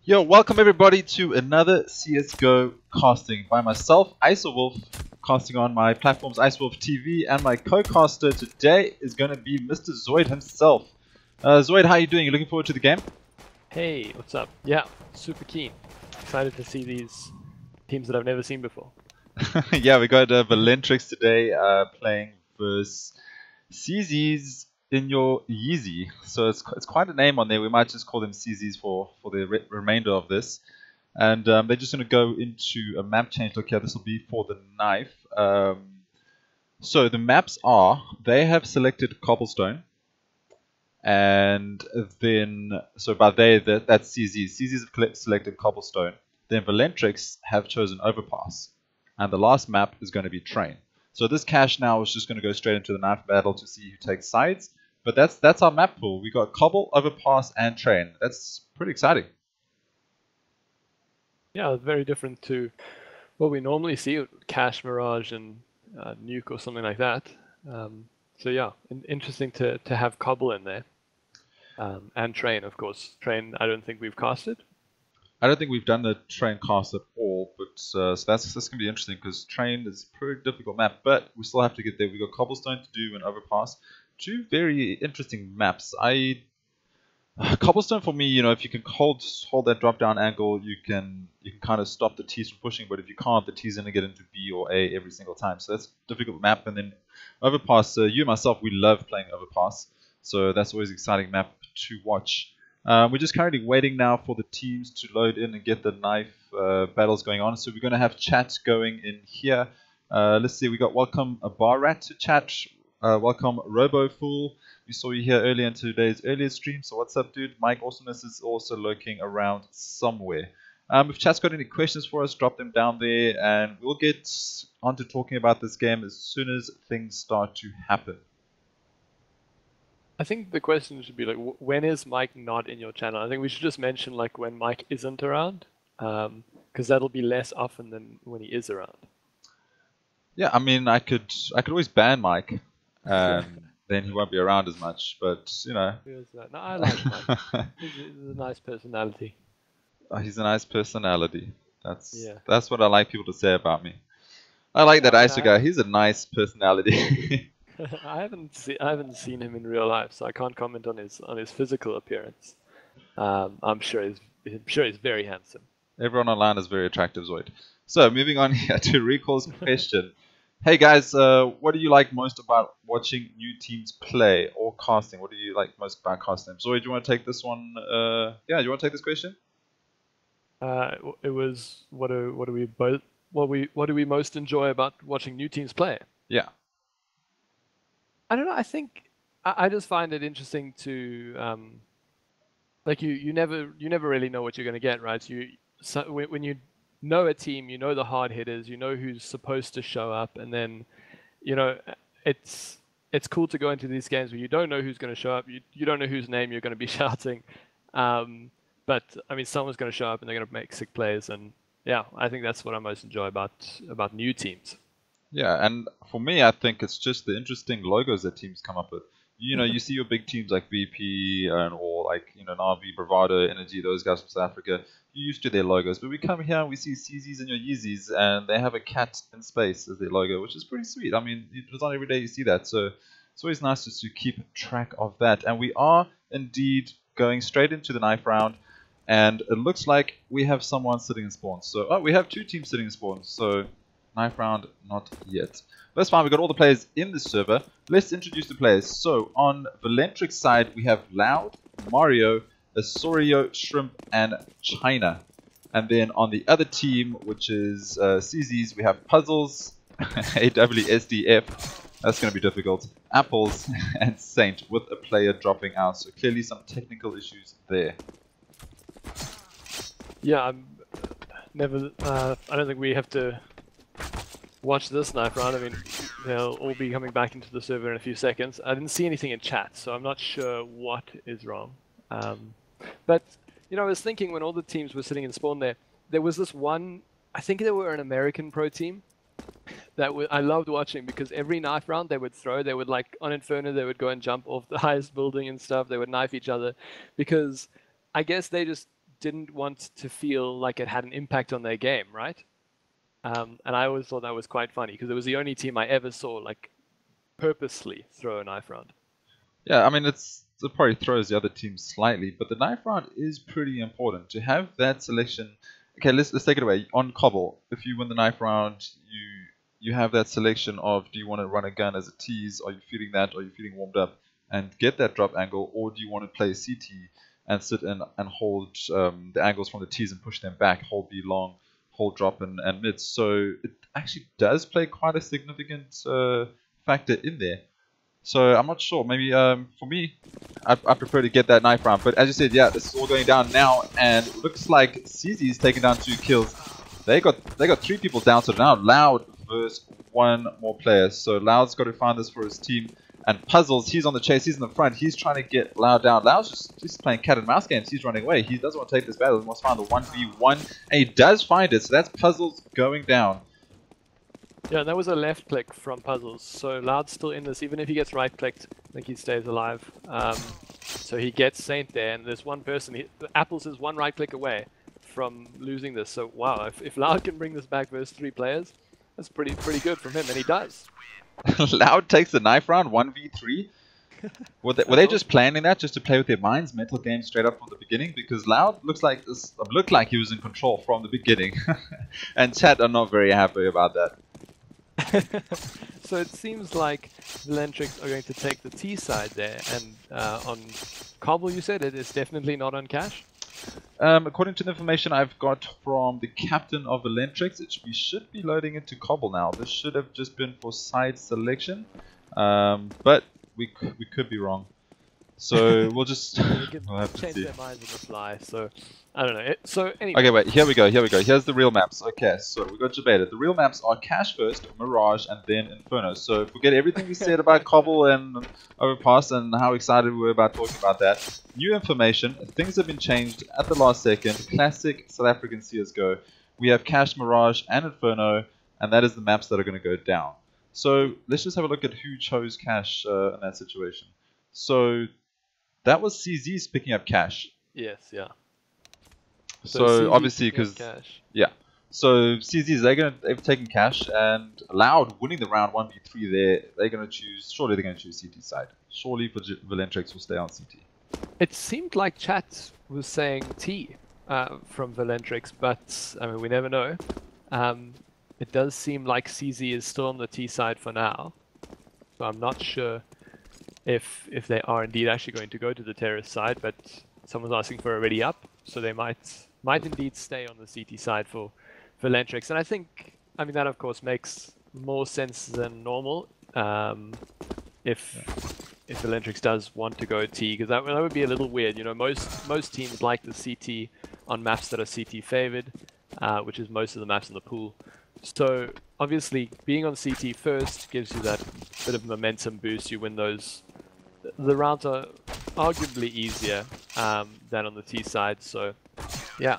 Yo, welcome everybody to another CSGO casting by myself, IsoWolf, casting on my platforms IsoWolf TV, and my co-caster today is going to be Mr. Zoid himself. Zoid, how are you doing? You looking forward to the game? Hey, what's up? Yeah, super keen. Excited to see these teams that I've never seen before. Yeah, we got VALENTRIX today playing versus CSGO in your Yeezy. So it's quite a name on there. We might just call them CSGO for the remainder of this. And they're just going to go into a map change. Look here, this will be for the knife. So the maps are, they have selected cobblestone. And then, so by they, that's CSGO. CSGO have selected cobblestone. Then VALENTRIX have chosen overpass. And the last map is going to be train. So this cache now is just going to go straight into the knife battle to see who takes sides. But that's our map pool. We got cobble, overpass, and train. That's pretty exciting. Yeah, very different to what we normally see, cache, mirage, and nuke or something like that. So yeah, interesting to have cobble in there. And train, of course. Train, I don't think we've casted. I don't think we've done the train cast at all, but so that's going to be interesting because train is a pretty difficult map, but we still have to get there. We've got cobblestone to do and overpass. Two very interesting maps. Cobblestone for me, you know, if you can hold that drop down angle, you can kind of stop the T's from pushing, but if you can't, the T's going to get into B or A every single time. So that's a difficult map. And then overpass, you and myself, we love playing overpass, so that's always an exciting map to watch. We're just currently waiting now for the teams to load in and get the knife battles going on. So we're going to have chat going in here. Let's see, we got welcome a bar rat to chat. Welcome RoboFool. We saw you here earlier in today's earlier stream. So what's up, dude? Mike Awesomeness is also lurking around somewhere. If chat's got any questions for us, drop them down there, and we'll get on to talking about this game as soon as things start to happen. I think the question should be like, when is Mike not in your channel? I think we should just mention like when Mike isn't around, because that'll be less often than when he is around. Yeah, I mean, I could always ban Mike, and then he won't be around as much. But you know, no, I like Mike. He's a nice personality. He's a nice personality. That's what I like people to say about me. I like that ISO guy. He's a nice personality. I haven't seen him in real life, so I can't comment on his physical appearance. I'm sure he's very handsome. Everyone online is very attractive, Zoid. So moving on here to Recall's question. Hey guys, what do you like most about watching new teams play or casting? What do you like most about casting? Zoid, do you want to take this one? Yeah, do you want to take this question? It was what do we most enjoy about watching new teams play? Yeah. I don't know. I think I just find it interesting to like you never really know what you're going to get, right? When you know a team, you know the hard hitters, you know who's supposed to show up, and then you know it's cool to go into these games where you don't know who's going to show up, you don't know whose name you're going to be shouting, but I mean someone's going to show up and they're going to make sick plays, and yeah, I think that's what I most enjoy about new teams. Yeah, and for me, I think it's just the interesting logos that teams come up with. You know, you see your big teams like VP or like, you know, Navi, Bravado, Energy, those guys from South Africa. You're used to their logos, but we come here and we see CSGOs and your Yeezys, and they have a cat in space as their logo, which is pretty sweet. I mean, it's not every day you see that, so it's always nice just to keep track of that. And we are indeed going straight into the knife round, and it looks like we have someone sitting in spawn. So, we have two teams sitting in spawn, so knife round, not yet. That's fine, we've got all the players in the server. Let's introduce the players. So, on VALENTRIX side, we have Loud, Mario, Asorio, Shrimp, and China. And then on the other team, which is CSGOs, we have Puzzles, AWSDF, that's going to be difficult, Apples, and Saint, with a player dropping out. So, clearly some technical issues there. Yeah, I don't think we have to watch this knife round. I mean, they'll all be coming back into the server in a few seconds. I didn't see anything in chat, so I'm not sure what is wrong. But, you know, I was thinking when all the teams were sitting in spawn there was this one, I think they were an American pro team, that I loved watching because every knife round they would throw, they would like, on Inferno, they would go and jump off the highest building and stuff, they would knife each other, because I guess they just didn't want to feel like it had an impact on their game, right? And I always thought that was quite funny because it was the only team I ever saw like purposely throw a knife round. Yeah, I mean, it probably throws the other team slightly, but the knife round is pretty important to have that selection. Okay, let's take it away. On Cobble, if you win the knife round, you have that selection of, do you want to run a gun as a tease? Are you feeling that? Are you feeling warmed up and get that drop angle, or do you want to play CT and sit and hold the angles from the tees and push them back, hold B long, hold drop and mid? So it actually does play quite a significant factor in there. So I'm not sure. Maybe for me, I prefer to get that knife round. But as you said, yeah, this is all going down now, and it looks like YEEZIE's taken down 2 kills. They got 3 people down. So now Loud versus 1 more player. So Loud's got to find this for his team. And Puzzles, he's on the chase. He's in the front. He's trying to get Loud down. Loud's just playing cat and mouse games. He's running away. He doesn't want to take this battle. He wants to find the 1v1, and he does find it. So that's Puzzles going down. Yeah, that was a left click from Puzzles, so Loud's still in this. Even if he gets right clicked, I think he stays alive. So he gets Saint there, and there's one person. Apples is 1 right click away from losing this. So wow, if Loud can bring this back versus 3 players, that's pretty good from him, and he does. Loud takes the knife round 1v3. Were they just planning that just to play with their minds, mental games straight up from the beginning? Because Loud looked like he was in control from the beginning, and chat are not very happy about that. So it seems like VALENTRIX are going to take the T side there, and on Cobble you said it is definitely not on cash? According to the information I've got from the captain of VALENTRIX, we should be loading into Cobble now. This should have just been for side selection, but we could be wrong. So we'll just we'll have to change see. their minds on the fly. So I don't know. So anyway. Okay, wait. Here we go. Here's the real maps. Okay, so we got debated. The real maps are Cash first, Mirage, and then Inferno. So forget everything we said about Cobble and Overpass and how excited we were about talking about that. New information. Things have been changed at the last second. Classic South African CSGO. We have Cash, Mirage, and Inferno, and that is the maps that are going to go down. So let's just have a look at who chose Cash in that situation. So that was CZ's picking up Cash. Yes, yeah. So obviously, because yeah, so CZ's they've taken Cash, and Loud winning the round 1v3 there. They're gonna choose. Surely they're gonna choose CT side. Surely VALENTRIX will stay on CT. It seemed like chat was saying T from VALENTRIX, but I mean we never know. It does seem like CZ is still on the T side for now, so I'm not sure if they are indeed actually going to go to the terrorist side, but someone's asking for a ready up, so they might indeed stay on the CT side for VALENTRIX. And I think, I mean, that of course makes more sense than normal if VALENTRIX does want to go T, because that would be a little weird. You know, most teams like the CT on maps that are CT favored, which is most of the maps in the pool. So obviously being on CT first gives you that bit of momentum boost. You win those. The rounds are arguably easier than on the T side, so yeah.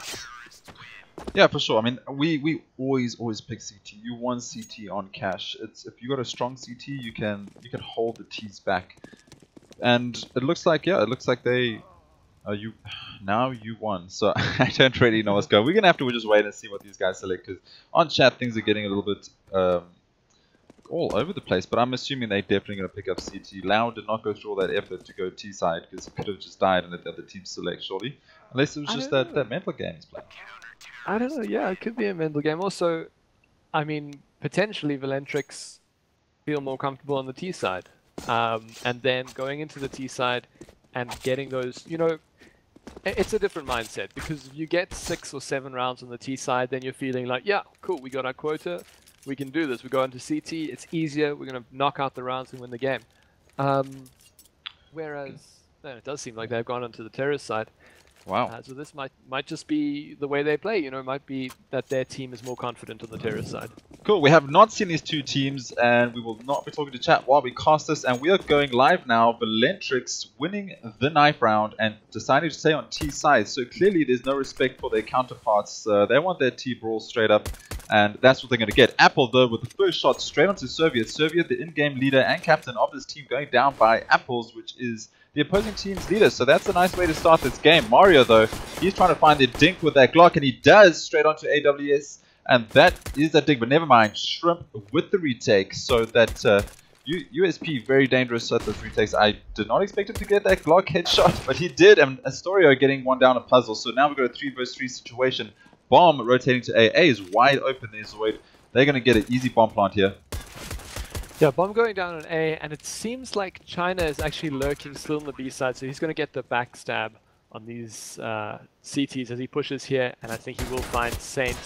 Yeah, for sure. I mean, we always pick CT. You want CT on Cash. It's if you got a strong CT, you can hold the T's back. And it looks like they you won. So I don't really know what's going. We're gonna have to just wait and see what these guys select, because on chat things are getting a little bit all over the place, but I'm assuming they're definitely going to pick up CT. Loud did not go through all that effort to go T side, because he could have just died and let the other team select, surely. Unless it was just that mental game he's playing. I don't know, yeah, it could be a mental game. Also, I mean, potentially VALENTRIX feel more comfortable on the T side. And then going into the T side and getting those, you know, it's a different mindset, because if you get 6 or 7 rounds on the T side, then you're feeling like, yeah, cool, we got our quota. We can do this. We go into CT. It's easier. We're going to knock out the rounds and win the game. Whereas, it does seem like they've gone onto the terrorist side. Wow. So this might just be the way they play. You know, it might be that their team is more confident on the terrorist side. Cool. We have not seen these two teams, and we will not be talking to chat while we cast this. And we are going live now. VALENTRIX winning the knife round and deciding to stay on T side. So clearly, there's no respect for their counterparts. They want their T brawl straight up. And that's what they're going to get. Apple, though, with the first shot straight onto Soviet. Soviet, the in-game leader and captain of this team, going down by Apples, which is the opposing team's leader. So that's a nice way to start this game. Mario, though, he's trying to find the dink with that Glock, and he does straight onto AWS. And that is that dink, but never mind. Shrimp with the retake. So that USP, very dangerous at those retakes. I did not expect him to get that Glock headshot, but he did. And Astorio getting one down a puzzle. So now we've got a 3 versus 3 situation. Bomb rotating to A. A is wide open there, Zoid. They're going to get an easy bomb plant here. Yeah, bomb going down on A, and it seems like China is actually lurking still on the B side, so he's going to get the backstab on these CTs as he pushes here, and I think he will find Saint.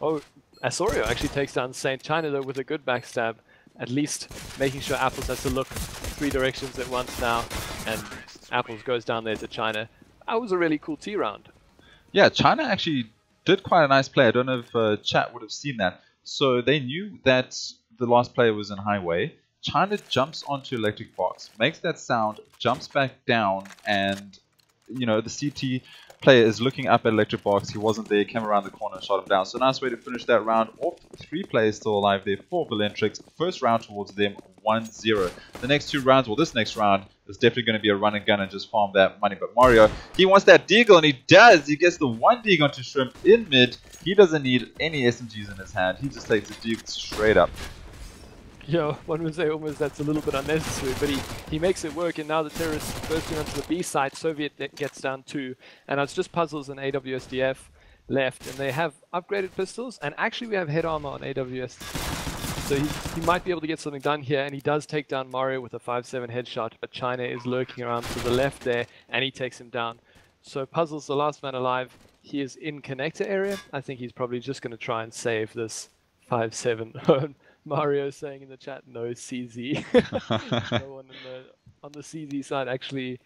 Oh, Asorio actually takes down Saint. China, though, with a good backstab, at least making sure Apples has to look 3 directions at once now, and Apples goes down there to China. That was a really cool T round. Yeah, China actually did quite a nice play. I don't know if chat would have seen that. So they knew that the last player was in highway. China jumps onto electric box, makes that sound, jumps back down, and you know the CT player is looking up at electric box. He wasn't there, came around the corner and shot him down. So nice way to finish that round off. 3 players still alive there for VALENTRIX. First round towards them, 1-0. The next 2 rounds, well, this next round is definitely going to be a run and gun and just farm that money. But Mario, he wants that deagle, and he does. He gets the 1 deagle onto Shrimp in mid. He doesn't need any SMGs in his hand. He just takes the deagle straight up. Yeah, one would say almost that's a little bit unnecessary, but he makes it work, and now the terrorists bursting onto the B side. Soviet gets down 2, and it's just Puzzles and AWSDF left, and they have upgraded pistols, and actually we have head armor on AWS, so he might be able to get something done here, and he does take down Mario with a 5-7 headshot, but China is lurking around to the left there, and he takes him down. So Puzzles, the last man alive, he is in connector area. I think he's probably just going to try and save this 5-7. Mario saying in the chat, no CZ. No one on the CZ side actually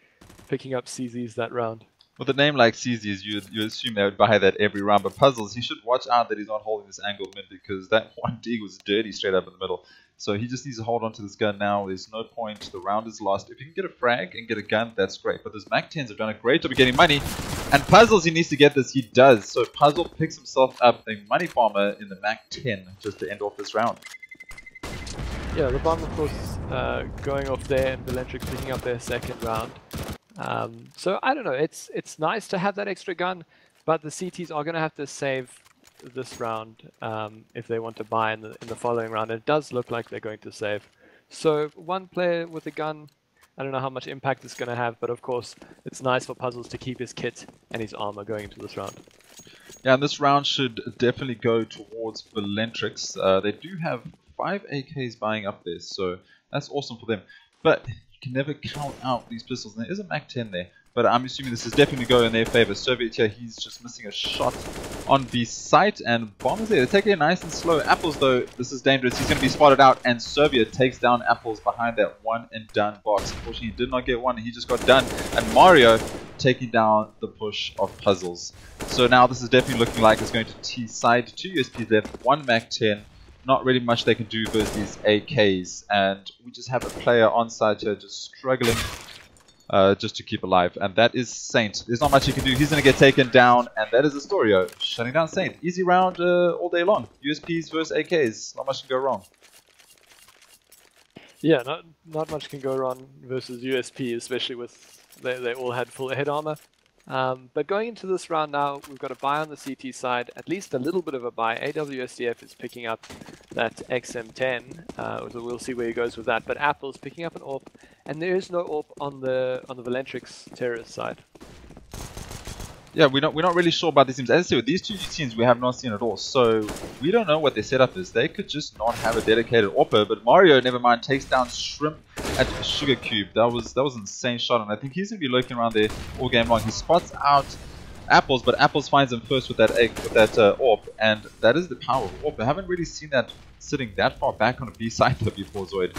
picking up CZs that round. With a name like CZs, you assume they would buy that every round. But Puzzles, he should watch out that he's not holding this angle mid, because that 1 dig was dirty straight up in the middle. So he just needs to hold on to this gun now. There's no point. The round is lost. If you can get a frag and get a gun, that's great. But those MAC-10s have done a great job of getting money. And Puzzles, he needs to get this. He does. So Puzzle picks himself up a money farmer in the MAC-10 just to end off this round. Yeah, the bomb, of course, going off there, and VALENTRIX picking up their 2nd round. So I don't know. It's nice to have that extra gun, but the CTs are going to have to save this round if they want to buy in the following round. And it does look like they're going to save. So 1 player with a gun, I don't know how much impact it's going to have, but of course it's nice for Puzzles to keep his kit and his armor going into this round. Yeah, and this round should definitely go towards VALENTRIX. They do have 5 AKs buying up there, so that's awesome for them. But you can never count out these pistols, and there is a MAC-10 there, but I'm assuming this is definitely going in their favor. Soviet here, he's just missing a shot on the site, and Bomb is there. They're taking it nice and slow. Apples, though, this is dangerous. He's going to be spotted out, and Soviet takes down Apples behind that 1 and done box. Unfortunately, he did not get one, he just got done. And Mario taking down the push of Puzzles. So now this is definitely looking like it's going to T side. 2 USPs left, 1 MAC-10. Not really much they can do versus these AKs, and we just have a player on side here just struggling just to keep alive, and that is Saint. There's not much he can do. He's going to get taken down, and that is Astorio shutting down Saint. Easy round all day long. USPs versus AKs, not much can go wrong. Yeah, not much can go wrong versus USP, especially with they all had full head armor. But going into this round now, we've got a buy on the CT side, at least a little bit of a buy. AWSDF is picking up that XM10, so we'll see where he goes with that. But Apple's picking up an AWP, and there is no AWP on the VALENTRIX terrorist side. Yeah, we're not really sure about these teams. As I said, with these 2 teams we have not seen at all, so we don't know what their setup is. They could just not have a dedicated AWPer, but Mario, never mind, takes down Shrimp at Sugar Cube. That was an insane shot, and I think he's going to be lurking around there all game long. He spots out Apples, but Apples finds him first with that AWP, and that is the power of AWP. I haven't really seen that sitting that far back on a B side though before, Zoid.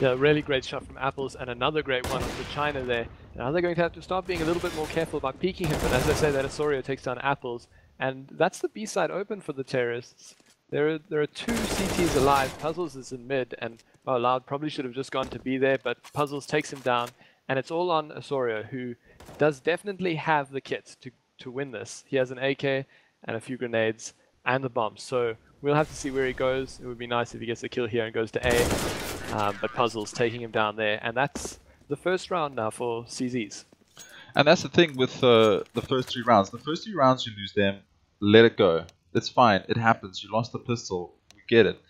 Yeah, really great shot from Apples, and another great one onto China there. Now they're going to have to start being a little bit more careful about peeking him, but as I say, that Asorio takes down Apples, and that's the B side open for the terrorists. There are 2 CTs alive. Puzzles is in mid, and Loud probably should have just gone to B there, but Puzzles takes him down, and it's all on Asorio, who does definitely have the kit to win this. He has an AK and a few grenades, and the bomb. So we'll have to see where he goes. It would be nice if he gets a kill here and goes to A. But Puzzle's taking him down there, and that's the first round now for CZs. And that's the thing with the first 3 rounds. The first 3 rounds you lose them, let it go. It's fine. It happens. You lost the pistol. We get it.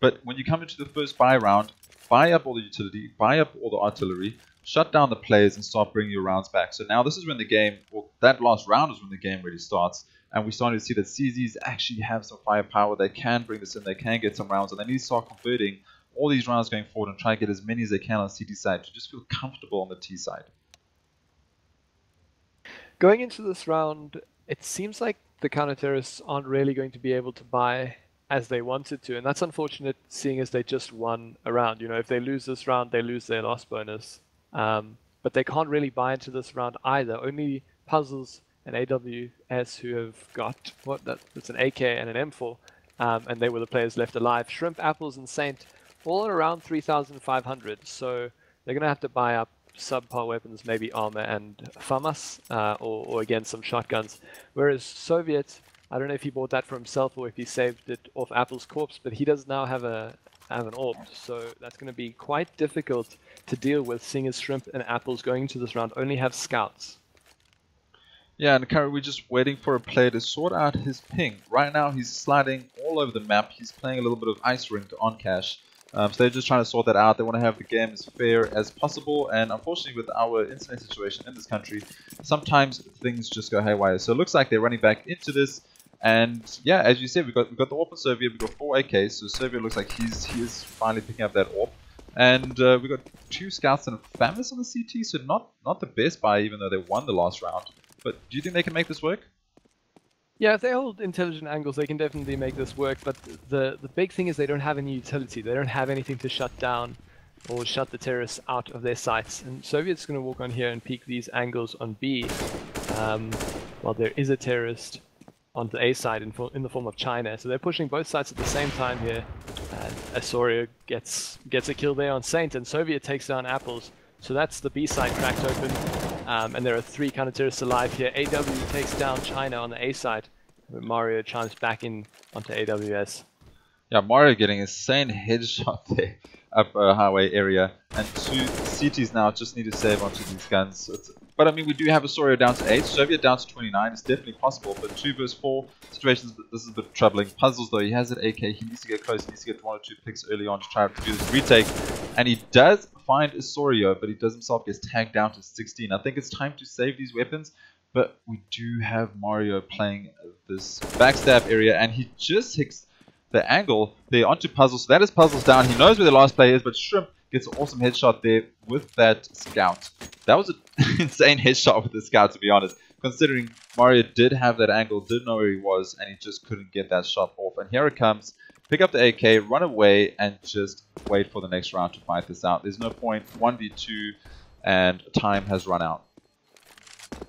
But when you come into the first buy round, buy up all the utility, buy up all the artillery, shut down the players, and start bringing your rounds back. So now this is when the game, well, that last round is when the game really starts. And we're starting to see that CZs actually have some firepower. They can bring this in. They can get some rounds. And they need to start converting all these rounds going forward and try and get as many as they can on the CT side to just feel comfortable on the T side. Going into this round, it seems like the counter-terrorists aren't really going to be able to buy as they wanted to, and that's unfortunate seeing as they just won a round. You know, if they lose this round, they lose their loss bonus. But they can't really buy into this round either. Only Puzzles and AWS who have got, that's an AK and an M4, and they were the players left alive. Shrimp, Apples, and Saint all at around 3,500, so they're going to have to buy up subpar weapons, maybe armor and FAMAS, or again some shotguns. Whereas Soviet, I don't know if he bought that for himself or if he saved it off Apple's corpse, but he does now have an AWP, so that's going to be quite difficult to deal with, seeing as Shrimp and Apples going into this round only have scouts. Yeah, and currently we're just waiting for a player to sort out his ping. Right now he's sliding all over the map. He's playing a little bit of Ice Rink on cash. So they're just trying to sort that out. They want to have the game as fair as possible, and unfortunately with our internet situation in this country, sometimes things just go haywire. So it looks like they're running back into this, and yeah, as you said, we've got the AWP on Soviet. We've got 4 AKs, so Soviet looks like he is finally picking up that AWP, and we've got 2 scouts and a FAMAS on the CT, so not the best buy, even though they won the last round. But do you think they can make this work? Yeah, if they hold intelligent angles, they can definitely make this work, but the big thing is they don't have any utility. They don't have anything to shut down or shut the terrorists out of their sights. And Soviet's going to walk on here and peek these angles on B, while there is a terrorist on the A side in the form of China. So they're pushing both sides at the same time here. And Asoria gets a kill there on Saint, and Soviet takes down Apples. So that's the B side cracked open. And there are 3 counter-terrorists alive here. AW takes down China on the A side. Mario chimes back in onto AWS. Yeah, Mario getting insane headshot there up highway area. And 2 CTs now just need to save onto these guns. But I mean, we do have Asoria down to 8, Soviet down to 29. It's definitely possible, but 2 versus 4 situations, this is a bit troubling. Puzzles though, he has an AK, he needs to get close, he needs to get 1 or 2 picks early on to try to do this retake. And he does find Asoria, but he does himself gets tagged down to 16. I think it's time to save these weapons, but we do have Mario playing this backstab area, and he just hits the angle there onto Puzzles. So that is Puzzles down. He knows where the last player is, but Shrimp gets an awesome headshot there with that scout. That was an insane headshot with the scout, to be honest, considering Mario did have that angle, did know where he was, and he just couldn't get that shot off. And here it comes. Pick up the AK, run away, and just wait for the next round to fight this out. There's no point. 1v2, and time has run out.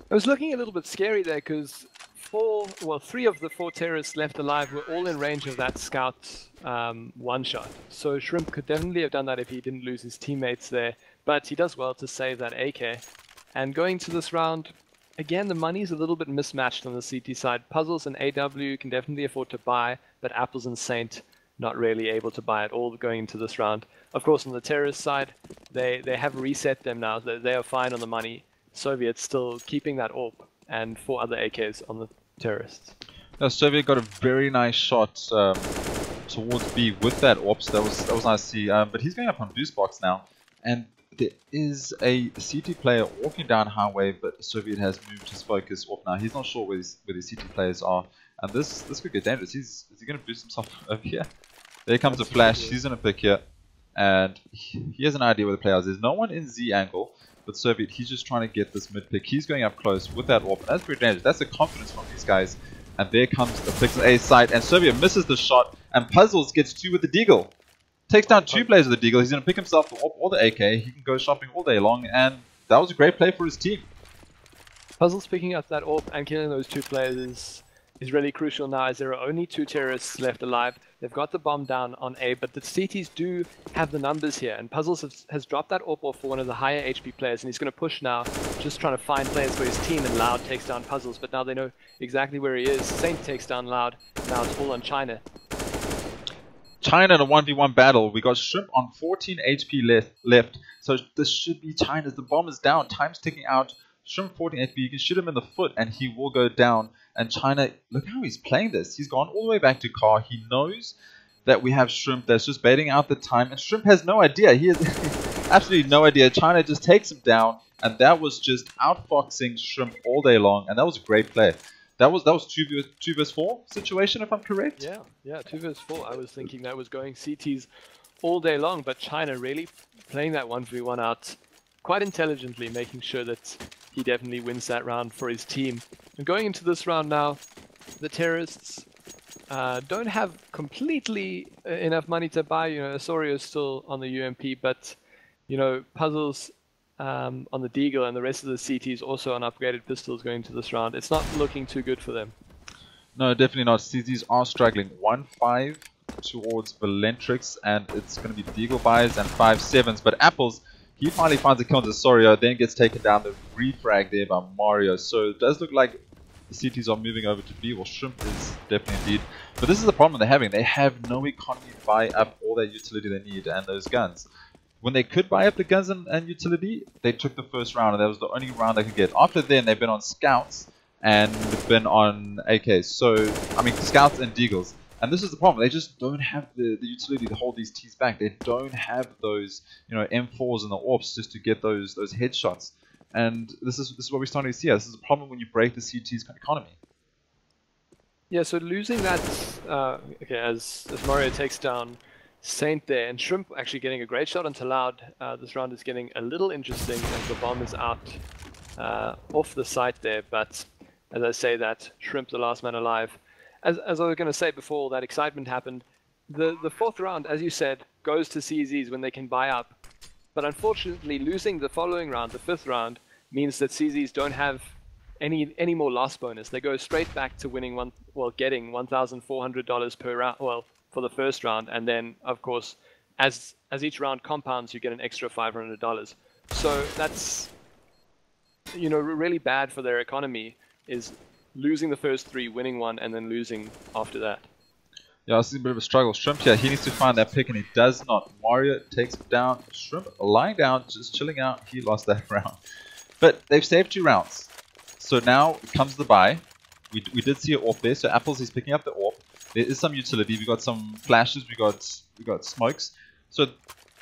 It was looking a little bit scary there because 3 of the 4 terrorists left alive were all in range of that scout one shot. So Shrimp could definitely have done that if he didn't lose his teammates there, but he does well to save that AK. And going to this round, again, the money's a little bit mismatched on the CT side. Puzzles and AW can definitely afford to buy, but Apples and Saint not really able to buy at all going into this round. Of course, on the terrorist side, they have reset them now. They are fine on the money. Soviets still keeping that AWP, and 4 other AKs on the terrorists. Now, Soviet got a very nice shot towards B with that AWP, so that was nice to see. But he's going up on boost box now, and there is a CT player walking down highway, but Soviet has moved his focus off now. He's not sure where these CT players are, and this could get dangerous. Is he going to boost himself over here? There comes a flash. He's going to pick here, and he has an idea where the player is. There's no one in Z angle, but Soviet, he's just trying to get this mid pick. He's going up close with that AWP. That's very dangerous. That's the confidence from these guys. And there comes the picks A side, and Soviet misses the shot, and Puzzles gets 2 with the deagle. Takes down 2 players with the deagle. He's going to pick himself the AWP or the AK. He can go shopping all day long, and that was a great play for his team. Puzzles picking up that AWP and killing those 2 players is really crucial now, as there are only 2 terrorists left alive. They've got the bomb down on A, but the CTs do have the numbers here, and Puzzles has dropped that AWP off for one of the higher HP players, and he's going to push now, just trying to find players for his team, and Loud takes down Puzzles, but now they know exactly where he is. Saint takes down Loud, now it's all on China. China in a 1v1 battle. We got Shrimp on 14 HP left, so this should be China's. The bomb is down, time's ticking out. Shrimp 14 HP, you can shoot him in the foot and he will go down. And China, look how he's playing this. He's gone all the way back to car. He knows that we have Shrimp that's just baiting out the time, and Shrimp has no idea. He has absolutely no idea. China just takes him down, and that was just outfoxing Shrimp all day long, and that was a great play. That was 2 versus 4 situation, if I'm correct. Yeah, 2 versus 4. I was thinking that was going CTs all day long, but China really playing that 1v1 out quite intelligently, making sure that he definitely wins that round for his team. And going into this round now, the terrorists don't have completely enough money to buy. You know, Osorio is still on the UMP, but you know, Puzzles on the Deagle and the rest of the CTs also on upgraded pistols going into this round. It's not looking too good for them. No, definitely not. CTs are struggling. 1-5 towards VALENTRIX, and it's going to be Deagle buys and 5-7s. But Apples, he finally finds a kill on Osorio, then gets taken down. The refrag there by Mario. So it does look like the CTs are moving over to B. Well, Shrimp is definitely indeed. But this is the problem they're having. They have no economy to buy up all that utility they need and those guns. When they could buy up the guns and utility, they took the first round, and that was the only round they could get. After then, they've been on scouts and been on AKs. So, I mean, scouts and deagles. And this is the problem. They just don't have the utility to hold these T's back. They don't have those, you know, M4s and the AWPs just to get those headshots. And this is what we're starting to see. This is a problem when you break the CT's economy. Yeah, so losing that, okay, as Mario takes down Saint there, and Shrimp actually getting a great shot onto Loud. This round is getting a little interesting as the bomb is out off the site there, but as I say that, Shrimp the last man alive. As I was going to say before all that excitement happened, the fourth round, as you said, goes to CZs when they can buy up. But unfortunately, losing the following round, the fifth round, means that CZs don't have any more loss bonus. They go straight back to winning getting $1,400 per round, well, for the first round, and then of course, as each round compounds, you get an extra $500. So that's, you know, really bad for their economy, is losing the first 3, winning 1, and then losing after that. Yeah, this is a bit of a struggle. Shrimp here, he needs to find that pick, and he does not. Mario takes him down. Shrimp lying down, just chilling out. He lost that round. But they've saved 2 rounds. So now comes the buy. We did see it off there, so Apples is picking up the AWP. There is some utility. We got some flashes. We got smokes. So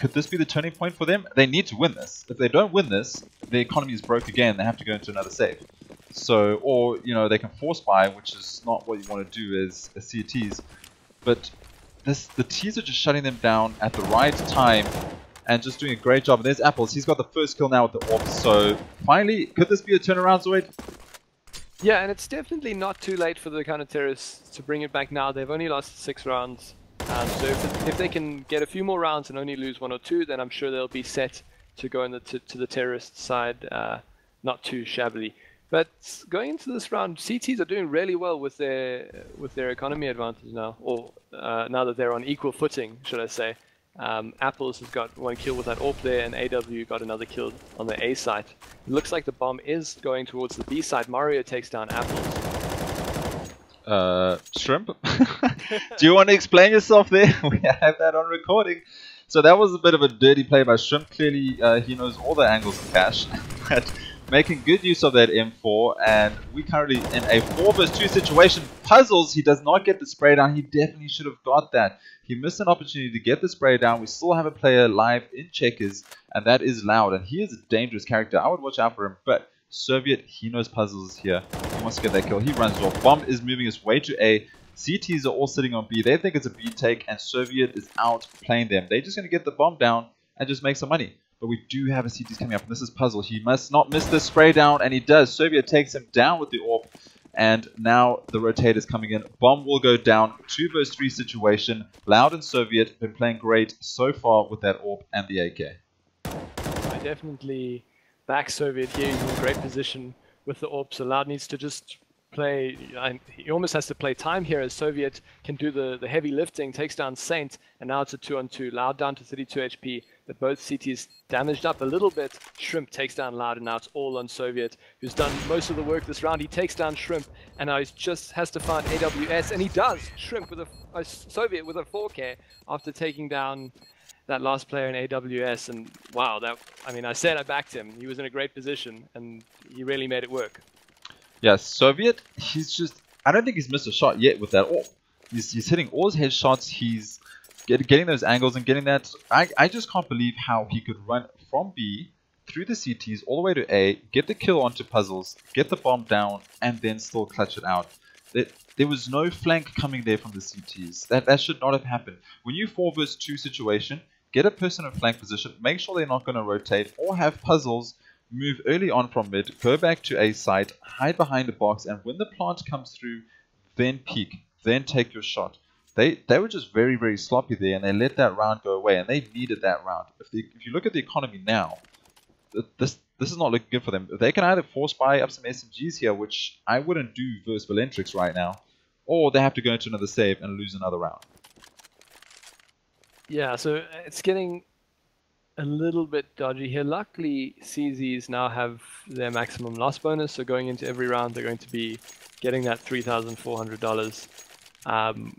could this be the turning point for them? They need to win this. If they don't win this, the economy is broke again. They have to go into another save. So, or you know, they can force buy, which is not what you want to do as CTs. But the T's are just shutting them down at the right time and just doing a great job. And there's Apples. He's got the first kill now with the AWP. So finally, could this be a turnaround, Zoid? Yeah, and it's definitely not too late for the counter-terrorists to bring it back now. They've only lost 6 rounds. So if they can get a few more rounds and only lose 1 or 2, then I'm sure they'll be set to go to the terrorist side, not too shabbily. But going into this round, CTs are doing really well with their economy advantage now, or now that they're on equal footing, should I say. Apples has got 1 kill with that AWP there, and AW got another kill on the A side. It looks like the bomb is going towards the B side. Mario takes down Apples. Shrimp? Do you want to explain yourself there? We have that on recording. So that was a bit of a dirty play by Shrimp. Clearly, he knows all the angles of cash. But making good use of that M4, and we currently in a 4 vs 2 situation. Puzzles, he does not get the spray down. He definitely should have got that. He missed an opportunity to get the spray down. We still have a player live in checkers, and that is Loud, and he is a dangerous character. I would watch out for him, but Soviet, he knows Puzzles is here. He wants to get that kill. He runs off. Bomb is moving his way to A. CTs are all sitting on B. They think it's a B take, and Soviet is out playing them. They're just going to get the bomb down and just make some money. But we do have a CTs coming up, and this is Puzzle. He must not miss this spray down, and he does. Soviet takes him down with the AWP, and now the rotate is coming in. Bomb will go down. 2 vs 3 situation. Loud and Soviet been playing great so far with that AWP and the AK. I definitely back Soviet here. He's in a great position with the AWP, so Loud needs to just play. He almost has to play time here as Soviet can do the heavy lifting, takes down Saint, and now it's a 2-on-2. Loud down to 32 HP, but both CTs damaged up a little bit. Shrimp takes down Loud, and now it's all on Soviet, who's done most of the work this round. He takes down Shrimp, and now he just has to find AWS, and he does. Shrimp with a Soviet with a 4K after taking down that last player in AWS, and wow, I said I backed him. He was in a great position, and he really made it work. Yeah, Soviet, I don't think he's missed a shot yet with that AWP. He's hitting all his headshots, he's getting those angles and getting that. I just can't believe how he could run from B through the CTs all the way to A, get the kill onto puzzles, get the bomb down, and then still clutch it out. There was no flank coming there from the CTs. That should not have happened. When you 4 vs 2 situation, get a person in flank position, make sure they're not going to rotate, or have puzzles, move early on from mid, go back to A site, hide behind the box, and when the plant comes through, then peek, then take your shot. They were just very, very sloppy there, and they let that round go away, and they needed that round. If you look at the economy now, this is not looking good for them. They can either force buy up some SMGs here, which I wouldn't do versus VALENTRIX right now, or they have to go into another save and lose another round. Yeah, so it's getting a little bit dodgy here. Luckily, CZs now have their maximum loss bonus, so going into every round, they're going to be getting that $3,400,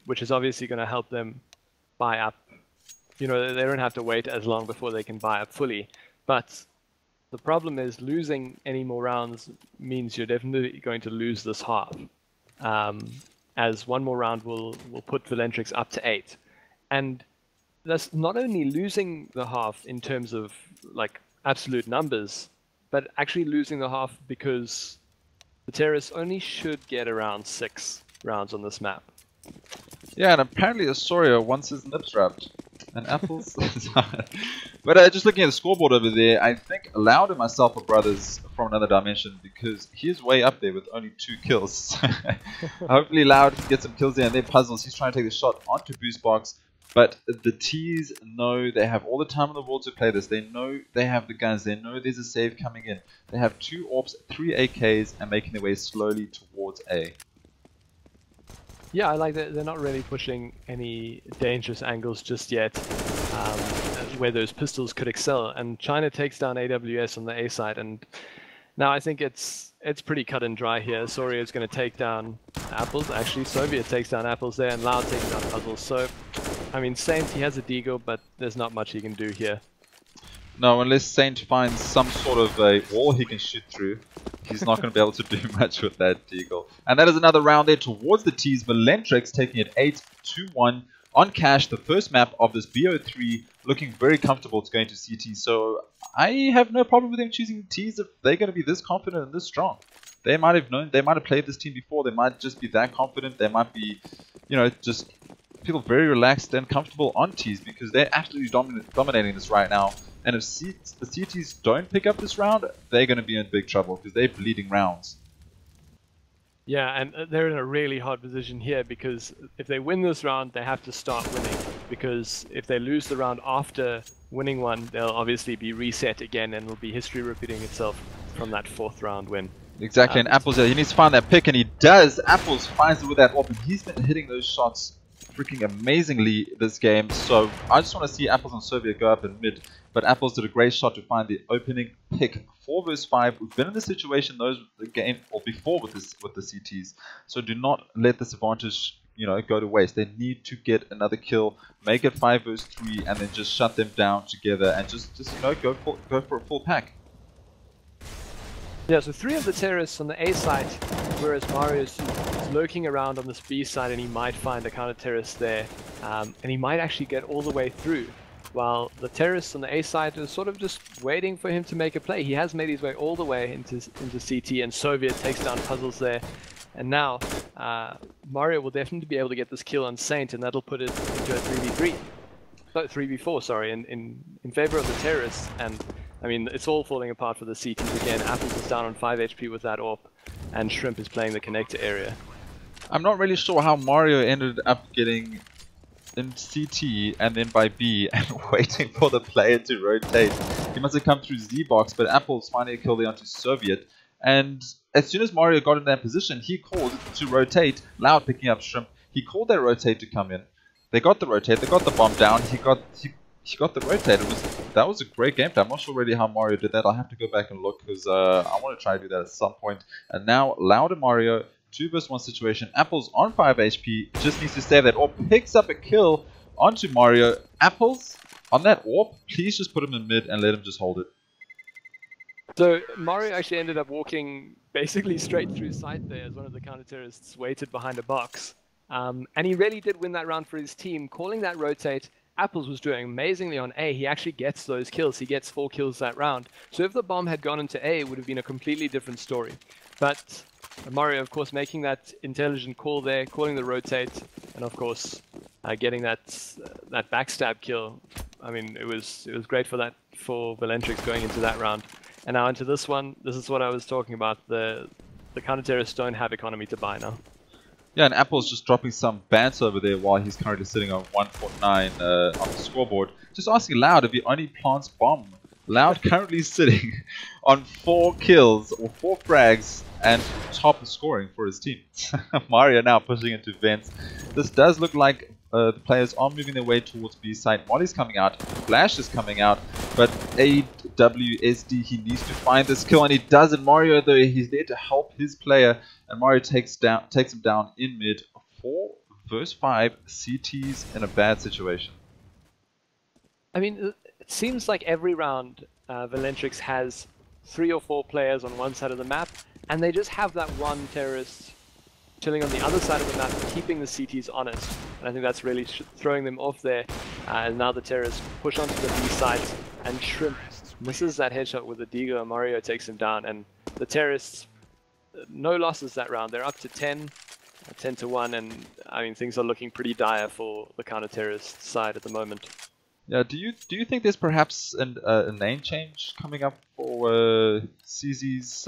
which is obviously going to help them buy up. You know, they don't have to wait as long before they can buy up fully. But the problem is losing any more rounds means you're definitely going to lose this half, as one more round will put VALENTRIX up to 8. And that's not only losing the half in terms of like absolute numbers, but actually losing the half because the terrorists only should get around 6 rounds on this map. Yeah, and apparently Asoria wants his nips wrapped. And Apples. But just looking at the scoreboard over there, I think Loud and myself are brothers from another dimension because he's way up there with only 2 kills. Hopefully Loud can get some kills there and they're puzzles. He's trying to take the shot onto Boost Box. But the T's know they have all the time in the world to play this. They know they have the guns. They know there's a save coming in. They have 2 AWPs, 3 AKs, and making their way slowly towards A. Yeah, I like that they're not really pushing any dangerous angles just yet, where those pistols could excel. And China takes down AWS on the A side, and now I think it's pretty cut and dry here. Soria is going to take down Apples. Actually, Soviet takes down Apples there, and Loud takes down Puzzles. So, I mean, Saint, he has a deagle, but there's not much he can do here. No, unless Saint finds some sort of a wall he can shoot through, he's not going to be able to do much with that deagle. And that is another round there towards the T's. VALENTRIX taking it 8-2-1 on cash. The first map of this BO3, looking very comfortable to going to CT. So I have no problem with them choosing T's if they're going to be this confident and this strong. They might have known, they might have played this team before. They might just be that confident. They might be, you know, just feel very relaxed and comfortable on T's because they're absolutely dominating this right now. And if the CTs don't pick up this round, they're going to be in big trouble because they're bleeding rounds. Yeah, and they're in a really hard position here because if they win this round, they have to start winning. Because if they lose the round after winning one, they'll obviously be reset again and it'll be history repeating itself from that 4th round win. Exactly, and Apples, he needs to find that pick, and he does. Apples finds it with that AWP, and he's been hitting those shots freaking amazingly this game. So I just want to see Apples and Soviet go up in mid. But Apples did a great shot to find the opening pick. 4 vs 5. We've been in this situation the game or before with the CTs. So do not let this advantage, you know, go to waste. They need to get another kill, make it 5 vs 3, and then just shut them down together and just you know, go for a full pack. Yeah, so 3 of the terrorists on the A side, whereas Mario is lurking around on this B side and he might find a counter-terrorist there, and he might actually get all the way through, while the terrorists on the A side are sort of just waiting for him to make a play. He has made his way all the way into CT, and Soviet takes down Puzzles there, and now Mario will definitely be able to get this kill on Saint, and that'll put it into a 3v3. No, 3v4, sorry, in favor of the terrorists. And I mean, it's all falling apart for the CTs again. Apples is down on 5 HP with that AWP, and Shrimp is playing the connector area. I'm not really sure how Mario ended up getting in CT and then by B and waiting for the player to rotate. He must have come through Z box, but Apples finally killed it onto Soviet. And as soon as Mario got in that position, he called to rotate, Loud picking up Shrimp. He called that rotate to come in. They got the rotate, they got the bomb down, he got the rotate. That was a great game plan. I'm not sure really how Mario did that. I'll have to go back and look because I want to try to do that at some point. And now Loud and Mario, 2 vs 1 situation. Apples on 5 HP, just needs to save that, or picks up a kill onto Mario. Apples on that AWP, please just put him in mid and let him just hold it. So Mario actually ended up walking basically straight through sight there as one of the counter-terrorists waited behind a box. And he really did win that round for his team, calling that rotate. Apples was doing amazingly on A. He actually gets those kills. He gets 4 kills that round. So if the bomb had gone into A, it would have been a completely different story. But Mario, of course, making that intelligent call there, calling the rotate, and of course getting that backstab kill. I mean, it was great for VALENTRIX going into that round. And now into this one, this is what I was talking about. The counter-terrorists don't have economy to buy now. Yeah, and Apple's just dropping some banter over there while he's currently sitting on 149 on the scoreboard. Just asking Loud if he only plants bomb. Loud currently sitting on 4 kills or 4 frags and top scoring for his team. Mario now pushing into vents. This does look like the players are moving their way towards B site. Molly's coming out, Flash is coming out, but AWSD, he needs to find this kill, and he does it. Mario, though, he's there to help his player, and Mario takes him down in mid. 4 vs 5 CTs in a bad situation. I mean, it seems like every round VALENTRIX has 3 or 4 players on one side of the map, and they just have that one terrorist chilling on the other side of the map, keeping the CTs honest. And I think that's really throwing them off there. And now the terrorists push onto the B site, and Shrimp misses that headshot with the Deagle, and Mario takes him down. And the terrorists, no losses that round. They're up to 10 to 1, and I mean, things are looking pretty dire for the counter-terrorist side at the moment. Yeah, do you think there's perhaps a name change coming up for CZ's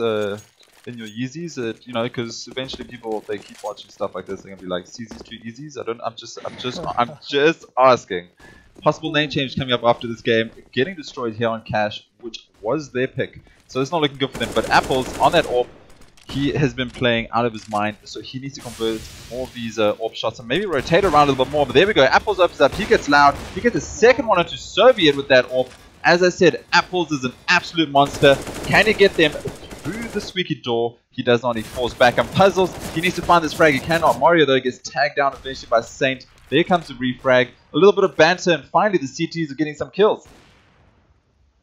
in your Yeezies? You know, because eventually people, they keep watching stuff like this, they're gonna be like, CZ's to Yeezies. I'm just asking. Possible name change coming up after this game. Getting destroyed here on Cash, which was their pick, so it's not looking good for them. But Apples on that AWP, he has been playing out of his mind, so he needs to convert more of these AWP shots and maybe rotate around a little bit more. But there we go, Apples opens up, he gets Loud, he gets a second one onto Soviet with that AWP. As I said, Apples is an absolute monster. Can he get them through the squeaky door? He does not, he falls back. And Puzzles, he needs to find this frag, he cannot. Mario, though, gets tagged down eventually by Saint. There comes the refrag, a little bit of banter, and finally the CTs are getting some kills.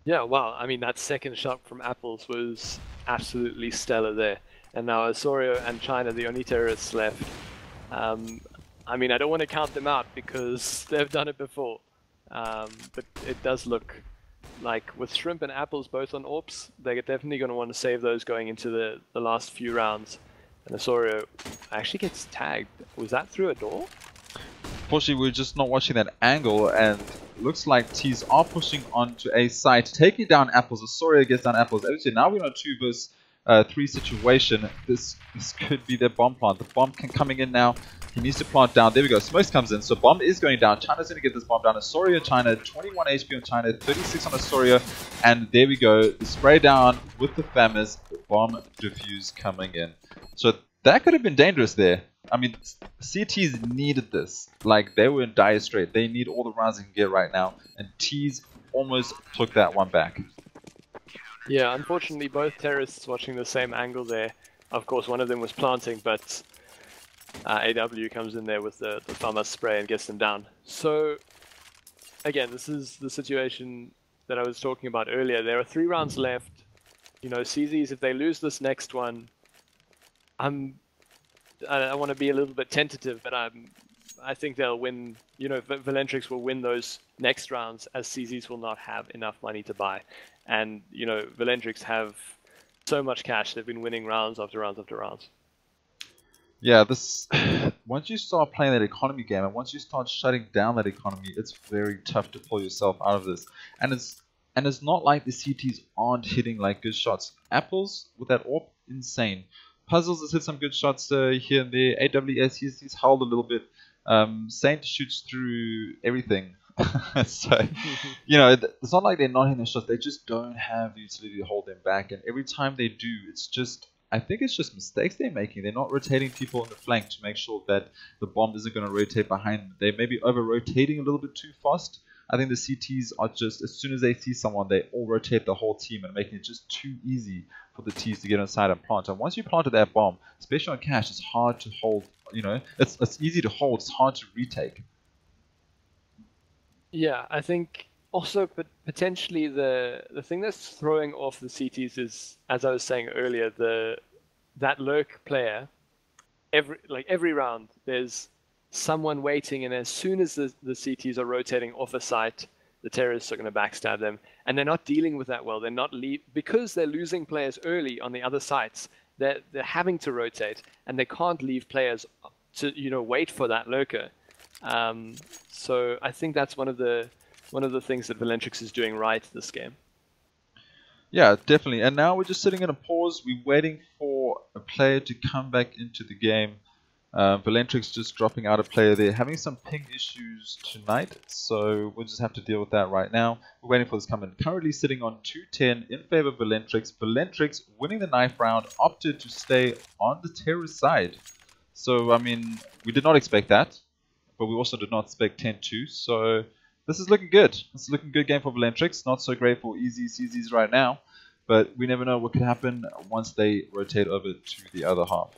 Yeah, wow, I mean, that second shot from Apples was absolutely stellar there. And now Osorio and China, the only terrorists left. I mean, I don't want to count them out because they've done it before. But it does look like with Shrimp and Apples both on AWPs, they're definitely going to want to save those going into the last few rounds. And Osorio actually gets tagged. Was that through a door? Unfortunately, we're just not watching that angle, and looks like T's are pushing onto a site, taking down Apples. Osorio gets down Apples. As you said, now we're on a 2 vs 3 situation. This could be their bomb plant. The bomb coming in now. He needs to plant down. There we go. Smokes comes in. So bomb is going down. China's going to get this bomb down. Osorio, China, 21 HP on China, 36 on Osorio. And there we go. The spray down with the FAMAS. Bomb defuse coming in. So that could have been dangerous there. I mean, CTs needed this. Like, they were in dire strait. They need all the rounds they can get right now. And T's almost took that one back. Yeah, unfortunately, both terrorists watching the same angle there. Of course, one of them was planting, but AW comes in there with the FAMAS spray and gets them down. So, again, this is the situation that I was talking about earlier. There are 3 rounds left. You know, CZs, if they lose this next one, I want to be a little bit tentative, but I think they'll win. You know, VALENTRIX will win those next rounds, as CZs will not have enough money to buy. And, you know, VALENTRIX have so much cash, they've been winning rounds after rounds after rounds. Yeah, this once you start playing that economy game, and once you start shutting down that economy, it's very tough to pull yourself out of this. And it's not like the CTs aren't hitting like good shots. Apples with that AWP, insane. Puzzles has hit some good shots here and there. AWS, he's held a little bit. Saint shoots through everything. So, you know, it's not like they're not hitting their shots. They just don't have the utility to hold them back. And every time they do, it's just, I think it's just mistakes they're making. They're not rotating people on the flank to make sure that the bomb isn't going to rotate behind them. They may be over-rotating a little bit too fast. I think the CTs are just, as soon as they see someone, they all rotate the whole team and making it just too easy for the Ts to get inside and plant. And once you planted that bomb, especially on cash, it's hard to hold. You know, it's easy to hold. It's hard to retake. Yeah, I think also potentially the thing that's throwing off the CTs is, as I was saying earlier, that lurk player. Every round, there's someone waiting, and as soon as the CTs are rotating off a site, the terrorists are going to backstab them, and they're not dealing with that well. They're not because they're losing players early on the other sites. They're having to rotate, and they can't leave players to wait for that lurker. So I think that's one of the things that VALENTRIX is doing right this game. Yeah, definitely. And now we're just sitting in a pause. We're waiting for a player to come back into the game. VALENTRIX just dropping out a player there, having some ping issues tonight, so we'll just have to deal with that right now. We're waiting for this to come in. Currently sitting on 210 in favor of VALENTRIX. VALENTRIX winning the knife round, opted to stay on the terrorist side. So, I mean, we did not expect that, but we also did not expect 10-2, so this is looking good. This is looking good game for VALENTRIX. Not so great for YEEZIES right now, but we never know what could happen once they rotate over to the other half.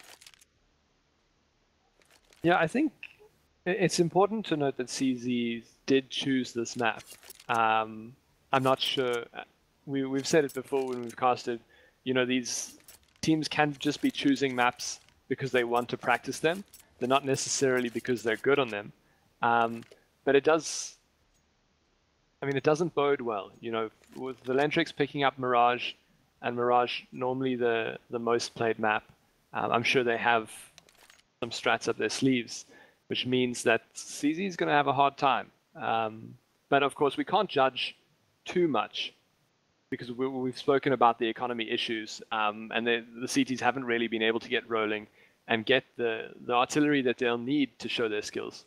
Yeah, I think it's important to note that CZ did choose this map. I'm not sure. We've said it before when we've casted. These teams can just be choosing maps because they want to practice them. They're not necessarily because they're good on them. But it does. I mean, it doesn't bode well. With VALENTRIX picking up Mirage, and Mirage normally the most played map. I'm sure they have some strats up their sleeves, which means that CZ is going to have a hard time. But of course, we can't judge too much because we've spoken about the economy issues, and the CTs haven't really been able to get rolling and get the artillery that they'll need to show their skills.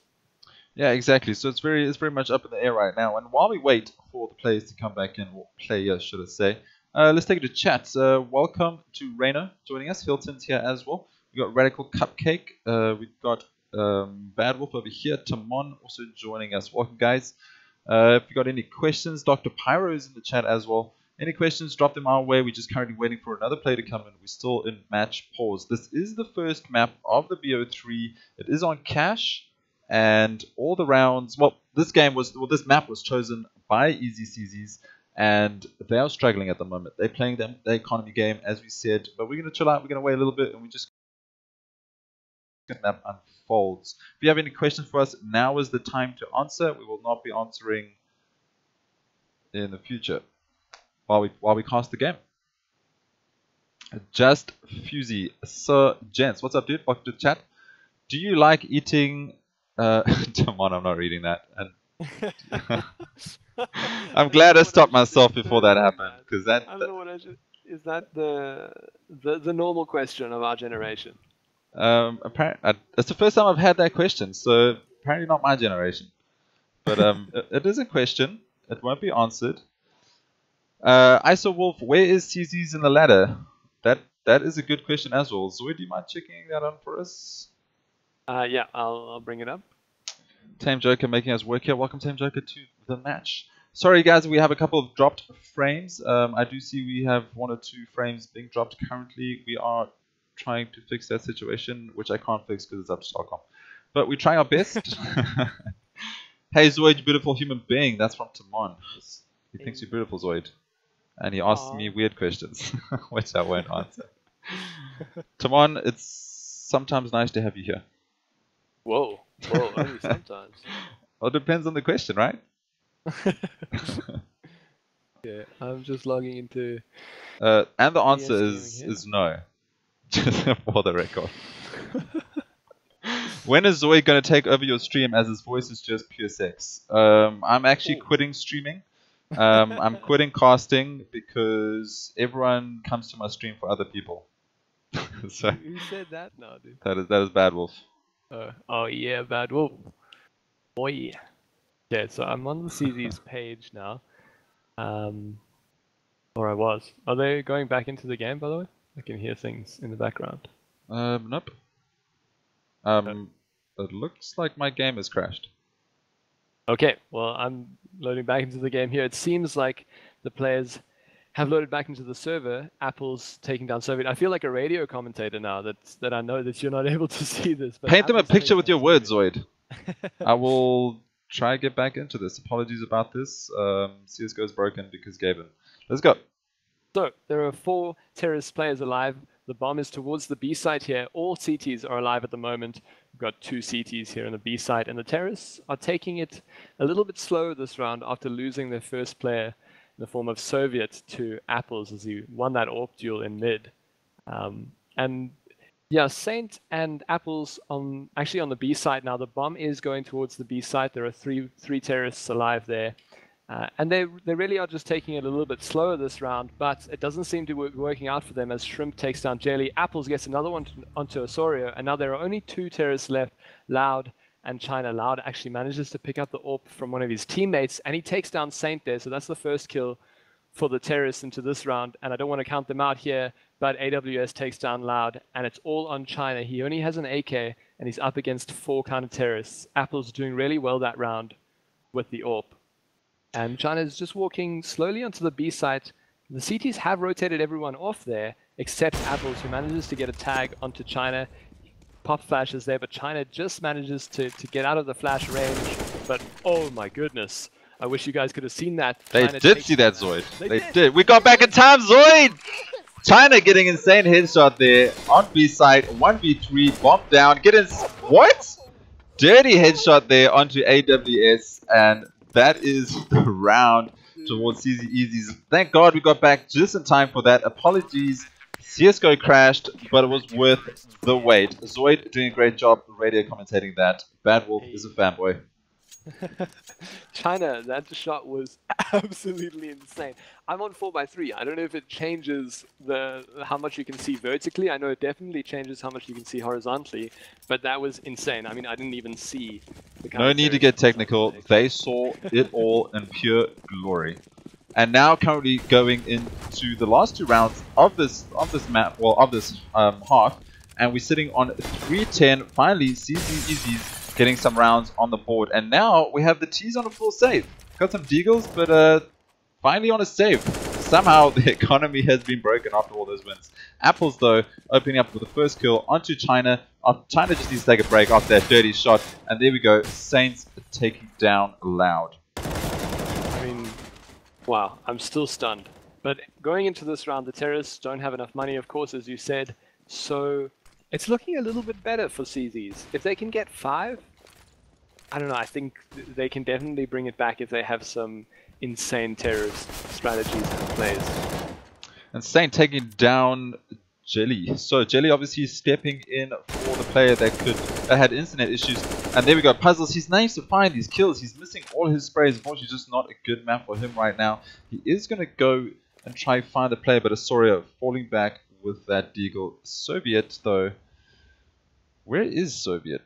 Yeah, exactly. So it's very much up in the air right now. And while we wait for the players to come back in, or players should I say, let's take it to chat. Welcome to Reno joining us. Hilton's here as well. We got Radical Cupcake. We've got Bad Wolf over here. Tamon also joining us. Welcome, guys. If you got any questions, Dr. Pyro is in the chat as well. Any questions, drop them our way. We're just currently waiting for another player to come in. We're still in match pause. This is the first map of the BO3. It is on cash, and all the rounds. Well, this map was chosen by YEEZIES, and they are struggling at the moment. They're playing the economy game, as we said. But we're gonna chill out. We're gonna wait a little bit, and we just map unfolds. If you have any questions for us, now is the time to answer. We will not be answering in the future while we cast the game. Just Fusey, Sir Gents, what's up, dude? Welcome to the chat. Do you like eating? Come on, I'm not reading that. And I'm glad I stopped myself before that happened, because that. I don't know what I should. Is that the normal question of our generation? Apparently, it's the first time I've had that question, so apparently not my generation. But it is a question. It won't be answered. ISO Wolf, where is CZ's in the ladder? That is a good question as well. Zoe, do you mind checking that on for us? Yeah, I'll bring it up. Tame Joker making us work here. Welcome, Tame Joker, to the match. Sorry, guys, we have a couple of dropped frames. I do see we have 1 or 2 frames being dropped currently. We are trying to fix that situation, which I can't fix because it's up to Stockholm. But we're trying our best. Hey, Zoid, you beautiful human being. That's from Timon. He thinks you're beautiful, Zoid. And he asks me weird questions, which I won't answer. Timon, it's sometimes nice to have you here. Whoa, only sometimes. Well, it depends on the question, right? Yeah, I'm just logging into... and the answer is no. Just for the record. When is Zoe going to take over your stream, as his voice is just pure sex? I'm actually quitting streaming. I'm quitting casting because everyone comes to my stream for other people. So, who said that now, dude? That is Bad Wolf. Oh yeah, Bad Wolf. Oh yeah. Yeah, so I'm on the CZ's page now. Or I was. Are they going back into the game, by the way? I can hear things in the background. Nope. It looks like my game has crashed. Okay, well, I'm loading back into the game here. It seems like the players have loaded back into the server. Apple's taking down Soviet. I feel like a radio commentator now that I know that you're not able to see this. But Paint them a Apple's picture taking with down your words, Soviet. Zoid. I will try to get back into this. Apologies about this. CSGO is broken because Gavin. Let's go. So, there are 4 terrorist players alive. The bomb is towards the B site here. All CTs are alive at the moment. We've got 2 CTs here on the B site, and the terrorists are taking it a little bit slow this round after losing their first player in the form of Soviet to Apples as he won that AWP duel in mid. And yeah, Saint and Apples actually on the B site now. The bomb is going towards the B site. There are three terrorists alive there. And they really are just taking it a little bit slower this round, but it doesn't seem to be working out for them as Shrimp takes down Jelly. Apples gets another one onto Osorio, and now there are only 2 terrorists left, Loud and China. Loud actually manages to pick up the AWP from one of his teammates, and he takes down Saint there, so that's the first kill for the terrorists into this round, and I don't want to count them out here, but AWS takes down Loud, and it's all on China. He only has an AK, and he's up against 4 counter-terrorists. Apples doing really well that round with the AWP. And China is just walking slowly onto the B site. The CTs have rotated everyone off there, except Apples, who manages to get a tag onto China. Pop flashes there, but China just manages to get out of the flash range. But oh my goodness, I wish you guys could have seen that. They China did see that, down. Zoid. They did. We got back in time, Zoid! China getting insane headshot there on B site. 1v3, bomb down. What? Dirty headshot there onto AWS, and that is the round towards YEEZIES. Thank God we got back just in time for that. Apologies, CSGO crashed, but it was worth the wait. Zoid doing a great job radio commentating that. Bad Wolf is a fanboy. China, that shot was absolutely insane. I'm on 4x3. I don't know if it changes how much you can see vertically. I know it definitely changes how much you can see horizontally, but that was insane. I mean, I didn't even see the No need to get technical. They saw it all in pure glory. And now currently going into the last 2 rounds of this map, well, of this half, and we're sitting on 310. Finally, YEEZIES getting some rounds on the board, and now we have the T's on a full save. Got some deagles, but finally on a save. Somehow the economy has been broken after all those wins. Apples though opening up with the first kill onto China. China just needs to take a break after that dirty shot, and there we go. Saints taking down Loud. I mean, wow, I'm still stunned. But going into this round, the terrorists don't have enough money, of course, as you said, so it's looking a little bit better for CZs. If they can get 5, I don't know, I think they can definitely bring it back if they have some insane terrorist strategies and plays. And Saint taking down Jelly. So Jelly obviously stepping in for the player that had internet issues. And there we go, Puzzles. He's managed to find these kills. He's missing all his sprays. Unfortunately, just not a good map for him right now. He is going to go and try find the player, but Osorio falling back with that deagle. Soviet though, where is Soviet?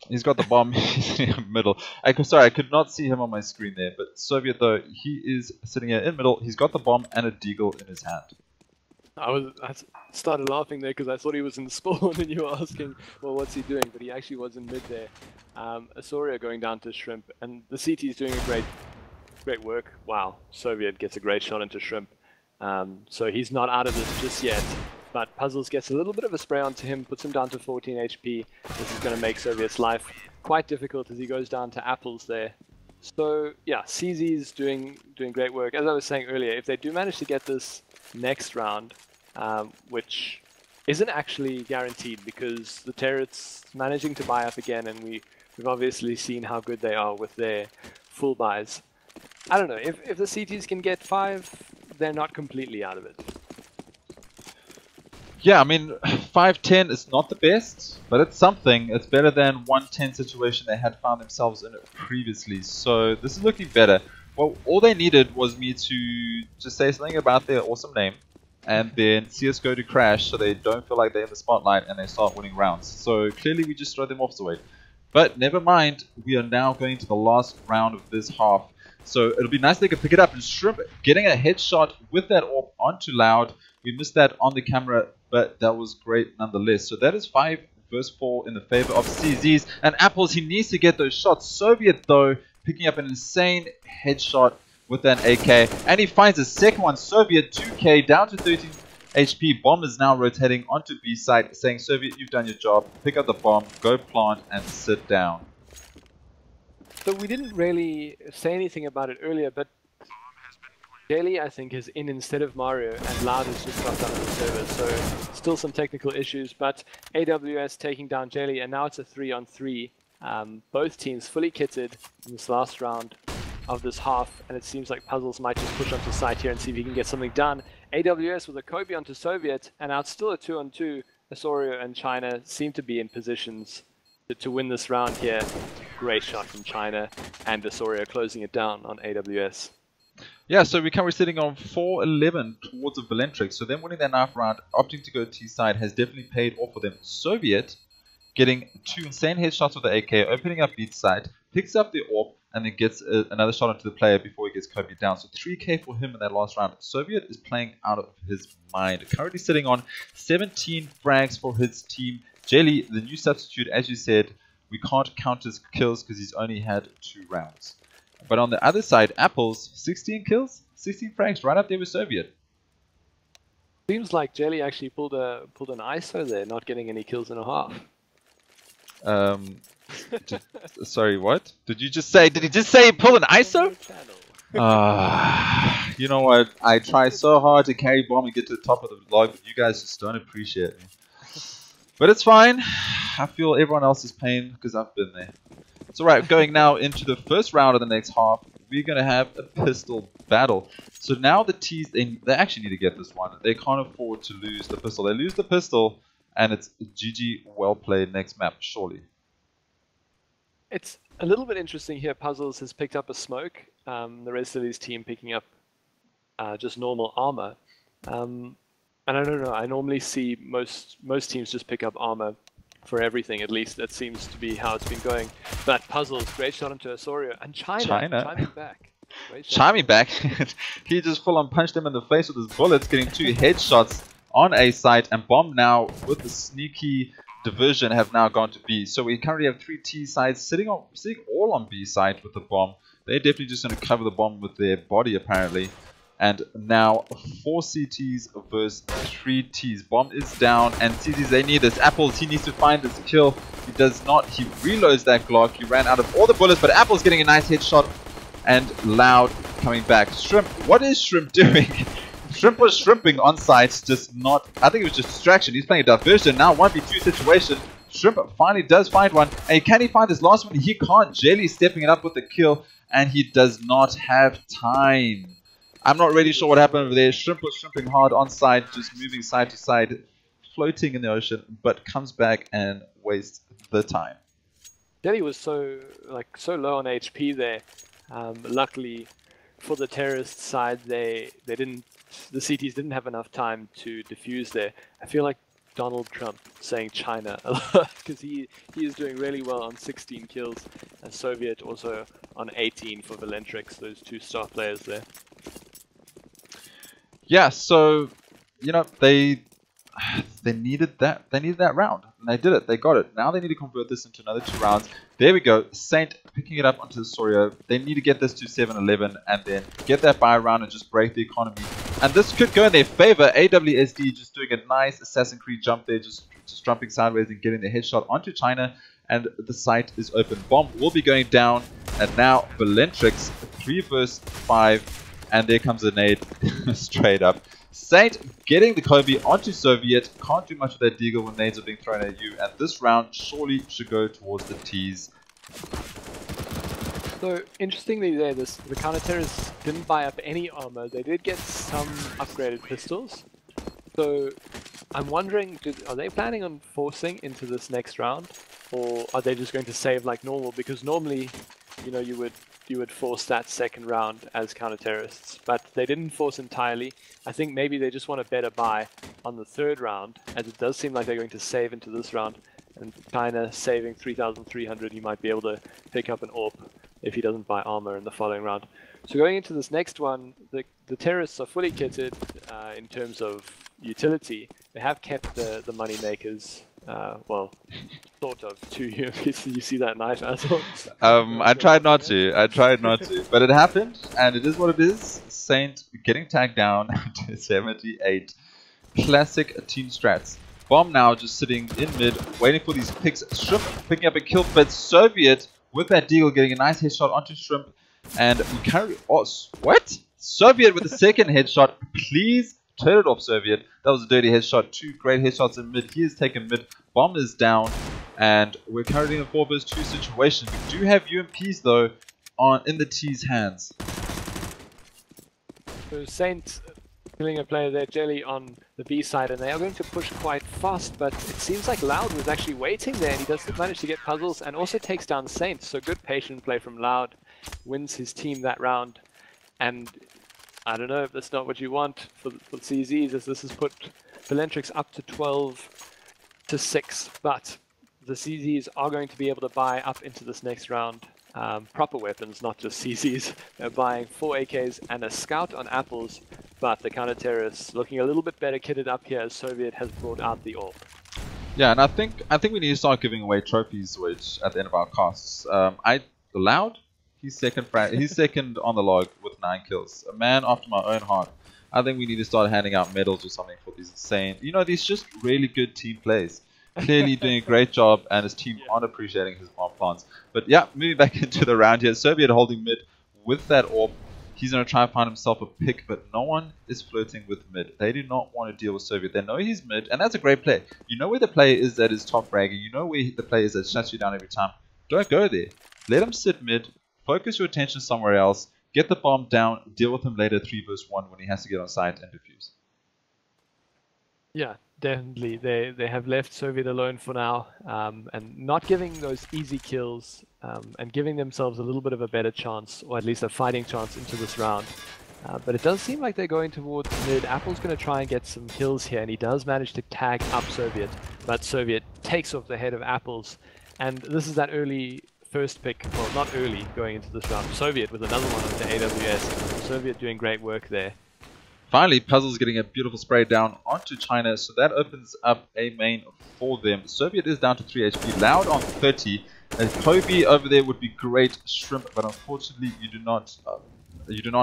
He's got the bomb. He's in the middle. Sorry, I could not see him on my screen there, but Soviet though, he is sitting here in the middle. He's got the bomb and a deagle in his hand. I started laughing there because I thought he was in spawn and you were asking, well, what's he doing? But he actually was in mid there. Osorio going down to Shrimp, and the CT is doing a great work. Wow, Soviet gets a great shot into Shrimp. So he's not out of this just yet. But Puzzles gets a little bit of a spray onto him, puts him down to 14 HP. This is going to make Soviet's life quite difficult as he goes down to Apples there. So yeah, CZ's doing great work. As I was saying earlier, if they do manage to get this next round, which isn't actually guaranteed because the terrorists managing to buy up again, and we've obviously seen how good they are with their full buys. I don't know, if the CTs can get 5, they're not completely out of it. Yeah, I mean, 5-10 is not the best, but it's something. It's better than 1-10 situation they had found themselves in previously. So this is looking better. Well, all they needed was me to just say something about their awesome name, and then CSGO to crash so they don't feel like they're in the spotlight and they start winning rounds. So clearly we just throw them off the way. But never mind, we are now going to the last round of this half. So it'll be nice if they can pick it up, and Shrimp getting a headshot with that AWP onto Loud. We missed that on the camera, but that was great nonetheless. So that is 5 versus 4 in the favor of CZs. And Apples, he needs to get those shots. Soviet, though, picking up an insane headshot with an AK. And he finds a second one. Soviet, 2K, down to 13 HP. Bomb is now rotating onto B site, saying, Soviet, you've done your job. Pick up the bomb, go plant, and sit down. So we didn't really say anything about it earlier, but Jelly, I think, is in instead of Mario, and Loud has just got down on the server, so still some technical issues, but AWS taking down Jelly, and now it's a 3-on-3. Both teams fully kitted in this last round of this half, and it seems like Puzzles might just push onto site here and see if he can get something done. AWS with a Kobe onto Soviet, and now it's still a 2-on-2. Osorio and China seem to be in positions to win this round here. Great shot from China, and Osorio closing it down on AWS. Yeah, so we're currently sitting on 4-11 towards the VALENTRIX. So them winning that knife round, opting to go T side, has definitely paid off for them. Soviet getting 2 insane headshots with the AK, opening up beat side, picks up the AWP, and then gets another shot onto the player before he gets Kobe down. So 3K for him in that last round. Soviet is playing out of his mind. Currently sitting on 17 frags for his team. Jelly, the new substitute, as you said, we can't count his kills because he's only had 2 rounds. But on the other side, Apples, 16 kills, 16 frags, right up there with Soviet. Seems like Jelly actually pulled an ISO there, not getting any kills in a half. Sorry, what? Did you just say? Did he just say he pulled an ISO? You know what? I try so hard to carry bomb and get to the top of the log, but you guys just don't appreciate me. But it's fine. I feel everyone else's pain because I've been there. It's alright, going now into the first round of the next half, we're going to have a pistol battle. So now the T's, they actually need to get this one. They can't afford to lose the pistol. They lose the pistol, and it's GG, well played, next map, surely. It's a little bit interesting here. Puzzles has picked up a smoke. The rest of his team picking up just normal armor. And I don't know, I normally see most teams just pick up armor for everything, at least. That seems to be how it's been going. But Puzzles, great shot into Osorio. And China. Chiming back. Chiming back. He just full on punched him in the face with his bullets, getting 2 headshots on A site. And Bomb now, with the sneaky diversion, have now gone to B. So we currently have 3 T sides sitting all on B site with the bomb. They're definitely just going to cover the bomb with their body, apparently. And now 4 CTs versus 3 Ts. Bomb is down, and CTs, they need this. Apples, he needs to find this kill. He does not. He reloads that Glock. He ran out of all the bullets, but Apple's getting a nice headshot. And Loud coming back. Shrimp, what is Shrimp doing? Shrimp was shrimping on site, just not. I think it was just distraction. He's playing a diversion. Now 1v2 situation. Shrimp finally does find one. And can he find this last one? He can't. Jelly stepping it up with the kill, and he does not have time. I'm not really sure what happened over there. Shrimp was shrimping hard on side, just moving side to side, floating in the ocean, but comes back and wastes the time. Jelly was so low on HP there. Luckily for the terrorist side, the CTs didn't have enough time to defuse there. I feel like Donald Trump saying China a lot because he is doing really well on 16 kills, and Soviet also on 18 for VALENTRIX. Those 2 star players there. Yeah, so you know they needed that round, and they did it. They got it. Now they need to convert this into another 2 rounds. There we go. Saint picking it up onto the Sorio. They need to get this to 7-11 and then get that buy round and just break the economy. And this could go in their favor. AWSD just doing a nice Assassin's Creed jump there, just jumping sideways and getting the headshot onto China. And the site is open. Bomb will be going down, and now VALENTRIX 3 versus 5. And there comes a nade straight up. Saint getting the Kobe onto Soviet. Can't do much with that deagle when nades are being thrown at you. And this round surely should go towards the T's. So interestingly there, the counter-terrorists didn't buy up any armor. They did get some upgraded pistols. So I'm wondering, are they planning on forcing into this next round? Or are they just going to save like normal? Because normally, you know, you would force that second round as counter-terrorists, but they didn't force entirely. I think maybe they just want a better buy on the 3rd round, as it does seem like they're going to save into this round. and China saving 3,300, he might be able to pick up an AWP if he doesn't buy armor in the following round. So going into this next one, the terrorists are fully kitted in terms of utility. They have kept the money makers, well, sort of, to you. You see that knife, asshole? I tried not to. But it happened, and it is what it is. Saint getting tagged down to 78. Classic team strats. Bomb now just sitting in mid, waiting for these picks. Shrimp picking up a kill, but Soviet with that deagle getting a nice headshot onto Shrimp. And we carry. Oh, what? Soviet with the second headshot. Please turn it off, Soviet. That was a dirty headshot. 2 great headshots in mid. He has taken mid. Bomb is down. And we're currently in a 4 vs 2 situation. We do have UMPs though in the T's hands. So Saint killing a player there, Jelly on the B side, and they are going to push quite fast, but it seems like Loud was actually waiting there, and he does manage to get puzzles and also takes down Saint. So good patient play from Loud, wins his team that round. And I don't know if that's not what you want for CZs, as this has put VALENTRIX up to 12-6, but the CZs are going to be able to buy up into this next round proper weapons, not just CZs. They're buying 4 AKs and a scout on apples, but the counter-terrorists looking a little bit better kitted up here as Soviet has brought out the AWP. Yeah, and I think we need to start giving away trophies, which at the end of our costs. Loud, he's second on the log with 9 kills. A man after my own heart. I think we need to start handing out medals or something for these insane, these just really good team plays. Clearly doing a great job, and his team aren't appreciating his bomb plants. But yeah, moving back into the round here. Soviet holding mid with that AWP. He's going to try and find himself a pick, but no one is flirting with mid. They do not want to deal with Soviet. They know he's mid, and that's a great play. You know where the player is that is top fragging. You know where the player is that shuts you down every time. Don't go there. Let him sit mid. Focus your attention somewhere else. Get the bomb down. Deal with him later 3 vs 1 when he has to get on site and defuse. Yeah, definitely. They have left Soviet alone for now, and not giving those easy kills and giving themselves a little bit of a better chance, or at least a fighting chance into this round. But it does seem like they're going towards mid. Apple's going to try and get some kills here, and he does manage to tag up Soviet, but Soviet takes off the head of Apples. And this is that early first pick, well, not early going into this round. Soviet with another one of the AWS. Soviet doing great work there. Finally, Puzzle's getting a beautiful spray down onto China, so that opens up a main for them. Soviet is down to 3 HP, Loud on 30. Kobe over there would be great, Shrimp, but unfortunately you do not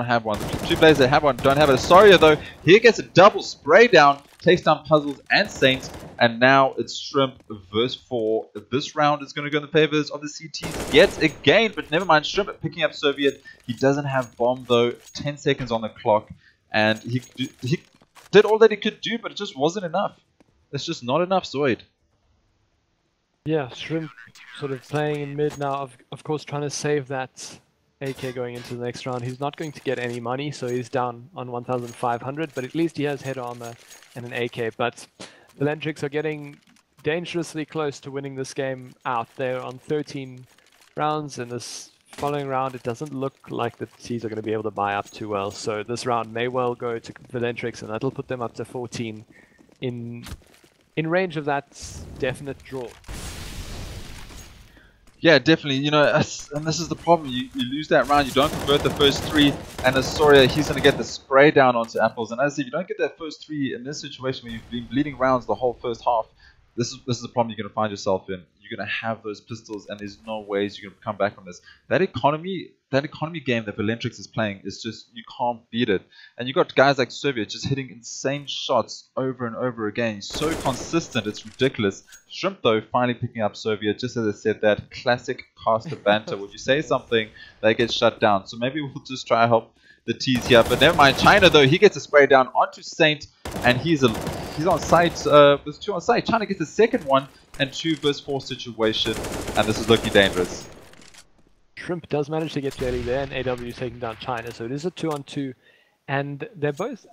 have one. The 2 players that have one don't have it. Asaria though, here gets a double spray down, takes down Puzzles and Saints, and now it's Shrimp versus 4. This round is going to go in the favors of the CTs yet again, but never mind. Shrimp picking up Soviet. He doesn't have bomb though, 10 seconds on the clock. And he did all that he could do, but it just wasn't enough. It's just not enough, Zoid. Yeah, Shrimp sort of playing in mid now, of course trying to save that AK going into the next round. He's not going to get any money, so he's down on 1,500, but at least he has head armor and an AK. But VALENTRIX are getting dangerously close to winning this game out. They're on 13 rounds in this following round. It doesn't look like the T's are going to be able to buy up too well, so this round may well go to VALENTRIX, and that'll put them up to 14 in range of that definite draw. Yeah, definitely. And this is the problem. You lose that round, you don't convert the first 3, and Asoria, he's going to get the spray down onto Apples. And as I said, you don't get that first 3 in this situation where you've been bleeding rounds the whole first half. This is the problem you're going to find yourself in. You're going to have those pistols, and there's no ways you're going to come back from this. That economy game that VALENTRIX is playing is just, you can't beat it. And you got guys like Soviet just hitting insane shots over and over again. He's so consistent, it's ridiculous. Shrimp though finally picking up Soviet, just as I said, that classic caster banter. Would you say something, they get shut down. So maybe we'll just try to help the T's here. But never mind. China though, he gets a spray down onto Saint, and he's on site. There's 2 on site. China gets the second one, and 2 vs 4 situation, and this is looking dangerous. Shrimp does manage to get Jelly there, and AW taking down China, so it is a 2-on-2, and they're both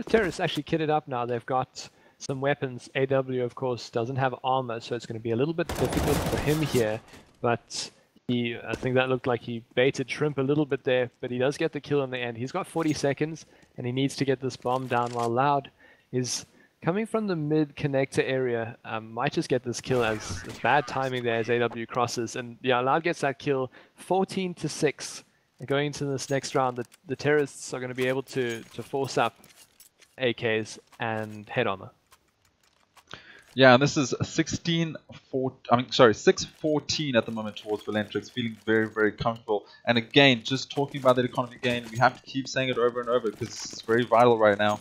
terrorists actually kitted up now. They've got some weapons. AW, of course, doesn't have armor, so it's going to be a little bit difficult for him here, but I think that looked like he baited Shrimp a little bit there, but he does get the kill in the end. He's got 40 seconds, and he needs to get this bomb down while Loud is coming from the mid connector area, might just get this kill as bad timing there as AW crosses. And yeah, Loud gets that kill, 14-6. And going into this next round, the terrorists are going to be able to force up AKs and head armor. Yeah, and this is 6-14 at the moment towards VALENTRIX, feeling very, very comfortable. And again, just talking about that economy gain, we have to keep saying it over and over because it's very vital right now.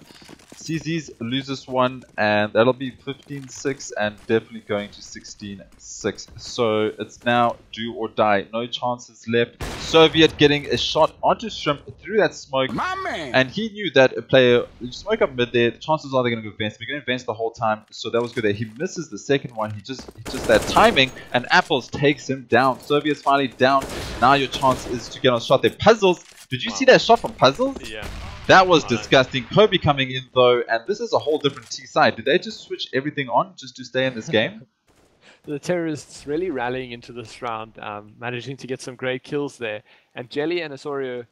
CZs lose this one, and that'll be 15-6 and definitely going to 16-6. So it's now do or die. No chances left. Soviet getting a shot onto Shrimp through that smoke. And he knew that a player, you smoke up mid there, the chances are they're going to go Vents. They're going to Vents the whole time, so that was good there. He misses the second one. He just that timing, and Apples takes him down. Soviet's finally down. Now your chance is to get on shot there. Puzzles. Did you see that shot from Puzzles? Yeah. That was disgusting. Kobe coming in though, and this is a whole different T side. Did they just switch everything on just to stay in this game? The terrorists really rallying into this round, managing to get some great kills there. And Jelly and Osorio,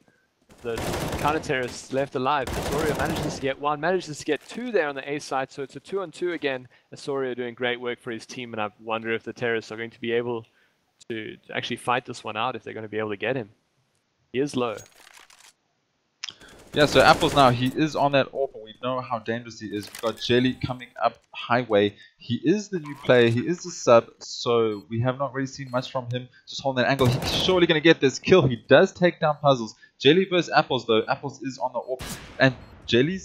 the counter-terrorists, left alive. Osorio manages to get one, manages to get two there on the A side, so it's a 2-on-2 again. Osorio doing great work for his team, and I wonder if the terrorists are going to be able to actually fight this one out, if they're going to be able to get him. He is low. Yeah, so Apples now, he is on that AWP, and we know how dangerous he is. We've got Jelly coming up highway. He is the new player, he is the sub, so we have not really seen much from him. Just holding that angle, he's surely going to get this kill. He does take down Puzzles. Jelly versus Apples though, Apples is on the AWP, and Jelly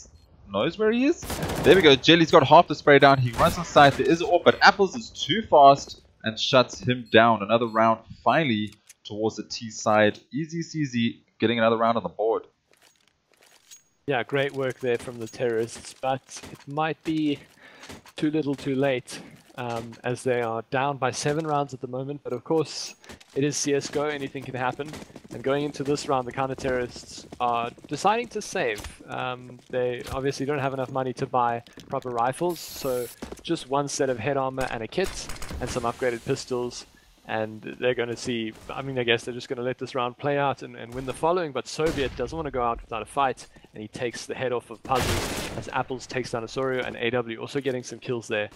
knows where he is. There we go, Jelly's got half the spray down, he runs on side, there is an AWP, but Apples is too fast and shuts him down. Another round finally towards the T side. Easy CZ getting another round on the board. Yeah, great work there from the terrorists, but it might be too little too late, as they are down by 7 rounds at the moment. But of course, it is CSGO, anything can happen. And going into this round, the counter-terrorists are deciding to save. They obviously don't have enough money to buy proper rifles, so just one set of head armor and a kit, and some upgraded pistols. And they're going to see, I mean, I guess they're just going to let this round play out and win the following. But Soviet doesn't want to go out without a fight, and he takes the head off of Puzzles as Apples takes down Osorio, and AW also getting some kills there.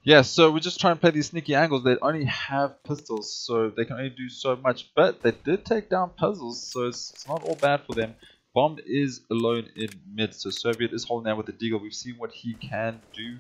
Yeah, so we're just trying to play these sneaky angles. They only have pistols, so they can only do so much. But they did take down Puzzles, so it's not all bad for them. Bomb is alone in mid, so Soviet is holding out with the Deagle. We've seen what he can do.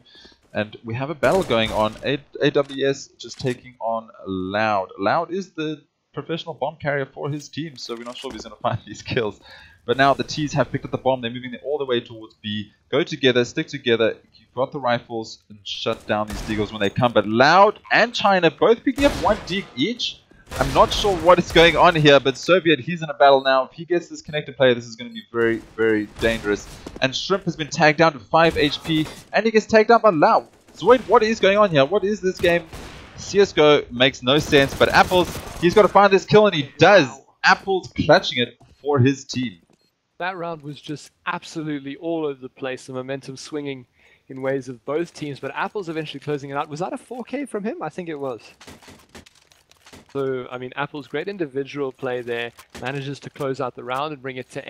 And we have a battle going on. AWS just taking on Loud. Loud is the professional bomb carrier for his team, so we're not sure if he's going to find these kills. But now the T's have picked up the bomb. They're moving it all the way towards B. Go together, stick together. You've got the rifles and shut down these Deagles when they come. But Loud and China both picking up 1 Deag each. I'm not sure what is going on here, but Soviet, he's in a battle now. If he gets this connected player, this is going to be very, very dangerous. And Shrimp has been tagged down to 5 HP, and he gets tagged down by Lau. So wait, what is going on here? What is this game? CSGO makes no sense, but Apples, he's got to find this kill, and he does. Apples clutching it for his team. That round was just absolutely all over the place, the momentum swinging in ways of both teams, but Apples eventually closing it out. Was that a 4K from him? I think it was. So, I mean, Apple's great individual play there, manages to close out the round and bring it to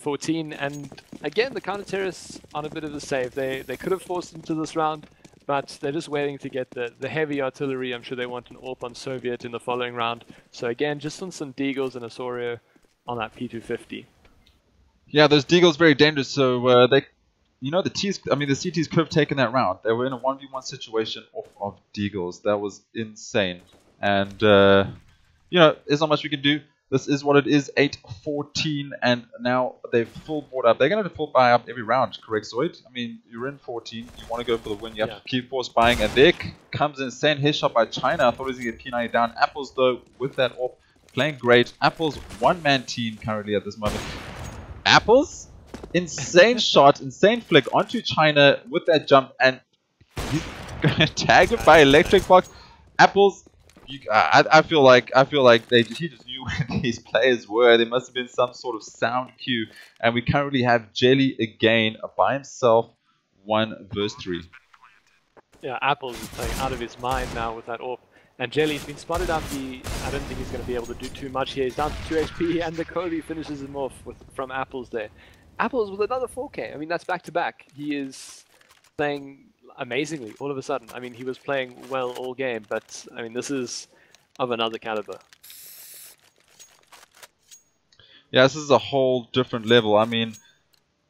8-14. And again, the counter-terrorists on a bit of a save. They could have forced into this round, but they're just waiting to get the heavy artillery. I'm sure they want an AWP on Soviet in the following round. So again, just on some Deagles and Osorio on that P250. Yeah, those Deagles very dangerous. So they, you know, the CTs could have taken that round. They were in a 1v1 situation off of Deagles. That was insane. And, you know, there's not much we can do. This is what it is, 8-14, and now they've full board up. They're going to full buy up every round, correct, Zoid? I mean, you're in 14, you want to go for the win, you have to keep force buying, and there comes an insane headshot by China. I thought he was going to get P90 down. Apples, though, with that AWP, playing great. Apples, one-man team currently at this moment. Apples, insane shot, insane flick onto China with that jump, and he's going to tag it by Electric Box. Apples, I feel like he just knew where these players were. There must have been some sort of sound cue, and we currently have Jelly again by himself, 1 versus 3. Yeah, Apples is playing out of his mind now with that AWP, and Jelly's been spotted down B. I don't think he's going to be able to do too much here. He's down to 2 HP, and the Kobe finishes him off from Apples there. Apples with another 4K. I mean, that's back to back. He is playing amazingly all of a sudden. I mean, he was playing well all game, but I mean, this is of another caliber. Yeah, this is a whole different level. I mean,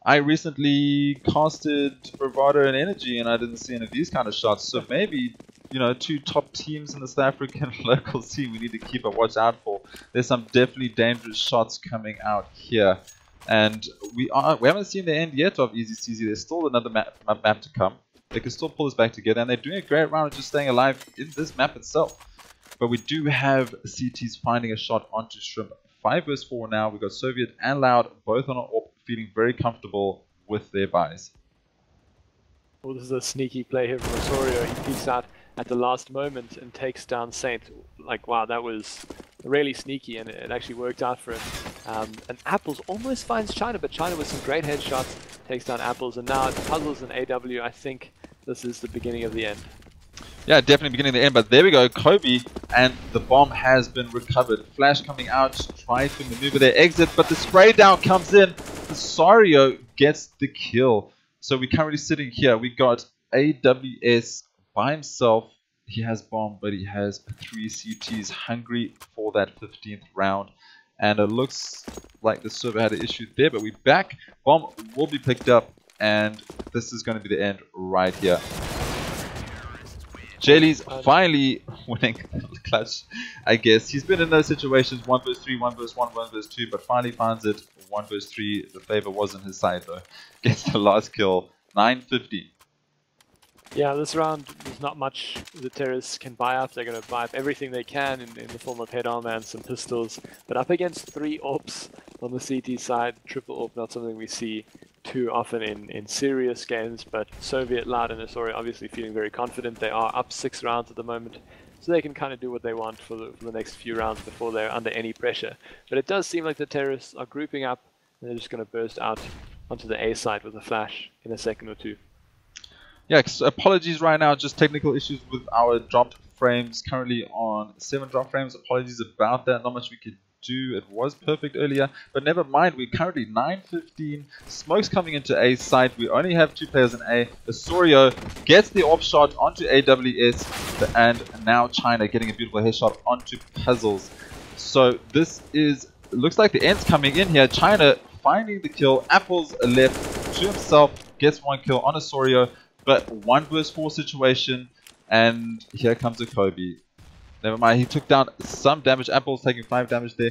I recently casted Bravado and Energy, and I didn't see any of these kind of shots. So maybe, you know, two top teams in the South African local scene we need to keep a watch out for. There's some definitely dangerous shots coming out here, and we haven't seen the end yet of YEEZIES. There's still another map to come. They can still pull this back together, and they're doing a great round of just staying alive in this map itself. But we do have CTs finding a shot onto Shrimp. 5 vs 4 now. We've got Soviet and Loud both on an AWP, feeling very comfortable with their buys. Well, this is a sneaky play here from Osorio. He peeks out at the last moment and takes down Saint. Like, wow, that was really sneaky, and it actually worked out for him. And Apples almost finds China, but China with some great headshots takes down Apples. And now it's Puzzles and AW. I think this is the beginning of the end. Yeah, definitely beginning of the end, but there we go, Kobe, and the bomb has been recovered. Flash coming out, tries to maneuver their exit, but the spray down comes in. Osorio gets the kill. So we're currently sitting here. We got AWS by himself. He has bomb, but he has 3 CTs hungry for that 15th round. And it looks like the server had an issue there, but we're back. Bomb will be picked up, and this is going to be the end right here. Jelly's finally winning the clutch, I guess. He's been in those situations, 1 vs 3, 1 vs 1, 1 vs 2, but finally finds it 1 vs 3. The favor was on his side though. Gets the last kill, 9-50. Yeah, this round, there's not much the terrorists can buy up. They're going to buy up everything they can in the form of head armor and some pistols. But up against 3 AWPs on the CT side, triple AWP, not something we see too often in serious games. But Soviet, Loud, and Osorio obviously feeling very confident. They are up 6 rounds at the moment, so they can kind of do what they want for the next few rounds before they're under any pressure. But it does seem like the terrorists are grouping up, and they're just going to burst out onto the A side with a flash in a second or two. Yeah, apologies right now, just technical issues with our dropped frames. Currently on 7 drop frames. Apologies about that, not much we could do. It was perfect earlier, but never mind. We're currently 9-15. Smoke's coming into A site. We only have 2 players in A. Osorio gets the AWP shot onto AWS, and now China getting a beautiful headshot onto Puzzles. So this looks like the end's coming in here. China finding the kill. Apples left to himself, gets 1 kill on Osorio. But 1 vs 4 situation, and here comes a Kobe. Never mind, he took down some damage. Apple's taking 5 damage there.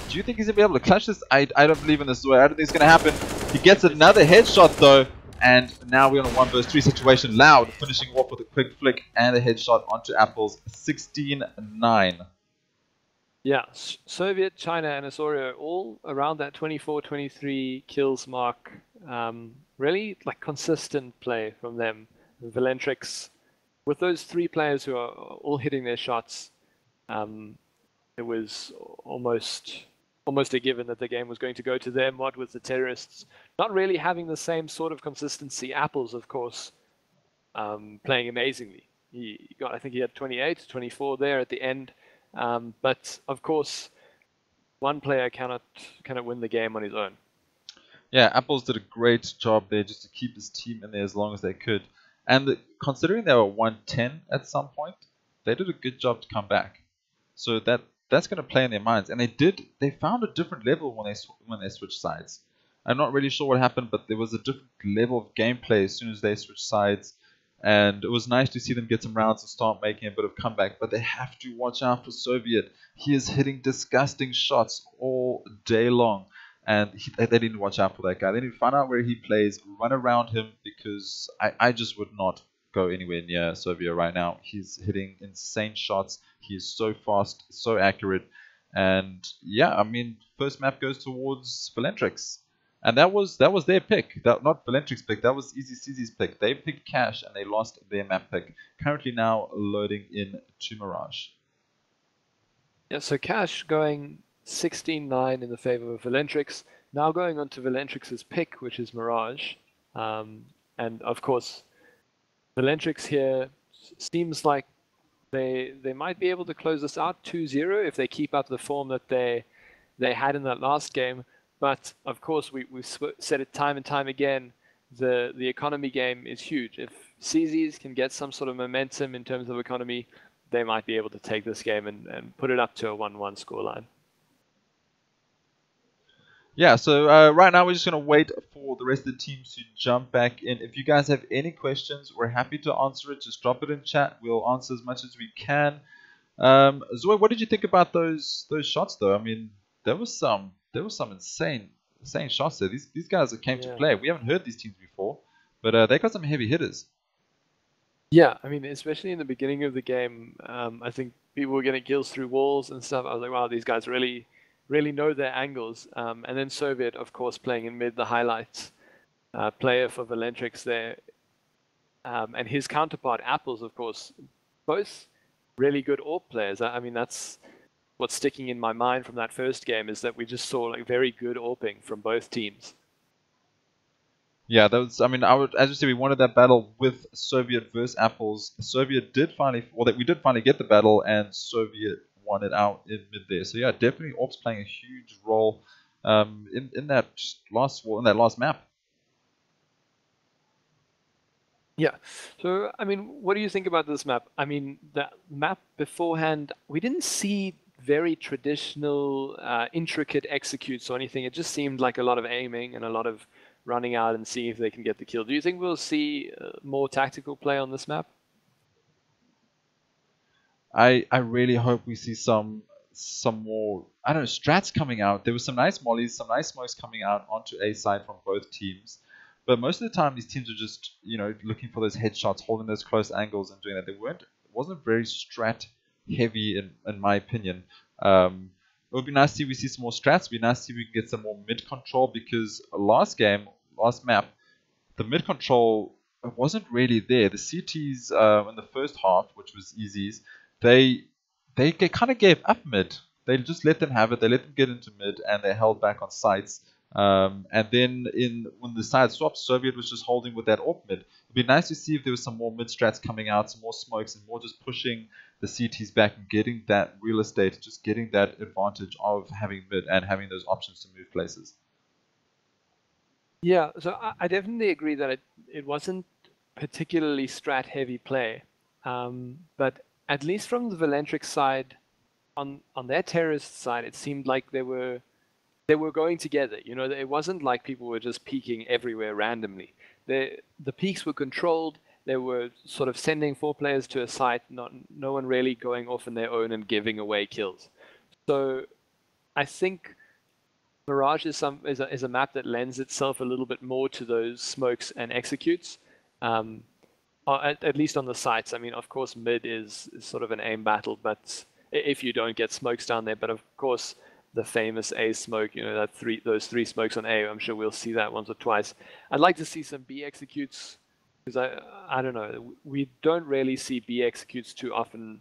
Do you think he's going to be able to clutch this? I don't believe in this way. I don't think it's going to happen. He gets another headshot though, and now we're on a 1 vs 3 situation. Loud finishing off with a quick flick and a headshot onto Apples. 16-9. Yeah, Soviet, China, and Osorio all around that 24-23 kills mark. Really like consistent play from them. VALENTRIX, with those 3 players who are all hitting their shots, it was almost a given that the game was going to go to them. What with the terrorists not really having the same sort of consistency. Apples, of course, playing amazingly. I think he had 28, 24 there at the end. But of course, one player cannot win the game on his own. Yeah, Apples did a great job there just to keep his team in there as long as they could. And considering they were 110 at some point, they did a good job to come back. So that's going to play in their minds. And they found a different level when they switched sides. I'm not really sure what happened, but there was a different level of gameplay as soon as they switched sides. And it was nice to see them get some rounds and start making a bit of comeback. But they have to watch out for Soviet. He is hitting disgusting shots all day long. And they need to watch out for that guy. They need to find out where he plays, run around him, because I just would not go anywhere near Soviet right now. He's hitting insane shots. He is so fast, so accurate. And yeah, I mean, first map goes towards VALENTRIX. And that was their pick. Not VALENTRIX pick, that was YEEZIES' pick. They picked Cash and they lost their map pick. Currently now loading in to Mirage. Yeah, so Cash going 16-9 in the favor of VALENTRIX. Now going on to VALENTRIX's pick, which is Mirage. And of course, VALENTRIX here seems like they might be able to close this out 2-0 if they keep up the form that they had in that last game. But of course, we've said it time and time again. The economy game is huge. If CZs can get some sort of momentum in terms of economy, they might be able to take this game and put it up to a 1-1 scoreline. Yeah, so right now we're just going to wait for the rest of the teams to jump back in. If you guys have any questions, we're happy to answer it. Just drop it in chat. We'll answer as much as we can. Zoe, what did you think about those shots though? I mean, there was some insane shots there. These guys that came to play. We haven't heard these teams before, but they got some heavy hitters. Yeah, I mean, especially in the beginning of the game, I think people were getting kills through walls and stuff. I was like, wow, these guys really know their angles. And then Soviet, of course, playing in mid, the highlights player for VALENTRIX there. And his counterpart, Apples, of course, both really good AWP players. I mean, that's what's sticking in my mind from that first game, is that we just saw like very good AWPing from both teams. Yeah, that was. I mean, as you said, we wanted that battle with Soviet versus Apples. Soviet did finally, we did finally get the battle, and Soviet won it out in mid there. So yeah, definitely AWP's playing a huge role in that last map. Yeah. So, I mean, what do you think about this map? I mean, the map beforehand, we didn't see very traditional, intricate executes or anything. It just seemed like a lot of aiming and a lot of running out and seeing if they can get the kill. Do you think we'll see more tactical play on this map? I really hope we see some more, I don't know, strats coming out. There was some nice mollies, some nice smokes coming out onto A side from both teams. But most of the time, these teams are just, looking for those headshots, holding those close angles and doing that. It wasn't very strat heavy in my opinion. It would be nice to see we see some more strats. It would be nice to see we can get some more mid control, because last map, the mid control wasn't really there. The CTs in the first half, which was YEEZIES, they kind of gave up mid. They just let them have it. They let them get into mid, and they held back on sites. And then when the side swapped, Soviet was just holding with that AWP mid. It'd be nice to see if there was some more mid strats coming out, some more smokes, and more just pushing the CTs back and getting that real estate, just getting that advantage of having mid and having those options to move places. Yeah, so I definitely agree that it wasn't particularly strat heavy play, but at least from the VALENTRIX side, on their terrorist side, it seemed like they were going together. You know, it wasn't like people were just peeking everywhere randomly. The peaks were controlled. They were sort of sending 4 players to a site, no one really going off on their own and giving away kills. So I think Mirage is a map that lends itself a little bit more to those smokes and executes, at least on the sites. I mean, of course, mid is sort of an aim battle, but if you don't get smokes down there, but of course, the famous A smoke, those 3 smokes on A, I'm sure we'll see that once or twice. I'd like to see some B executes, because I don't know, we don't really see B executes too often.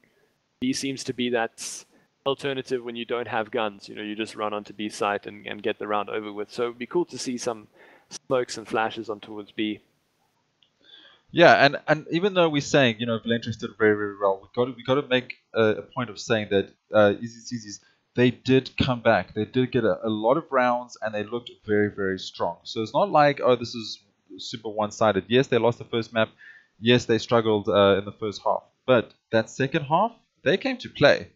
B seems to be that alternative when you don't have guns. You just run onto B site and get the round over with. So it'd be cool to see some smokes and flashes on towards B. Yeah, and even though we're saying, VALENTRIX did very, very well, we got to make a point of saying that YEEZIES, they did come back. They did get a lot of rounds, and they looked very, very strong. So it's not like, oh, this is super one-sided. Yes, they lost the first map. Yes, they struggled in the first half. But that second half, they came to play.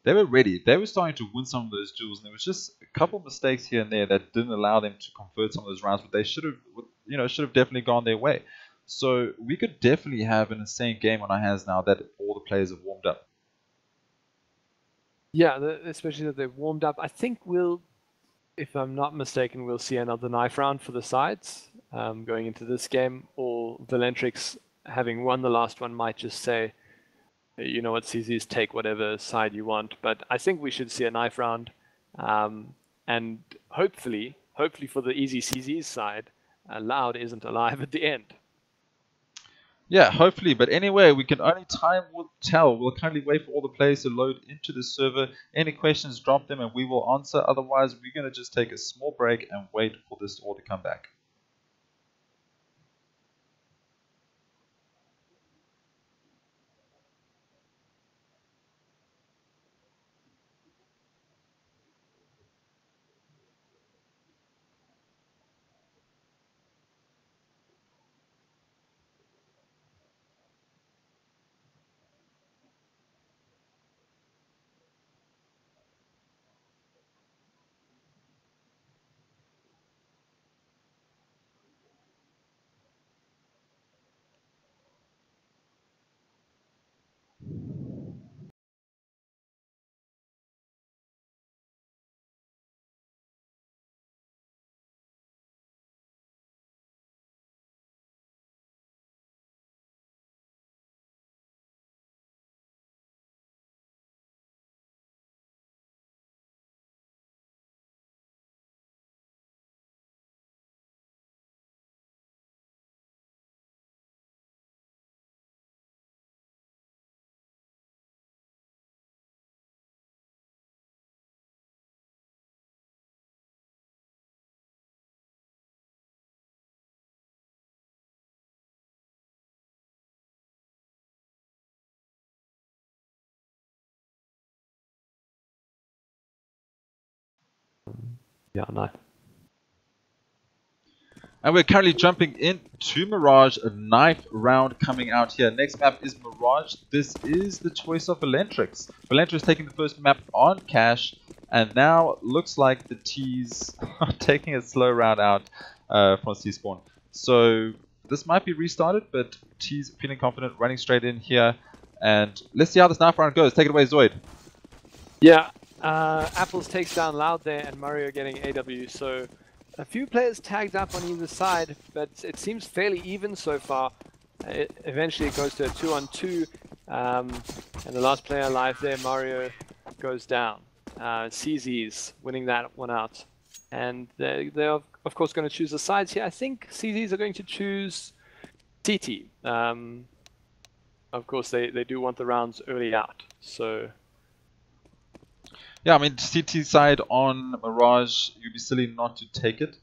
They were ready. They were starting to win some of those duels, and there was just a couple of mistakes here and there that didn't allow them to convert some of those rounds, but they should have definitely gone their way. So we could definitely have an insane game on our hands now that all the players have warmed up. Yeah, especially that they've warmed up. I think if I'm not mistaken, we'll see another knife round for the sides going into this game, or VALENTRIX, having won the last one, might just say, you know what, CZs, take whatever side you want. But I think we should see a knife round, and hopefully for the easy CZs side, Loud isn't alive at the end. Yeah, hopefully. But anyway, time will tell. We'll kindly wait for all the players to load into the server. Any questions, drop them and we will answer. Otherwise, we're going to just take a small break and wait for this all to come back. Yeah, no. And we're currently jumping into Mirage, a knife round coming out here. Next map is Mirage. This is the choice of VALENTRIX. VALENTRIX taking the first map on Cash, and now looks like the T's are taking a slow round out from C-Spawn. So this might be restarted, but T's feeling confident, running straight in here. And let's see how this knife round goes. Take it away, Zoid. Yeah, Apples takes down Loud there, and Mario getting AW, so a few players tagged up on either side, but it seems fairly even so far. Eventually it goes to a 2-on-2, and the last player alive there, Mario, goes down. CZ's winning that one out. And they're of course going to choose the sides here. I think CZ's are going to choose CT. Of course they do want the rounds early out, so... Yeah, I mean, CT side on Mirage, you'd be silly not to take it.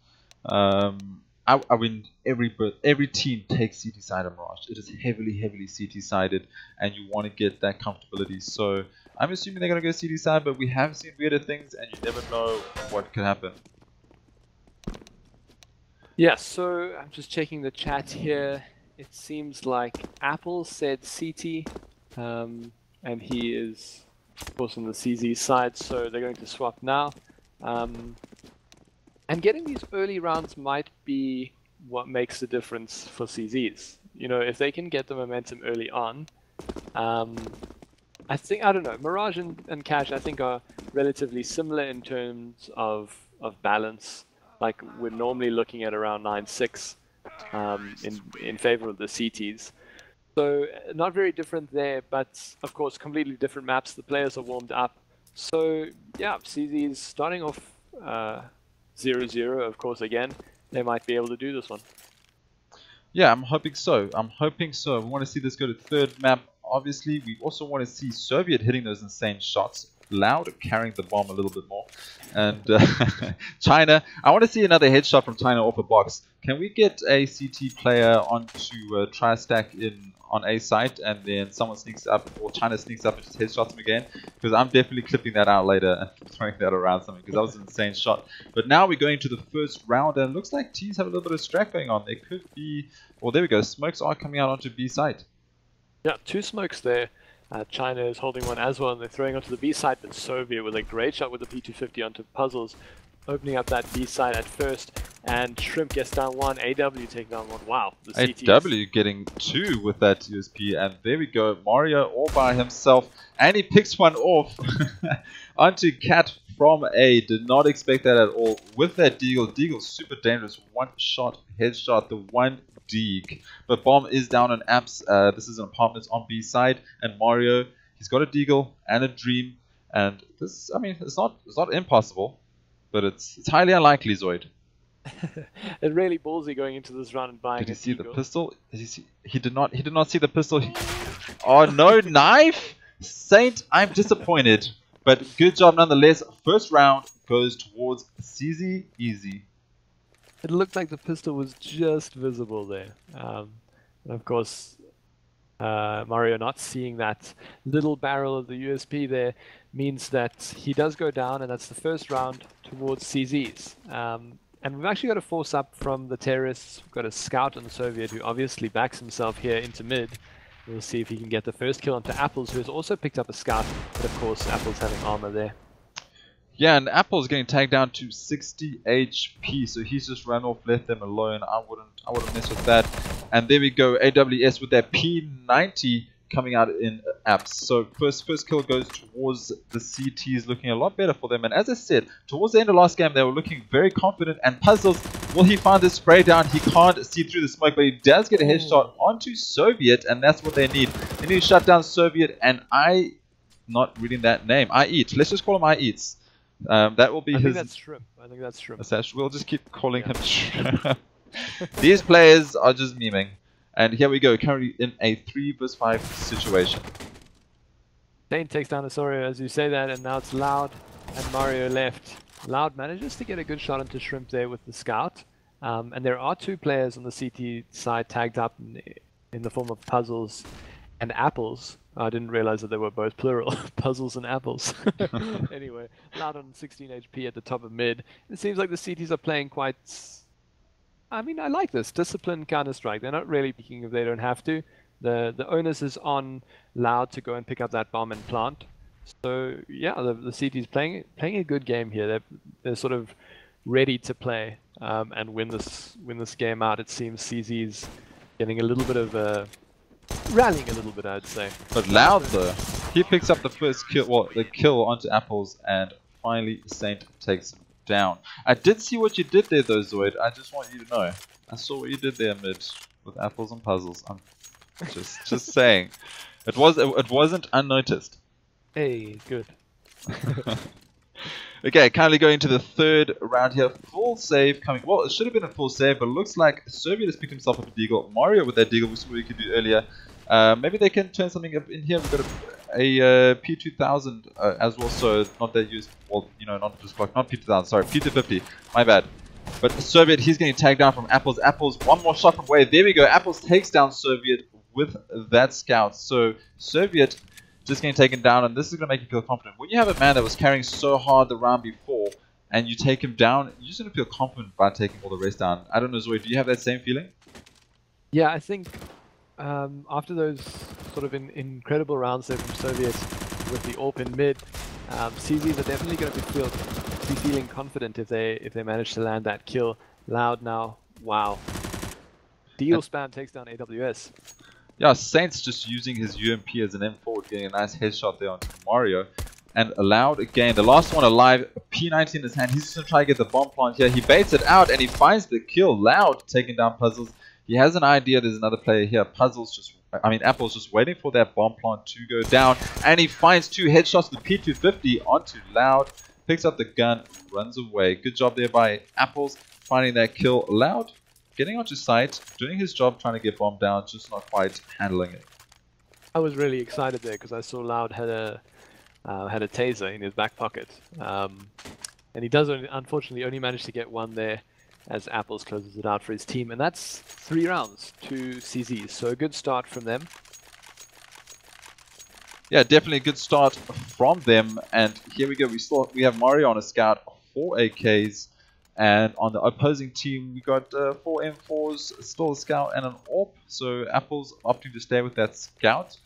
I mean, every team takes CT side on Mirage. It is heavily CT sided, and you want to get that comfortability. So I'm assuming they're going to go CT side, but we have seen weirder things, and you never know what could happen. Yeah, so I'm just checking the chat here. It seems like Apple said CT, and he is... of course on the CZ side, so they're going to swap now. And getting these early rounds might be what makes the difference for CZs. You know, if they can get the momentum early on, I don't know, Mirage and Cash I think are relatively similar in terms of balance. Like we're normally looking at around 9-6 in favor of the CTs. So not very different there, but of course completely different maps. The players are warmed up. So yeah, CZ is starting off 0-0, of course, again. They might be able to do this one. Yeah, I'm hoping so. I'm hoping so. We want to see this go to third map. Obviously, we also want to see Soviet hitting those insane shots. Loud carrying the bomb a little bit more. And China, I want to see another headshot from China off a box. Can we get a CT player onto tri-stack in on A site, and then someone sneaks up, or China sneaks up and just headshots him again? Because I'm definitely clipping that out later and throwing that around something, because that was an insane shot. But now we're going to the first round, and it looks like T's have a little bit of strat going on. There could be, well, there we go, smokes are coming out onto B site. Yeah, 2 smokes there. China is holding one as well, and they're throwing onto the B side, but Soviet with a great shot with the P250 onto Puzzles, opening up that B side at first, and Shrimp gets down 1, AW taking down 1. Wow, the CTs. AW getting 2 with that USP, and there we go, Mario all by himself, and he picks one off onto Cat from A. Did not expect that at all with that Deagle. Deagle super dangerous, 1-shot headshot, the 1 Deeg. But bomb is down on Apps. This is an apartment on B side, and Mario, he's got a Deagle and a Dream, and this, I mean, it's not impossible, but it's highly unlikely, Zoid. It's really ballsy going into this round and buying. Did you see the pistol? Did you see? He did not see the pistol. Oh no, knife! Saint, I'm disappointed, but good job nonetheless. First round goes towards CZ Easy. It looked like the pistol was just visible there. And of course, Mario not seeing that little barrel of the USP there means that he does go down, and that's the first round towards CZ's. And we've actually got a force up from the terrorists. We've got a scout on the Soviet who obviously backs himself here into mid. We'll see if he can get the first kill onto Apples, who has also picked up a scout, but of course Apples having armor there. Yeah, and Apple's getting tagged down to 60 HP, so he's just run off, left them alone. I wouldn't mess with that. And there we go, AWS with that P90 coming out in Apps. So first kill goes towards the CTs, looking a lot better for them. And as I said, towards the end of last game, they were looking very confident. And Puzzles, will he find the spray down? He can't see through the smoke, but he does get a headshot onto Soviet, and that's what they need. They need to shut down Soviet, and not reading that name, I Eat. Let's just call him I Eats. That will be I his. think that's Shrimp. I think that's Shrimp. We'll just keep calling him Shrimp. These players are just memeing. And here we go, currently in a 3 vs 5 situation. Dane takes down Osorio as you say that, and now it's Loud and Mario left. Loud manages to get a good shot into Shrimp there with the scout. And there are 2 players on the CT side tagged up in the form of Puzzles and Apples. I didn't realize that they were both plural, puzzles and apples. Anyway, Loud on 16 HP at the top of mid. It seems like the CTs are playing quite... I mean, I like this. Disciplined Counter-Strike. They're not really peeking if they don't have to. The onus is on Loud to go and pick up that bomb and plant. So, yeah, the CT's playing a good game here. They're sort of ready to play and win this game out. It seems CZ's getting a little bit of... rallying a little bit, I'd say. But Loud though, he picks up the first kill, well, the kill onto Apples, and finally Saint takes him down. I did see what you did there though, Zoid. I just want you to know. I saw what you did there mid with Apples and puzzles. I'm just saying. It wasn't unnoticed. Hey, good. Okay, currently going to the third round here. Full save coming. Well, it should have been a full save, but it looks like Serviet has picked himself up a deagle. Mario with that deagle, we saw what he could do earlier. Maybe they can turn something up in here. We've got a P2000 as well, so not that used. Well, you know, not just not P2000. Sorry, P250. My bad. But Serviet, he's getting tagged down from Apples. Apples, one more shot from away. There we go. Apples takes down Serviet with that scout. So Serviet just getting taken down, and this is going to make you feel confident. When you have a man that was carrying so hard the round before, and you take him down, you're just going to feel confident by taking all the rest down. I don't know, Zoe, do you have that same feeling? Yeah, I think after those sort of incredible rounds there from Soviet with the AWP in mid, CZs are definitely going to be feeling confident if they manage to land that kill. Loud now, wow. Deal spam takes down AWS. Yeah, Saint's just using his UMP as an M4, getting a nice headshot there onto Mario. And Loud again, the last one alive, a P90 in his hand. He's just going to try to get the bomb plant here. He baits it out and he finds the kill. Loud taking down Puzzles. He has an idea there's another player here. Apple's just waiting for that bomb plant to go down. And he finds two headshots with the P250 onto Loud. Picks up the gun, runs away. Good job there by Apples, finding that kill. Loud getting onto site, doing his job, trying to get bomb down, just not quite handling it. I was really excited there because I saw Loud had a taser in his back pocket, and he does unfortunately only manage to get one there as Apples closes it out for his team, and that's 3 rounds to CZs, so a good start from them. Yeah, definitely a good start from them, and here we go. We have Mario on a scout, 4 AKs. And on the opposing team, we got 4 M4s, still a scout, and an AWP. So Apple's opting to stay with that scout.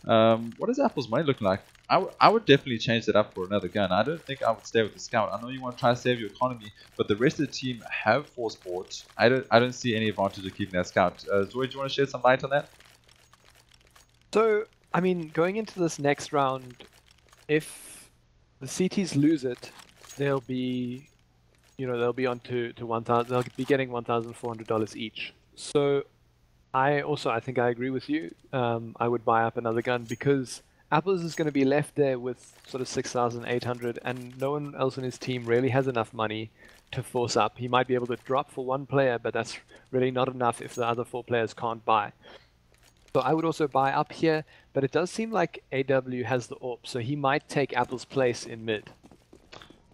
What is Apple's money looking like? I would definitely change that up for another gun. I don't think I would stay with the scout. I know you want to try to save your economy, but the rest of the team have 4 sports. I don't see any advantage of keeping that scout. Zoe, do you want to shed some light on that? So, I mean, going into this next round, if the CTs lose it, they'll be... they'll be on to 1,000. They'll be getting $1,400 each. So, I think I agree with you. I would buy up another gun because Apples is going to be left there with sort of 6,800, and no one else in his team really has enough money to force up. He might be able to drop for 1 player, but that's really not enough if the other 4 players can't buy. So I would also buy up here, but it does seem like AW has the AWP, so he might take Apple's place in mid.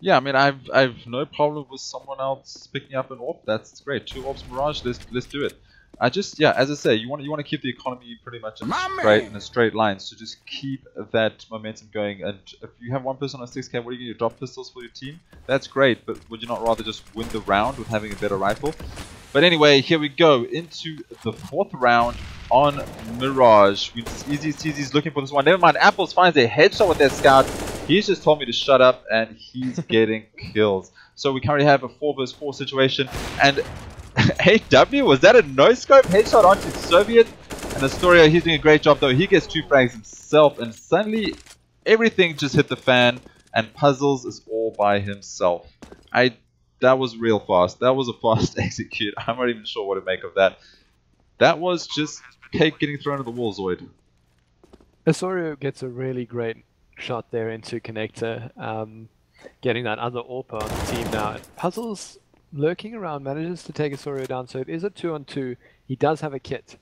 Yeah, I mean, I've no problem with someone else picking up an AWP. That's great. 2 AWPs Mirage. Let's do it. As I say, you want to keep the economy pretty much in a straight line. So just keep that momentum going. And if you have one person on 6K, what are you going to do? Drop pistols for your team? That's great. But would you not rather just win the round with having a better rifle? But anyway, here we go into the 4th round on Mirage. Yeezy's looking for this one. Never mind. Apples finds a headshot with that scout. He's just told me to shut up, and he's getting kills. So we currently have a 4 vs 4 situation, and AW, was that a no-scope headshot onto Soviet? And Astoria, he's doing a great job though. He gets 2 frags himself, and suddenly everything just hit the fan, and Puzzles is all by himself. That was real fast. That was a fast execute. I'm not even sure what to make of that. That was just cake getting thrown at the wall, Zoid. Astoria gets a really great shot there into connector, getting that other AWP on the team now. Puzzles lurking around, manages to take Astoria down, so it is a 2-on-2. He does have a kit,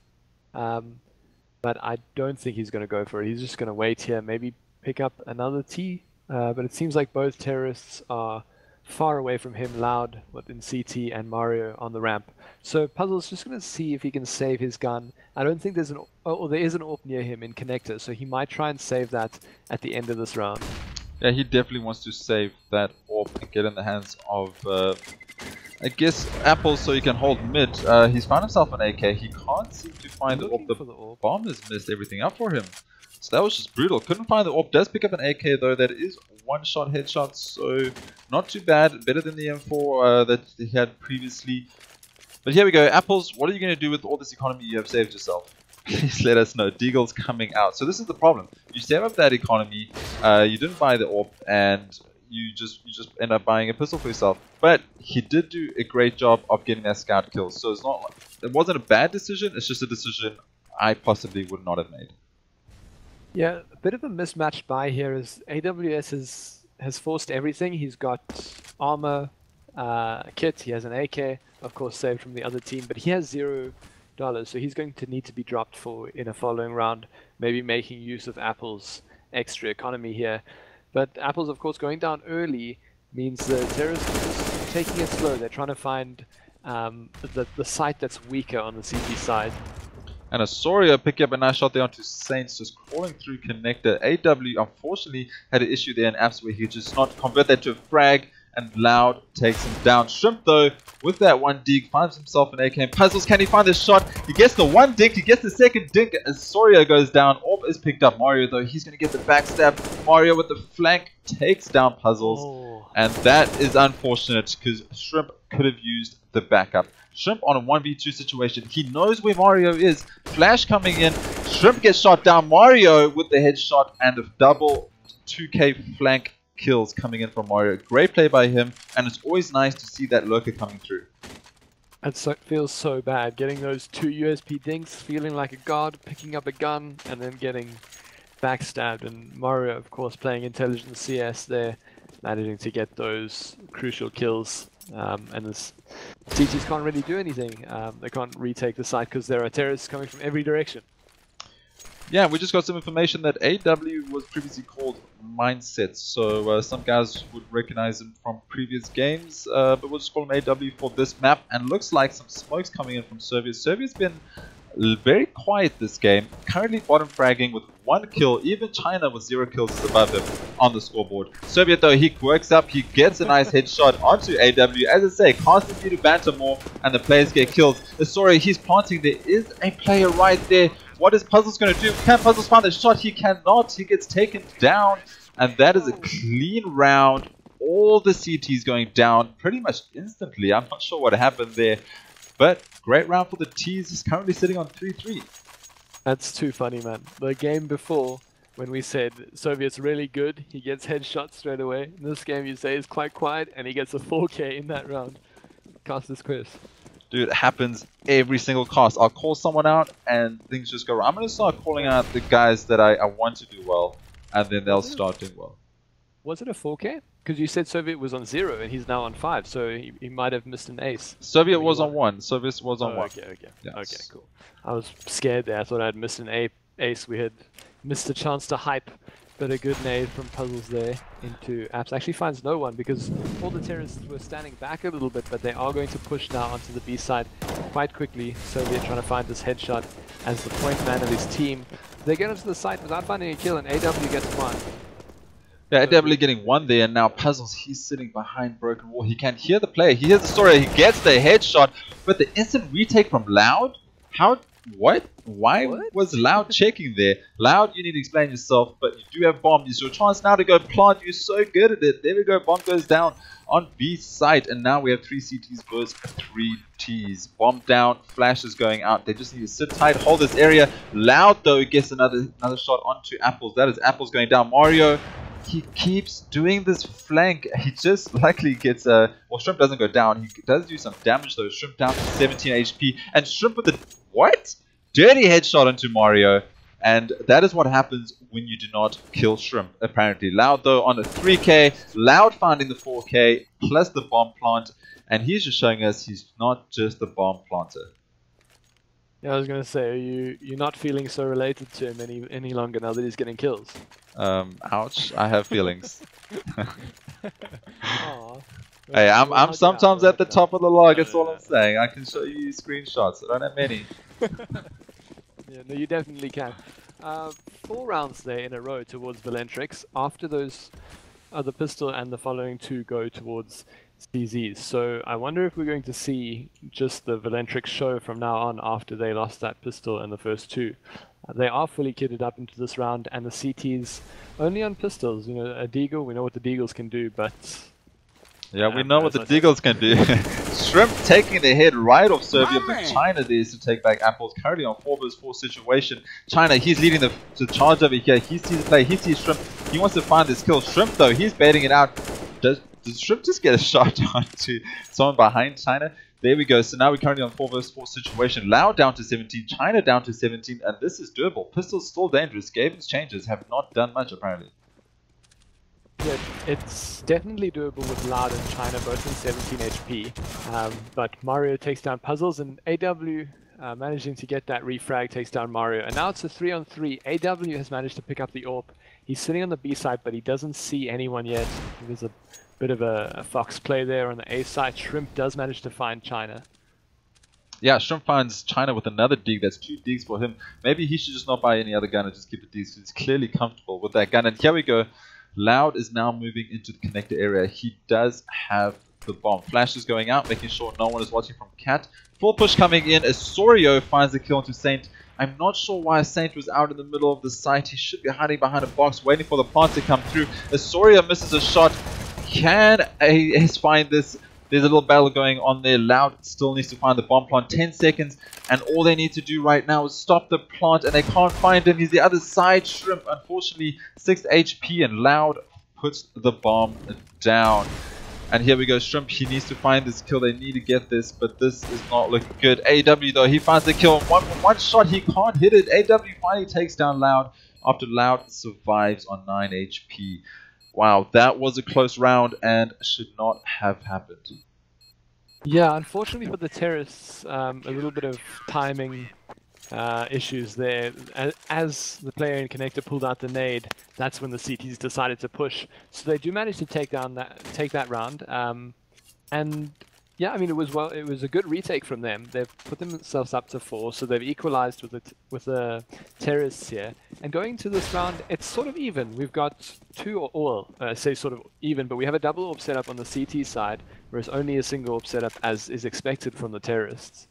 but I don't think he's going to go for it. He's just going to wait here, maybe pick up another T, but it seems like both terrorists are far away from him, Loud in CT and Mario on the ramp. So Puzzle's just going to see if he can save his gun. I don't think there's there is an AWP near him in connector, so he might try and save that at the end of this round. Yeah, he definitely wants to save that AWP and get in the hands of, I guess, Apple so he can hold mid. He's found himself an AK. He can't seem to find the AWP. The bomb has messed everything up for him. So that was just brutal. Couldn't find the AWP. Does pick up an AK though. That is one-shot headshot, so not too bad. Better than the M4 that he had previously. But here we go. Apples, what are you going to do with all this economy you have saved yourself? Please let us know. Deagle's coming out. So this is the problem. You save up that economy, you didn't buy the AWP, and you just end up buying a pistol for yourself. But he did do a great job of getting that scout kill. So it's not, it wasn't a bad decision. It's just a decision I possibly would not have made. Yeah, a bit of a mismatched buy here is AWS has forced everything. He's got armor, kit, he has an AK, of course saved from the other team, but he has $0, so he's going to need to be dropped in a following round, maybe making use of Apple's extra economy here. But Apple's, of course, going down early means the terrorists are just taking it slow. They're trying to find the site that's weaker on the CT side. And Asoria picking up a nice shot there onto Saints, just crawling through connector. AW unfortunately had an issue there in Apps where he could just not convert that to a frag, and Loud takes him down. Shrimp though, with that one dig, finds himself an AK. Puzzles, can he find the shot? He gets the one dink, he gets the second dink. Asoria goes down. AWP is picked up. Mario though, he's going to get the backstab. Mario with the flank takes down Puzzles. Oh. And that is unfortunate because Shrimp could have used the backup. Shrimp on a 1v2 situation. He knows where Mario is. Flash coming in. Shrimp gets shot down. Mario with the headshot and a double 2k flank kills coming in from Mario. Great play by him. And it's always nice to see that lurker coming through. It feels so bad. Getting those 2 USP dinks, feeling like a god, picking up a gun, and then getting backstabbed. And Mario, of course, playing intelligent CS there, managing to get those crucial kills. And the CTs can't really do anything. They can't retake the site because there are terrorists coming from every direction. Yeah, we just got some information that AW was previously called Mindset, so some guys would recognize him from previous games, but we'll just call him AW for this map. And looks like some smoke's coming in from Serbia. Serbia's been very quiet this game, currently bottom fragging with 1 kill. Even China with 0 kills is above him on the scoreboard. Serbia though, he works up, he gets a nice headshot onto AW. As I say, constantly to banter more and the players get killed. Sorry, he's planting. There is a player right there. What is Puzzles going to do? Can Puzzles find the shot? He cannot. He gets taken down. And that is a clean round. All the CTs going down pretty much instantly. I'm not sure what happened there. But great round for the T's. He's currently sitting on 3-3. That's too funny, man. The game before, when we said Soviet's really good, he gets headshots straight away. In this game, you say he's quite quiet, and he gets a 4K in that round. Cast this quiz. Dude, it happens every single cast. I'll call someone out, and things just go wrong. I'm going to start calling out the guys that I want to do well, and then they'll start doing well. Was it a 4K? Because you said Soviet was on 0 and he's now on 5, so he might have missed an ace. Soviet was on 1. Soviet was on 1. Okay. Yes. Okay, cool. I was scared there. I thought I'd missed an ace. We had missed a chance to hype, but a good nade from Puzzles there into Apps. Actually finds no one because all the terrorists were standing back a little bit, but they are going to push now onto the B side quite quickly. Soviet trying to find this headshot as the point man of his team. They get onto the site without finding a kill, and AW gets one. Yeah, definitely getting one there, and now Puzzles, he's sitting behind broken wall. He can hear the player, he hears the story, he gets the headshot, but the instant retake from Loud? How? What? Why was Loud checking there? Loud, you need to explain yourself, but you do have bomb. It's your chance now to go plant. You're so good at it. There we go, bomb goes down on B site, and now we have 3 CTs versus 3 Ts. Bomb down, flash is going out. They just need to sit tight, hold this area. Loud though gets another shot onto Apples. That is Apples going down. Mario, he keeps doing this flank. He just likely gets well, Shrimp doesn't go down. He does do some damage though. Shrimp down to 17 HP, and Shrimp with the what? Dirty headshot onto Mario. And that is what happens when you do not kill Shrimp, apparently. Loud though on a 3k, Loud finding the 4k plus the bomb plant, and he's just showing us he's not just the bomb planter. Yeah, I was gonna say, you're not feeling so related to him any longer now that he's getting kills. Ouch, I have feelings. Aww. Hey, I'm We'll help you out, sometimes we'll at the help you out. top of the log. No, That's no, all no. I'm saying. I can show you screenshots. I don't have many. Yeah, no, you definitely can. 4 rounds there in a row towards VALENTRIX. After those, the pistol and the following 2 go towards CZs. So I wonder if we're going to see just the VALENTRIX show from now on after they lost that pistol in the first 2. They are fully kitted up into this round, and the CTs only on pistols. You know, a Deagle, we know what the Deagles can do, but Yeah, we know what as the I said- Deagles can do. Shrimp taking the head right off Serbia, but China there is to take back Apples. Currently on 4 vs 4 situation. China, he's leading the charge over here. He sees the play, he sees Shrimp. He wants to find this kill. Shrimp though, he's baiting it out. Does Shrimp just get a shot onto someone behind China? There we go. So now we're currently on 4 vs 4 situation. Loud down to 17, China down to 17, and this is doable. Pistol's still dangerous. Gaben's changes have not done much apparently. Yeah, it's definitely doable with Loud and China, both in 17 HP. But Mario takes down Puzzles, and AW managing to get that refrag takes down Mario. And now it's a 3-on-3. AW has managed to pick up the AWP. He's sitting on the B side, but he doesn't see anyone yet. There's a bit of a fox play there on the A side. Shrimp does manage to find China. Yeah, Shrimp finds China with another dig. That's 2 digs for him. Maybe he should just not buy any other gun and just keep the digs, because he's clearly comfortable with that gun. And here we go. Loud is now moving into the connector area. He does have the bomb. Flash is going out, making sure no one is watching from Cat. Full push coming in as Sorio finds the kill onto Saint. I'm not sure why Saint was out in the middle of the site. He should be hiding behind a box, waiting for the plant to come through. As Sorio misses a shot, can AS find this? There's a little battle going on there. Loud still needs to find the bomb plant. 10 seconds, and all they need to do right now is stop the plant, and they can't find him. He's the other side. Shrimp, unfortunately, 6 HP, and Loud puts the bomb down. And here we go. Shrimp, he needs to find this kill. They need to get this, but this is not looking good. AW, though, he finds the kill. One shot, he can't hit it. AW finally takes down Loud after Loud survives on 9 HP. Wow, that was a close round and should not have happened. Yeah, unfortunately for the terrorists, a little bit of timing issues there. As the player in connector pulled out the nade, that's when the CTs decided to push. So they do manage to take that round. And yeah, I mean it was a good retake from them. They've put themselves up to 4, so they've equalized with the terrorists here. And going to this round, it's sort of even. We've got 2 or say sort of even, but we have a double AWP setup on the CT side, whereas only a single AWP setup as is expected from the terrorists.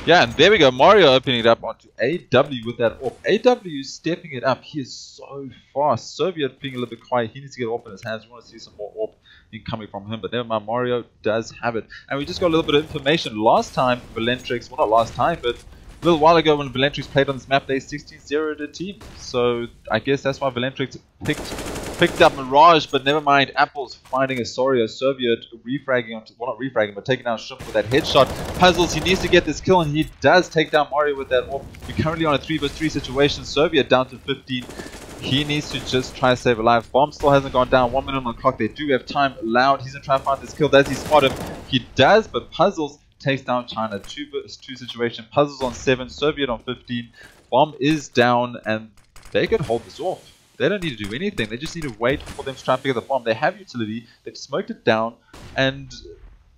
Yeah, and there we go. Mario opening it up onto AW with that AWP. AW stepping it up. He is so fast. Soviet being a little bit quiet. He needs to get AWP in his hands. We want to see some more AWP coming from him. But never mind, Mario does have it. And we just got a little bit of information. Last time, VALENTRIX, well not last time, but a little while ago when VALENTRIX played on this map, they 16-0'd a team. So I guess that's why VALENTRIX picked up Mirage, but never mind. Apples finding a Sorio Soviet refragging onto, well not refragging, but taking down Shrimp with that headshot. Puzzles, he needs to get this kill, and he does take down Mario with that AWP. We're currently on a 3 vs 3 situation. Soviet down to 15. He needs to just try to save a life. Bomb still hasn't gone down. 1 minute on the clock. They do have time. Loud, he's gonna try to find this kill. Does he spot him? He does, but Puzzles takes down China. 2 vs 2 situation. Puzzles on 7, Soviet on 15. Bomb is down, and they can hold this off. They don't need to do anything. They just need to wait for them to try and pick up the bomb. They have utility. They've smoked it down, and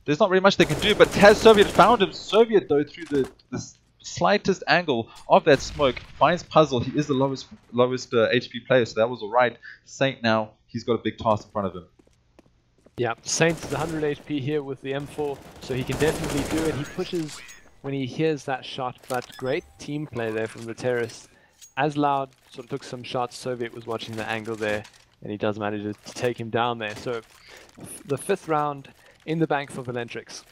there's not really much they can do. But has Soviet found him? Soviet, though, through the slightest angle of that smoke, finds Puzzle. He is the lowest HP player, so that was alright. Saint now, he's got a big task in front of him. Yeah, Saint is 100 HP here with the M4, so he can definitely do it. He pushes when he hears that shot, but great team play there from the terrorists. As Loud sort of took some shots, Soviet was watching the angle there, and he does manage to take him down there. So the 5th round in the bank for VALENTRIX.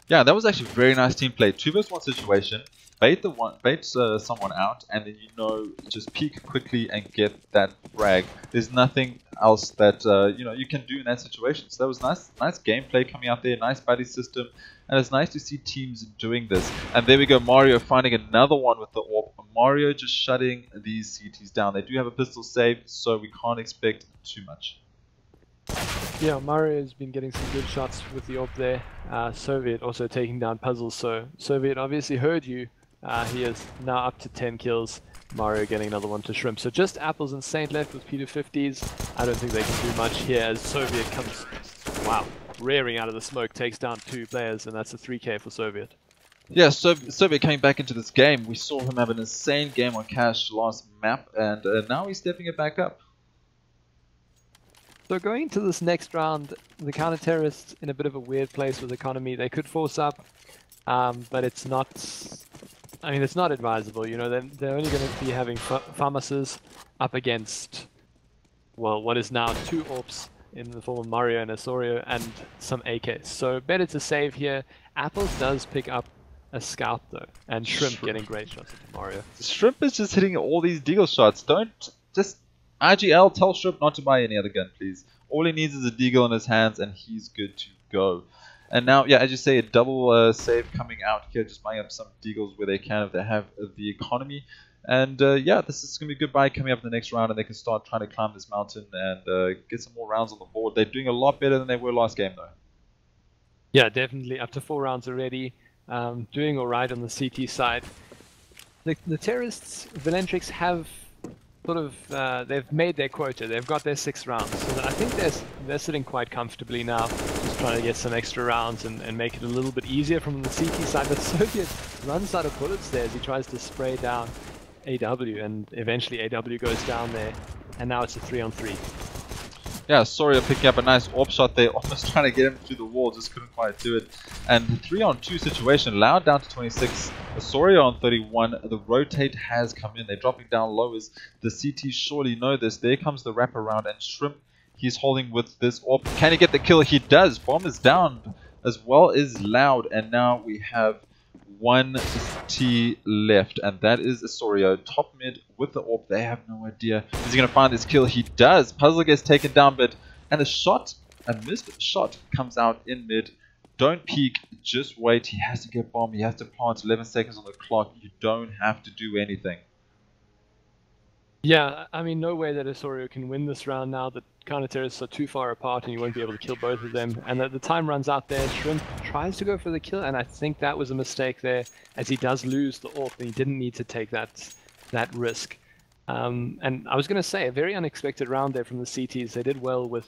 Yeah, that was actually very nice team play. 2 vs 1 situation. Bait someone out, and then just peek quickly and get that frag. There's nothing else that you can do in that situation. So that was nice gameplay coming out there, nice buddy system, and it's nice to see teams doing this. And there we go, Mario finding another one with the AWP. Mario just shutting these CTs down. They do have a pistol save, so we can't expect too much. Yeah, Mario has been getting some good shots with the AWP there. Soviet also taking down Puzzles, so Soviet obviously heard you. He is now up to 10 kills. Mario getting another one to Shrimp. So just Apples and Saint left with P250s. I don't think they can do much here as Soviet comes... Wow. rearing out of the smoke, takes down 2 players, and that's a 3k for Soviet. Yeah, Soviet coming back into this game. We saw him have an insane game on Cash last map, and now he's stepping it back up. So going into this next round, the counter-terrorists in a bit of a weird place with economy. They could force up, but it's not... I mean, it's not advisable. You know, they're only going to be having FAMASs up against, well, what is now 2 AWPs in the form of Mario and Osorio and some AKs. So better to save here. Apples does pick up a scout though, and Shrimp getting great shots at Mario. Shrimp is just hitting all these deagle shots. Don't just IGL tell Shrimp not to buy any other gun, please. All he needs is a deagle in his hands, and he's good to go. And now, yeah, as you say, a double save coming out here, just buying up some deagles where they can if they have the economy. And yeah, this is going to be a good buy coming up in the next round, and they can start trying to climb this mountain and get some more rounds on the board. They're doing a lot better than they were last game, though. Yeah, definitely up to 4 rounds already. Doing all right on the CT side. The terrorists, VALENTRIX, have sort of they've made their quota. They've got their 6 rounds, so I think they're sitting quite comfortably now, just trying to get some extra rounds and make it a little bit easier from the CT side. But Soviet runs out of bullets there as he tries to spray down AW, and eventually AW goes down there, and now it's a 3-on-3. Yeah, Soria picking up a nice AWP shot there, almost trying to get him through the wall, just couldn't quite do it. And the 3-on-2 situation, Loud down to 26, Soria on 31, the rotate has come in, they're dropping down low as the CT surely know this. There comes the wraparound, and Shrimp, he's holding with this AWP. Can he get the kill? He does. Bomb is down, as well as Loud, and now we have 1 T left, and that is Osorio, top mid with the AWP. They have no idea. Is he going to find this kill? He does. Puzzle gets taken down, but and a missed shot comes out in mid. Don't peek, just wait. He has to get bomb. He has to plant 11 seconds on the clock. You don't have to do anything. Yeah, I mean, no way that Osorio can win this round now. The counter-terrorists are too far apart and you won't be able to kill both of them. And the time runs out there. Shrimp tries to go for the kill, and I think that was a mistake there, as he does lose the AWP, and he didn't need to take that risk. And I was going to say, a very unexpected round there from the CTs. They did well with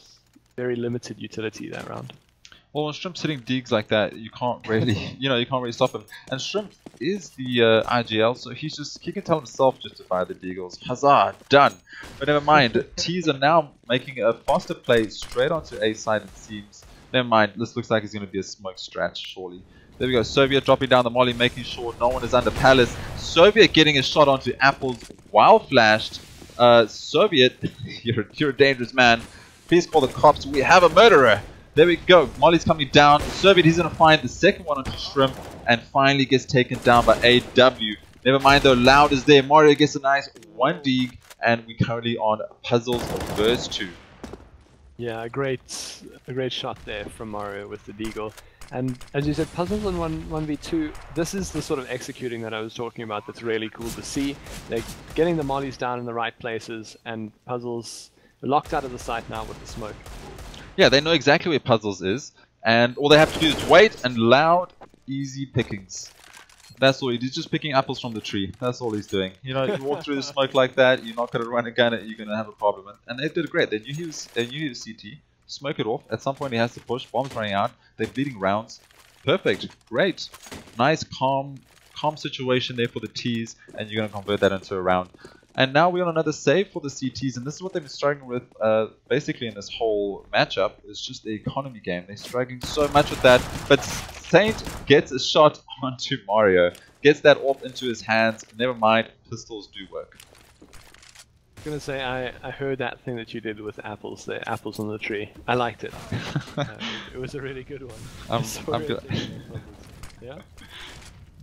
very limited utility that round. Well, when Shrimp's hitting digs like that, you can't really, you can't really stop him. And Shrimp is the IGL, so he can tell himself just to fire the deagles. Huzzah, done. But never mind. T's are now making a faster play straight onto A side, it seems. Never mind. This looks like it's going to be a smoke strat, surely. There we go. Soviet dropping down the molly, making sure no one is under Palace. Soviet getting a shot onto Apples while flashed. Soviet, you're a dangerous man. Please call the cops. We have a murderer. There we go. Molly's coming down. Soviet, he's going to find the second one onto Shrimp and finally gets taken down by AW. Never mind though, Loud is there. Mario gets a nice 1 dig, and we're currently on Puzzles verse 2. Yeah, a great shot there from Mario with the deagle. And as you said, Puzzles on 1v2, this is the sort of executing that I was talking about that's really cool to see. They're getting the mollies down in the right places, and Puzzles locked out of the sight now with the smoke. Yeah, they know exactly where Puzzles is, and all they have to do is wait, and Loud, easy pickings. That's all. He's just picking apples from the tree. That's all he's doing. You walk through the smoke like that, you're not going to run a gun, you're going to have a problem. And they did great. They knew he was CT. Smoke it off. At some point he has to push. Bomb's running out. They're bleeding rounds. Perfect. Great. Nice, calm situation there for the T's, and you're going to convert that into a round. And now we're on another save for the CTs, and this is what they've been struggling with basically in this whole matchup. It's just the economy game. They're struggling so much with that, but Saint gets a shot onto Mario, gets that AWP into his hands. Never mind, pistols do work. I was going to say, I heard that thing that you did with apples there, apples on the tree. I liked it. It was a really good one. I'm good. Yeah?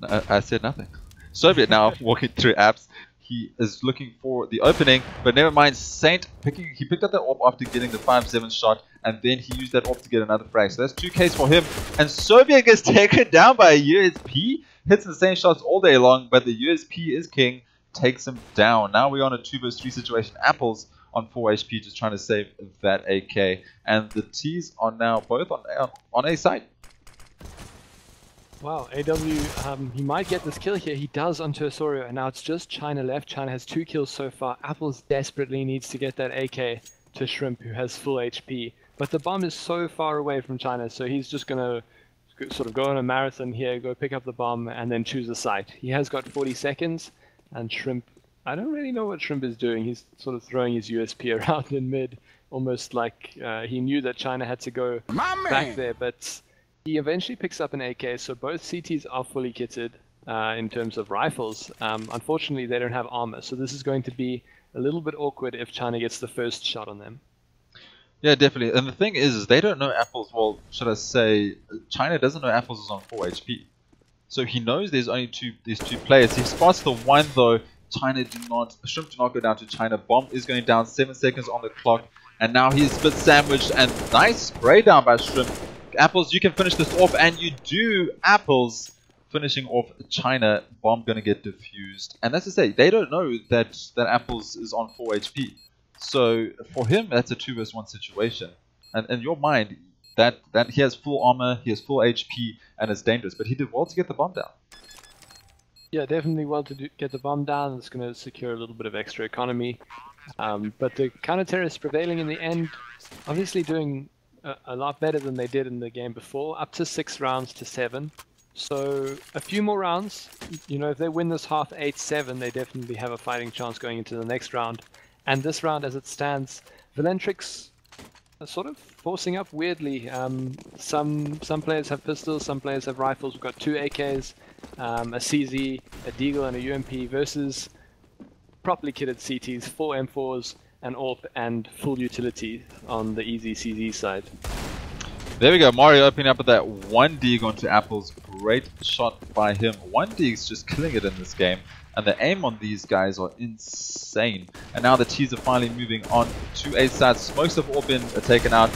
I said nothing. Soviet now walking through apps. He is looking for the opening, but never mind. Saint he picked up that AWP after getting the 5-7 shot, and then he used that AWP to get another frag. So that's 2 Ks for him. And Soviet gets taken down by a USP. Hits the same shots all day long, but the USP is king. Takes him down. Now we're on a 2 vs 3 situation. Apples on 4 HP, just trying to save that AK. And the T's are now both on A side. Wow, AW, he might get this kill here. He does onto Osorio, and now it's just China left. China has 2 kills so far. Apples desperately needs to get that AK to Shrimp, who has full HP. But the bomb is so far away from China, so he's just going to sort of go on a marathon here, go pick up the bomb, and then choose a site. He has got 40 seconds, and Shrimp, I don't really know what Shrimp is doing. He's sort of throwing his USP around in mid, almost like he knew that China had to go back there, but he eventually picks up an AK, so both CTs are fully kitted in terms of rifles. Unfortunately, they don't have armor, so this is going to be a little bit awkward if China gets the first shot on them. Yeah, definitely. And the thing is they don't know Apples. Well, should I say, China doesn't know Apples is on 4 HP. So he knows there's only these two players. He spots the one though. Shrimp do not go down to China. Bomb is going down, 7 seconds on the clock. And now he's bit sandwiched, and nice spray down by Shrimp. Apples, you can finish this off, and you do. Apples finishing off China. Bomb going to get diffused. And that's to say, they don't know that Apples is on 4 HP. So for him, that's a 2 vs 1 situation, and in your mind, that he has full armor, he has full HP, and it's dangerous. But he did well to get the bomb down. Yeah, definitely well to get the bomb down. It's going to secure a little bit of extra economy. But the counter-terrorists prevailing in the end, obviously doing a lot better than they did in the game before, up to 6 rounds to 7. So a few more rounds, you know, if they win this half 8-7, they definitely have a fighting chance going into the next round. And this round, as it stands, VALENTRIX are sort of forcing up weirdly. Some players have pistols, some players have rifles. We've got 2 AKs, a CZ, a Deagle, and a UMP versus properly kitted CTs, 4 M4s, an AWP, and full utility on the easy CZ side. There we go, Mario opening up with that 1 dig onto Apples. Great shot by him. 1 dig's just killing it in this game. And the aim on these guys are insane. And now the T's are finally moving on to A side. Smokes have all been taken out.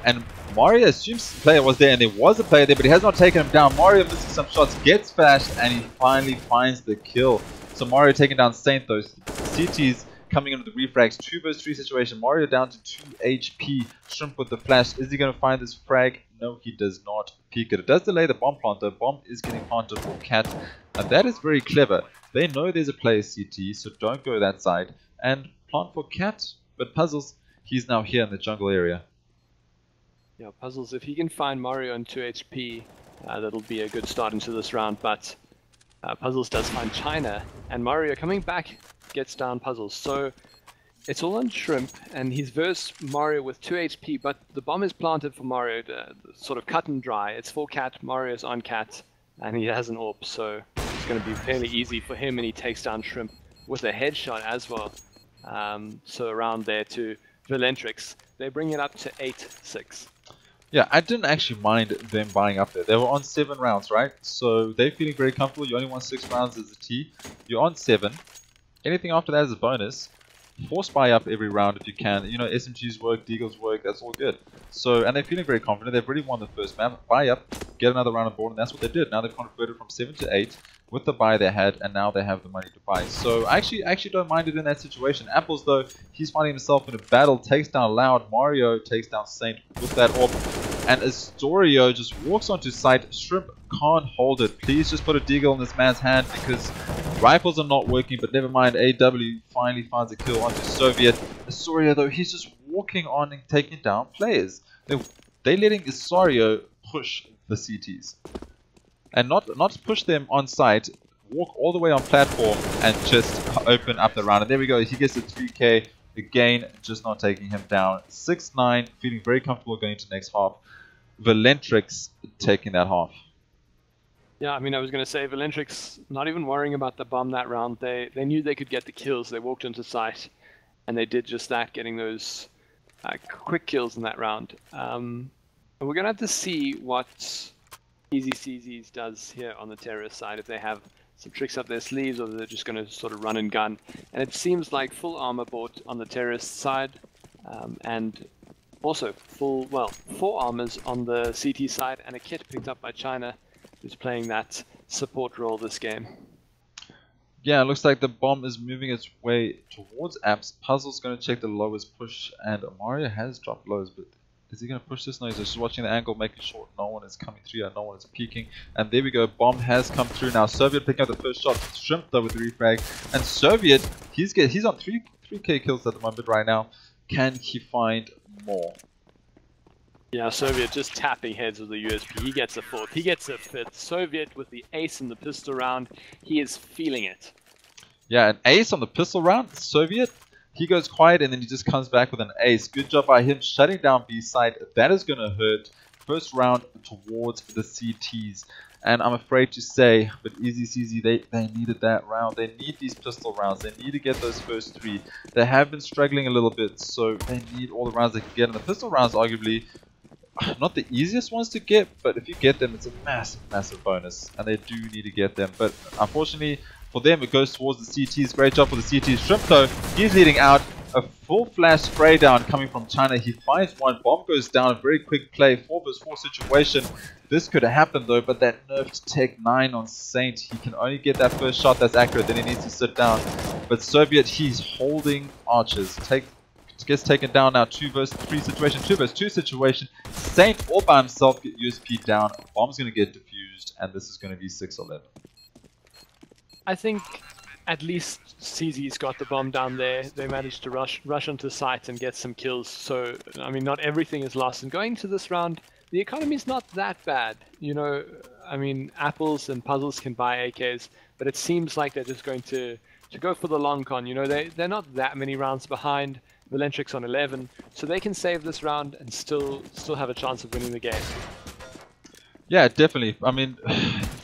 And Mario assumes the player was there, and there was a player there, but he has not taken him down. Mario missing some shots, gets flashed, and he finally finds the kill. So Mario taking down Saint though. CT's coming in with the refrags. 2 vs 3 situation. Mario down to 2 HP. Shrimp with the flash. Is he going to find this frag? No, he does not. Peek it. It does delay the bomb plant though. Bomb is getting planted for Cat. And that is very clever. They know there's a player CT, so don't go that side. And plant for Cat. But Puzzles, he's now here in the jungle area. Yeah, Puzzles, if he can find Mario on 2 HP, that'll be a good start into this round. But Puzzles does find China, and Mario coming back gets down Puzzles. So it's all on Shrimp, and he's versed Mario with 2 HP, but the bomb is planted for Mario, sort of cut and dry. It's for Cat, Mario's on Cat, and he has an AWP, so it's going to be fairly easy for him, and he takes down Shrimp with a headshot as well. So around there to VALENTRIX, they bring it up to 8-6. Yeah, I didn't actually mind them buying up there. They were on 7 rounds, right? So they're feeling very comfortable. You only want 6 rounds as a T. You're on 7. Anything after that is a bonus. Force buy up every round if you can. You know, SMGs work, Deagles work, that's all good. So, and they're feeling very confident. They've already won the first map. Buy up, get another round on board, and that's what they did. Now they've converted from 7 to 8 with the buy they had, and now they have the money to buy. So I actually don't mind it in that situation. Apples, though, he's finding himself in a battle, takes down Loud. Mario takes down Saint with that AWP. And Astorio just walks onto site. Shrimp can't hold it. Please just put a Deagle in this man's hand, because rifles are not working, but never mind. AW finally finds a kill onto Soviet. Astorio, though, he's just walking on and taking down players. They're letting Astorio push the CTs. And not push them on site, walk all the way on platform and just open up the round. And there we go, he gets a 3k. Again, just not taking him down. 6-9, feeling very comfortable going into next half. VALENTRIX taking that half. Yeah, I mean, I was going to say, VALENTRIX not even worrying about the bomb that round. They knew they could get the kills. They walked into site, and they did just that, getting those quick kills in that round. And we're going to have to see what YEEZIES does here on the terrorist side, if they have some tricks up their sleeves, or they're just going to sort of run and gun. And it seems like full armor bought on the terrorist side, and also 4 armors on the CT side, and a kit picked up by China, who's playing that support role this game. Yeah, it looks like the bomb is moving its way towards Apps. Puzzle's going to check the lowest push, and Mario has dropped lows, but is he going to push this? No, he's just watching the angle, making sure no one is coming through and no one is peeking. And there we go, bomb has come through now. Soviet picking up the first shot. Shrimp though with the refrag. And Soviet, he's on 3k kills at the moment right now. Can he find more? Yeah, Soviet just tapping heads with the USP. He gets a fourth. He gets a fifth. Soviet with the ace in the pistol round. He is feeling it. Yeah, an ace on the pistol round. Soviet, he goes quiet and then he just comes back with an ace. Good job by him shutting down B side. That is going to hurt. First round towards the CTs. And I'm afraid to say, but YEEZIES, they needed that round. They need these pistol rounds. They need to get those first three. They have been struggling a little bit, so they need all the rounds they can get. And the pistol rounds, arguably, not the easiest ones to get, but if you get them, it's a massive, massive bonus. And they do need to get them. But unfortunately, for them, it goes towards the CTs. Great job for the CTs. Shrimp, though, he's leading out. A full flash spray down coming from China. He finds one. Bomb goes down. A very quick play. 4 vs 4 situation. This could have happened, though, but that nerfed Tech 9 on Saint. He can only get that first shot that's accurate. Then he needs to sit down. But Soviet, he's holding archers. Gets taken down now. 2 vs 3 situation. 2 vs 2 situation. Saint all by himself get USP down. Bomb's going to get defused, and this is going to be 6-11. I think at least CZ's got the bomb down there. They managed to rush onto site and get some kills. So, I mean, not everything is lost. And going to this round, the economy's not that bad. You know, I mean, apples and puzzles can buy AKs, but it seems like they're just going to go for the long con. You know, they're not that many rounds behind. VALENTRIX on 11, so they can save this round and still have a chance of winning the game. Yeah, definitely. I mean,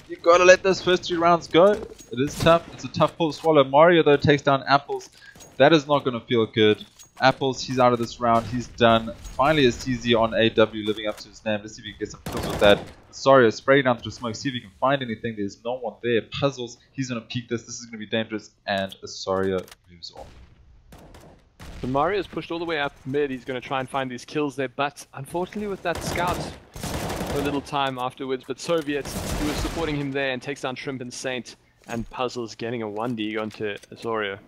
you gotta let those first 3 rounds go. It is tough. It's a tough pull to swallow. Mario, though, takes down Apples. That is not gonna feel good. Apples, he's out of this round. He's done. Finally, a CZ on AW living up to his name. Let's see if he can get some kills with that. Sorry, spray down through smoke. See if he can find anything. There's no one there. Puzzles. He's gonna peek this. This is gonna be dangerous. And Asoria moves off. So Mario's pushed all the way up mid. He's going to try and find these kills there, but unfortunately with that scout for a little time afterwards. But Soviet, who was supporting him there, and takes down Shrimp and Saint, and Puzzles getting a 1D onto Asoria.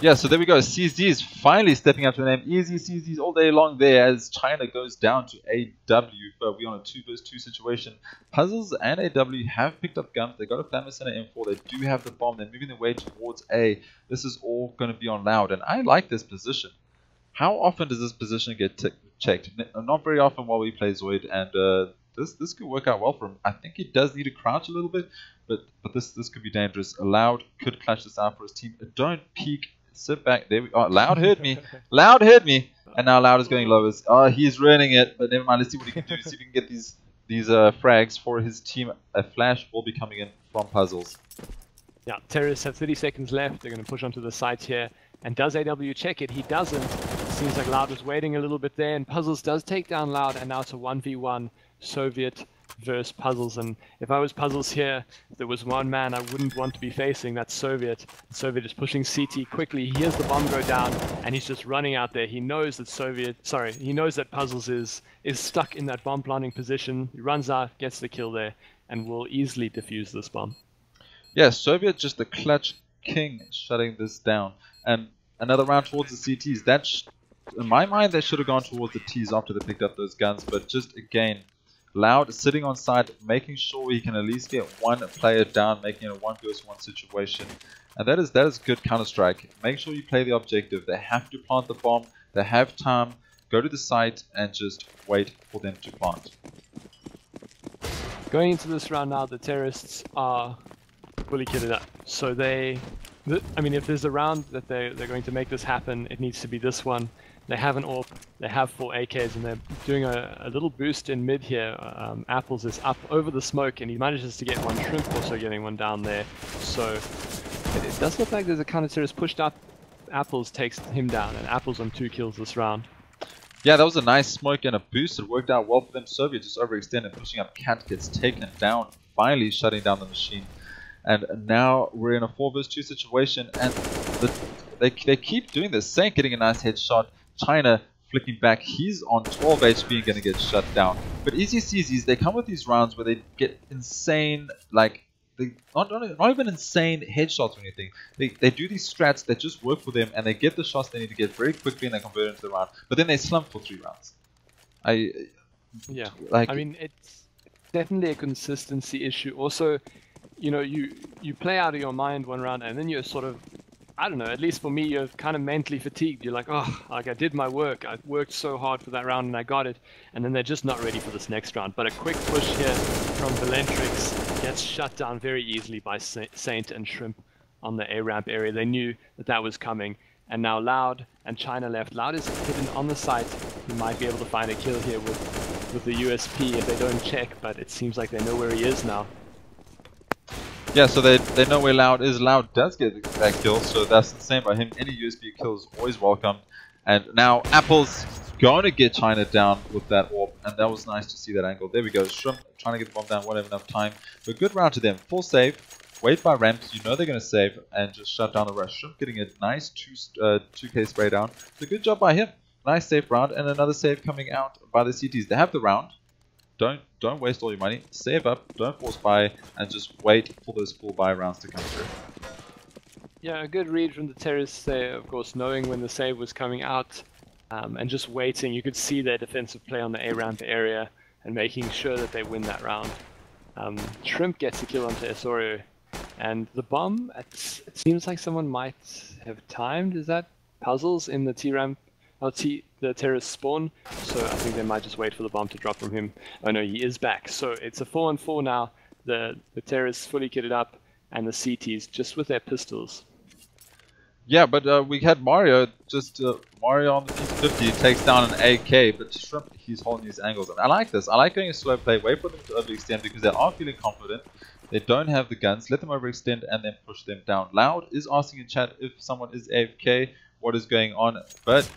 Yeah, so there we go. CZ is finally stepping up to the name. Easy CZ's all day long there as China goes down to AW. But we're on a 2 vs 2 situation. Puzzles and AW have picked up guns. They got a Flammer Center M4. They do have the bomb. They're moving their way towards A. This is all going to be on loud. And I like this position. How often does this position get checked? Not very often while we play Zoid. And this could work out well for him. I think he does need to crouch a little bit. But this could be dangerous. Loud could clutch this out for his team. Don't peek. Sit back. There we are. Loud heard me. Loud heard me. And now Loud is going lowest. Oh, he's ruining it. But never mind. Let's see what he can do. See if he can get these frags for his team. A flash will be coming in from Puzzles. Yeah, terrorists have 30 seconds left. They're going to push onto the site here. And does AW check it? He doesn't. Seems like Loud was waiting a little bit there. And Puzzles does take down Loud. And now it's a 1v1 Soviet versus Puzzles. And if I was Puzzles here, there was one man I wouldn't want to be facing. That's Soviet. Soviet is pushing CT quickly. He hears the bomb go down, and he's just running out there. He knows that he knows that Puzzles is stuck in that bomb planting position. He runs out, gets the kill there, and will easily defuse this bomb. Yeah, Soviet just the clutch king shutting this down. And another round towards the CTs. In my mind, they should have gone towards the Ts after they picked up those guns. But just again, Loud sitting on site, making sure he can at least get one player down, making it a 1 vs 1 situation. And that is good Counter-Strike. Make sure you play the objective. They have to plant the bomb. They have time. Go to the site and just wait for them to plant. Going into this round now, the terrorists are fully kitted up. So I mean, if there's a round that they're going to make this happen, it needs to be this one. They have an AWP, they have 4 AKs, and they're doing a little boost in mid here. Apples is up over the smoke, and he manages to get one. Shrimp also getting one down there. So it does look like there's a counter-terrorist pushed up. Apples takes him down, and Apples on 2 kills this round. Yeah, that was a nice smoke and a boost. It worked out well for them. Soviet just overextended, pushing up. Cat gets taken down, finally shutting down the machine. And now we're in a 4 vs 2 situation, and they keep doing this. Saint getting a nice headshot. China flicking back. He's on 12 HP and going to get shut down. But YEEZIES, they come with these rounds where they get insane, like, not even insane headshots or anything. They do these strats that just work for them, and they get the shots they need to get very quickly, and they convert into the round. But then they slump for 3 rounds. Yeah, I mean, it's definitely a consistency issue. Also, you know, you play out of your mind one round, and then you're sort of I don't know, at least for me, you're kind of mentally fatigued. You're like, oh, like I did my work. I worked so hard for that round and I got it. And then they're just not ready for this next round. But a quick push here from VALENTRIX gets shut down very easily by Saint and Shrimp on the A ramp area. They knew that that was coming. And now Loud and China left. Loud is hidden on the site. He might be able to find a kill here with the USP if they don't check. But it seems like they know where he is now. Yeah, so they know where Loud is. Loud does get that kill, so that's the same by him. Any USB kill is always welcome. And now Apple's going to get China down with that orb, and that was nice to see that angle. There we go. Shrimp trying to get the bomb down, won't have enough time. But good round to them. Full save, wait by ramps, you know they're going to save, and just shut down the rush. Shrimp getting a nice 2K spray down. So good job by him. Nice safe round, and another save coming out by the CTs. They have the round. Don't waste all your money. Save up, don't force buy, and just wait for those full buy rounds to come through. Yeah, a good read from the terrorists there, of course, knowing when the save was coming out, and just waiting. You could see their defensive play on the A ramp area and making sure that they win that round. Shrimp gets a kill onto Osorio, and the bomb, it seems like someone might have timed. Is that puzzles in the T ramp? The terrorist spawn, so I think they might just wait for the bomb to drop from him. Oh no, he is back. So it's a 4-on-4 now. The terrorists fully kitted up, and the CTs just with their pistols. Yeah, but we had Mario, Mario on the P50 takes down an AK, but Shrimp, he's holding his angles. And I like this. I like going a slow play, wait for them to overextend because they are feeling confident. They don't have the guns, let them overextend and then push them down. Loud is asking in chat if someone is AFK, what is going on, but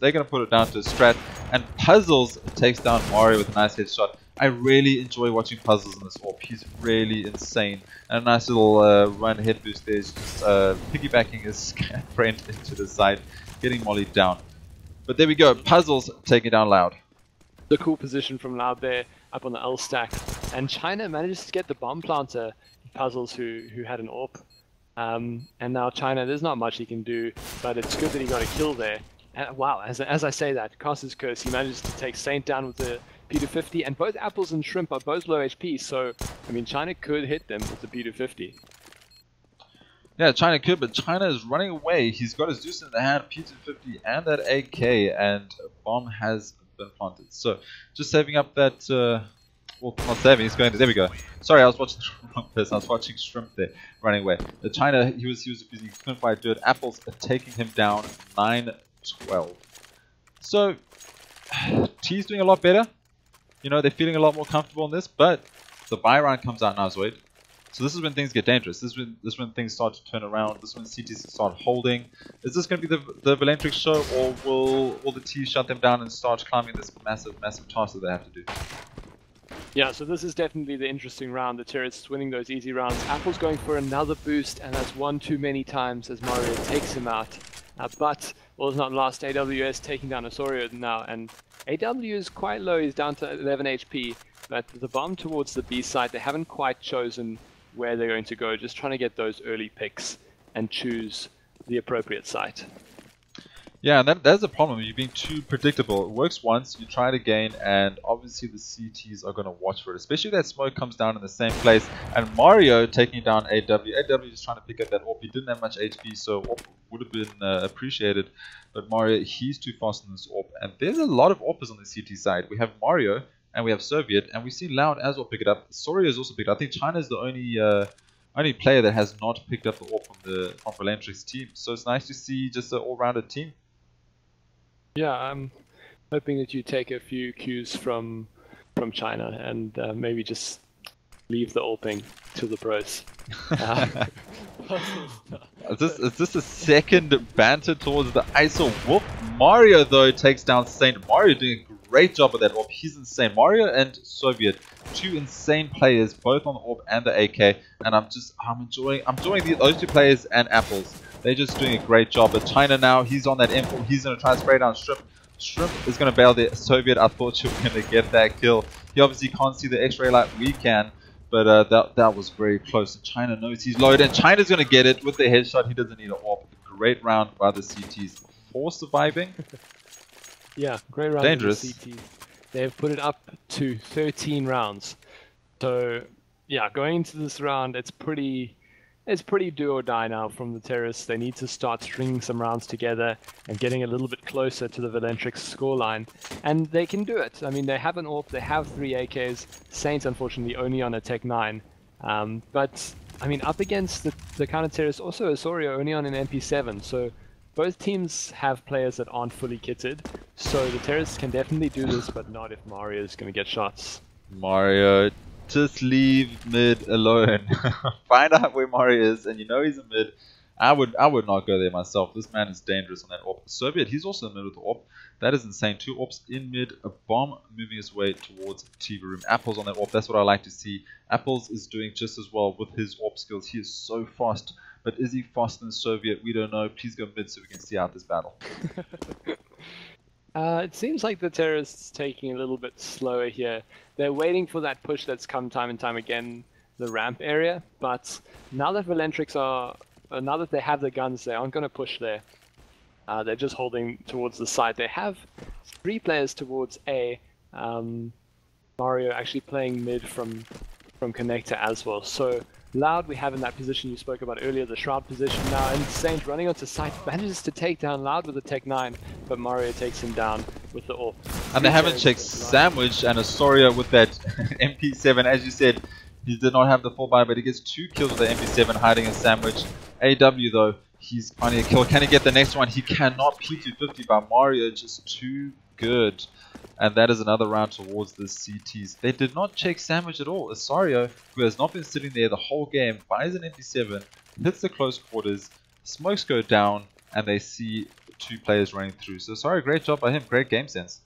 they're going to put it down to a strat, and Puzzles takes down Mario with a nice headshot. I really enjoy watching Puzzles in this AWP. He's really insane, and a nice little run head boost there is just piggybacking his friend into the side, getting mollied down. But there we go, Puzzles taking down Loud. The cool position from Loud there, up on the L stack, and China manages to get the bomb planter, Puzzles who had an AWP. And now China, there's not much he can do, but it's good that he got a kill there. And wow, as I say that, Caster's Curse, he manages to take Saint down with the P250, and both Apples and Shrimp are both low HP, so, I mean, China could hit them with the P250. Yeah, China could, but China is running away. He's got his Zeus in the hand, P250, and that AK, and a bomb has been planted. So, just saving up that... well, not saving, he's going to... There we go. Sorry, I was watching the wrong person. I was watching Shrimp there, running away. The China, he was busy, he couldn't quite do it. Apples are taking him down 9-12. So, T's doing a lot better. You know, they're feeling a lot more comfortable in this, but the buy round comes out now, Zoid. So this is when things get dangerous. This is when things start to turn around. This is when CTs start holding. Is this going to be the VALENTRIX show, or will the T's shut them down and start climbing this massive task that they have to do? Yeah, so this is definitely the interesting round. The terrorists winning those easy rounds. Apple's going for another boost, and that's one too many times as Mario takes him out. But all is not lost. AWS taking down Osorio now, and AW is quite low. He's down to 11 HP, but the bomb towards the B side, they haven't quite chosen where they're going to go. Just trying to get those early picks and choose the appropriate site. Yeah, and that's the problem. You're being too predictable. It works once, you try it again, and obviously the CTs are going to watch for it. Especially if that smoke comes down in the same place. And Mario taking down AW. AW is trying to pick up that AWP. He didn't have much HP, so AWP would have been appreciated. But Mario, he's too fast in this AWP. And there's a lot of AWPers on the CT side. We have Mario, and we have Soviet, and we see Loud as well pick it up. Soria is also picked up. I think China is the only player that has not picked up the AWP from VALENTRIX team. So it's nice to see just an all-rounded team. Yeah, I'm hoping that you take a few cues from China and maybe just leave the AWPing to the pros. Is this a second banter towards the ISO whoop? Mario though takes down Saint. Mario doing a great job with that AWP. He's insane. Mario and Soviet, two insane players, both on the AWP and the AK, and I'm enjoying those two players and Apples. They're just doing a great job. But China now, he's on that M4. He's going to try to spray down Shrimp. Shrimp is going to bail the Soviet. I thought you were going to get that kill. He obviously can't see the X-ray like we can. But that was very close. And China knows he's loaded. And China's going to get it with the headshot. He doesn't need an AWP. Great round by the CTs. 4 surviving. Yeah, great round. Dangerous. By the CTs. They've put it up to 13 rounds. So, yeah, going into this round, it's pretty it's pretty do or die now from the terrorists. They need to start stringing some rounds together and getting a little bit closer to the VALENTRIX scoreline. And they can do it. I mean, they have an AWP, they have 3 AKs. Saints, unfortunately, only on a Tech 9. But, I mean, up against the counter-terrorists, also Osorio only on an MP7. So both teams have players that aren't fully kitted. So the terrorists can definitely do this, but not if Mario is going to get shots. Mario, just leave mid alone. Find out where Mario is, and you know he's in mid. I would not go there myself. This man is dangerous on that AWP. Soviet, he's also in mid with the AWP. That is insane. 2 AWPs in mid, a bomb moving his way towards TV room. Apples on that AWP, that's what I like to see. Apples is doing just as well with his AWP skills. He is so fast, but is he faster than Soviet? We don't know. Please go mid so we can see out this battle. It seems like the terrorists taking a little bit slower here. They're waiting for that push that's come time and time again, the ramp area. But now that VALENTRIX now that they have the guns, they aren't going to push there. They're just holding towards the side. They have 3 players towards A. Mario actually playing mid from connector as well. So Loud we have in that position you spoke about earlier, the Shroud position now, and Saint running onto site manages to take down Loud with a Tech 9, but Mario takes him down with the AWP. And they haven't checked Sandwich and Osorio with that MP7. As you said, he did not have the full buy, but he gets 2 kills with the MP7 hiding a Sandwich. AW though, he's finding a kill. Can he get the next one? He cannot. P250 by Mario, just too good. And that is another round towards the CTs. They did not check Sandwich at all. Osorio, who has not been sitting there the whole game, buys an MP7, hits the close quarters, smokes go down, and they see 2 players running through. So sorry, great job by him. Great game sense.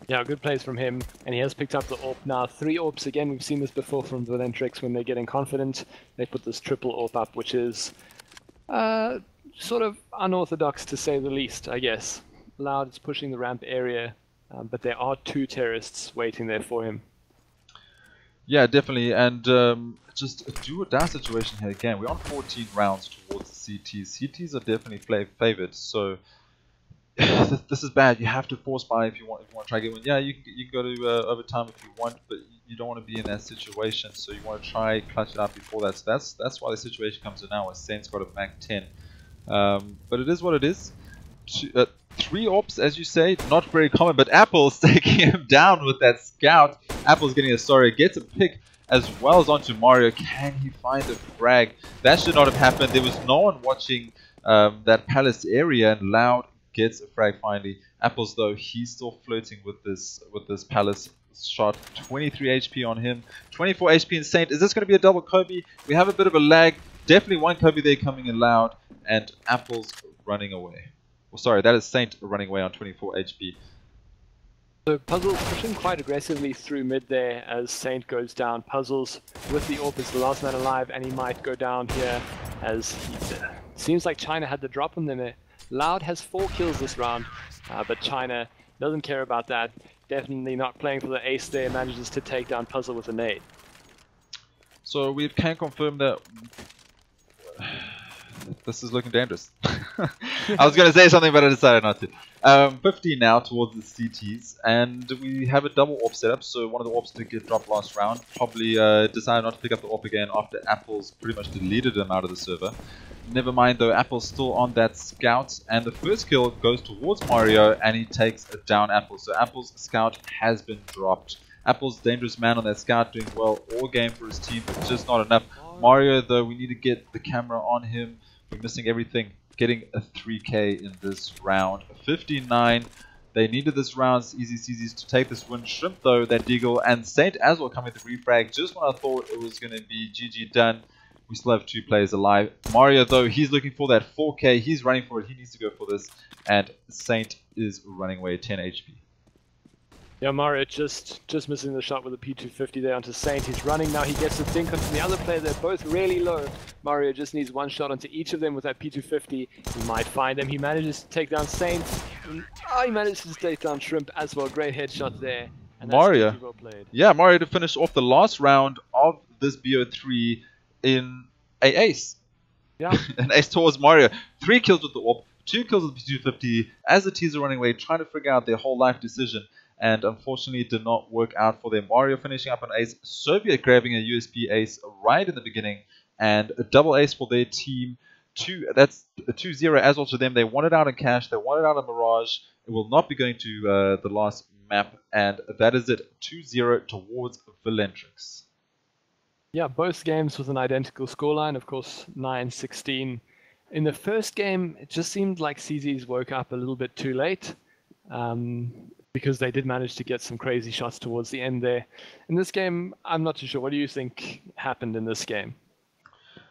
Yeah, good plays from him, and he has picked up the AWP now. 3 AWPs again. We've seen this before from VALENTRIX. When they're getting confident, they put this triple AWP up, which is sort of unorthodox to say the least, I guess. Loud is pushing the ramp area, but there are 2 terrorists waiting there for him. Yeah, definitely, and just a do-or-die situation here again. We're on 14 rounds towards the CTs. CTs are definitely favored, so this is bad. You have to force buy if you want to try to get one. Yeah, you can go to overtime if you want, but you don't want to be in that situation. So you want to try clutch it out before that. So that's why the situation comes in now. Where Saint's got a Mac 10, but it is what it is. 3 AWPs, as you say, not very common, but Apple's taking him down with that scout. Apple's getting a sorry, gets a pick as well as onto Mario. Can he find a frag? That should not have happened. There was no one watching that palace area, and Loud gets a frag finally. Apples though, he's still flirting with this palace shot. 23 HP on him, 24 HP in Saint. Is this going to be a double Kobe? We have a bit of a lag. Definitely one Kobe there coming in Loud, and Apples running away. Well, sorry, that is Saint running away on 24 HP. So Puzzles pushing quite aggressively through mid there as Saint goes down. Puzzles with the AWP is the last man alive, and he might go down here as seems like China had the drop on them there. Loud has 4 kills this round, but China doesn't care about that. Definitely not playing for the ace there, manages to take down Puzzle with a nade. So we can confirm that this is looking dangerous. I was going to say something, but I decided not to. 15 now towards the CTs, and we have a double AWP setup. So one of the AWPs did get dropped last round. Probably decided not to pick up the AWP again after Apple's pretty much deleted him out of the server. Never mind though, Apple's still on that scout, and the first kill goes towards Mario, and he takes down Apple. So Apple's scout has been dropped. Apple's dangerous man on that scout, doing well all game for his team, but just not enough. Mario though, we need to get the camera on him. We're missing everything. Getting a 3k in this round. 59. They needed this round. YEEZIES to take this win. Shrimp though, that Deagle, and Saint as well coming with the refrag. Just when I thought it was going to be GG done, we still have 2 players alive. Mario though, he's looking for that 4k. He's running for it. He needs to go for this. And Saint is running away 10 HP. Yeah, Mario just missing the shot with a P250 there onto Saint. He's running now. He gets the dink onto the other player. They're both really low. Mario just needs 1 shot onto each of them with that P250. He might find them. He manages to take down Saint. He manages to take down Shrimp as well. Great headshot there. And that's Mario. well played. Yeah, Mario to finish off the last round of this BO3 in a ace. Yeah. An ace towards Mario. 3 kills with the AWP, 2 kills with the P250. As the teams are running away, trying to figure out their whole life decision. And unfortunately it did not work out for them. Mario finishing up an ace. Soviet grabbing a USP ace right in the beginning and a double ace for their team. That's a 2-0 as well to them. They won it out in cash. They won it out in Mirage. It will not be going to the last map, and that is it. 2-0 towards VALENTRIX. Yeah, both games with an identical scoreline, of course, 9-16. In the first game, it just seemed like CSGO woke up a little bit too late, because they did manage to get some crazy shots towards the end there. In this game, I'm not too sure. What do you think happened in this game,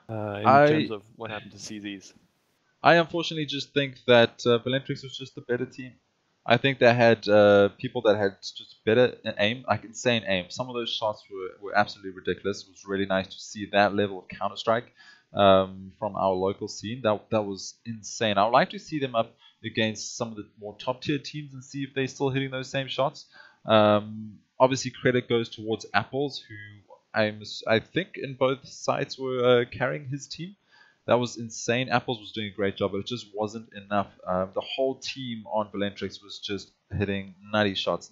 in terms of what happened to CSGO? I unfortunately just think that VALENTRIX was just a better team. I think they had people that had just better aim, like insane aim. Some of those shots were absolutely ridiculous. It was really nice to see that level of Counter-Strike from our local scene. That was insane. I would like to see them up against some of the more top-tier teams and see if they're still hitting those same shots. Obviously, credit goes towards Apples, who I think in both sides were carrying his team. That was insane. Apples was doing a great job, but it just wasn't enough. The whole team on VALENTRIX was just hitting nutty shots,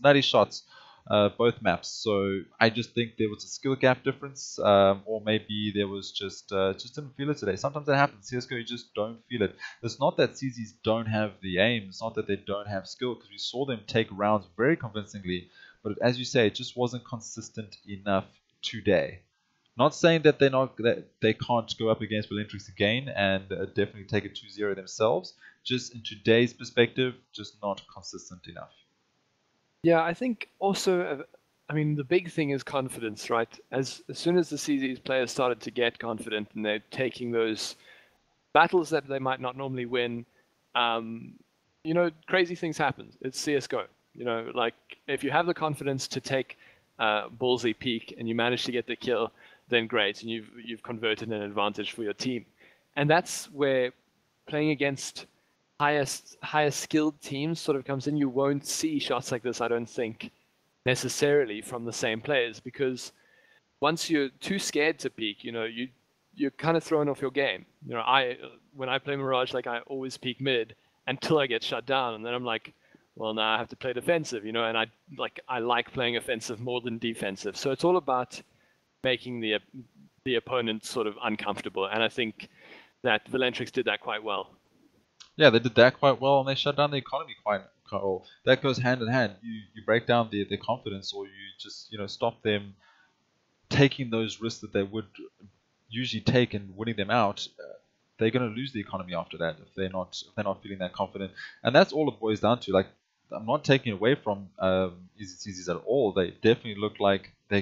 both maps. So I just think there was a skill gap difference, or maybe there was just didn't feel it today. Sometimes that happens. CSGO, you just don't feel it. It's not that CSGOs don't have the aim. It's not that they don't have skill, because we saw them take rounds very convincingly. But as you say, it just wasn't consistent enough today. Not saying that they can't go up against VALENTRIX again and definitely take a 2-0 themselves. Just in today's perspective, just not consistent enough. Yeah, I think also, I mean, the big thing is confidence, right? As soon as the CSGO players started to get confident and they're taking those battles that they might not normally win, crazy things happen. It's CSGO. Like if you have the confidence to take ballsy peek and you manage to get the kill, then great, and you've converted an advantage for your team. And that's where playing against higher skilled teams sort of comes in. You won't see shots like this, I don't think, necessarily from the same players, because once you're too scared to peek, you're kind of thrown off your game. When I play Mirage, like I always peek mid until I get shut down, and then I'm like, well, now I have to play defensive, and I like playing offensive more than defensive. So it's all about making the opponent sort of uncomfortable, and I think that VALENTRIX did that quite well. Yeah, they did that quite well, and they shut down the economy quite well. That goes hand in hand. You break down their confidence, or you just stop them taking those risks that they would usually take and winning them out. They're going to lose the economy after that if they're not feeling that confident, and that's all it boils down to. Like, I'm not taking away from YEEZIES at all. They definitely look like they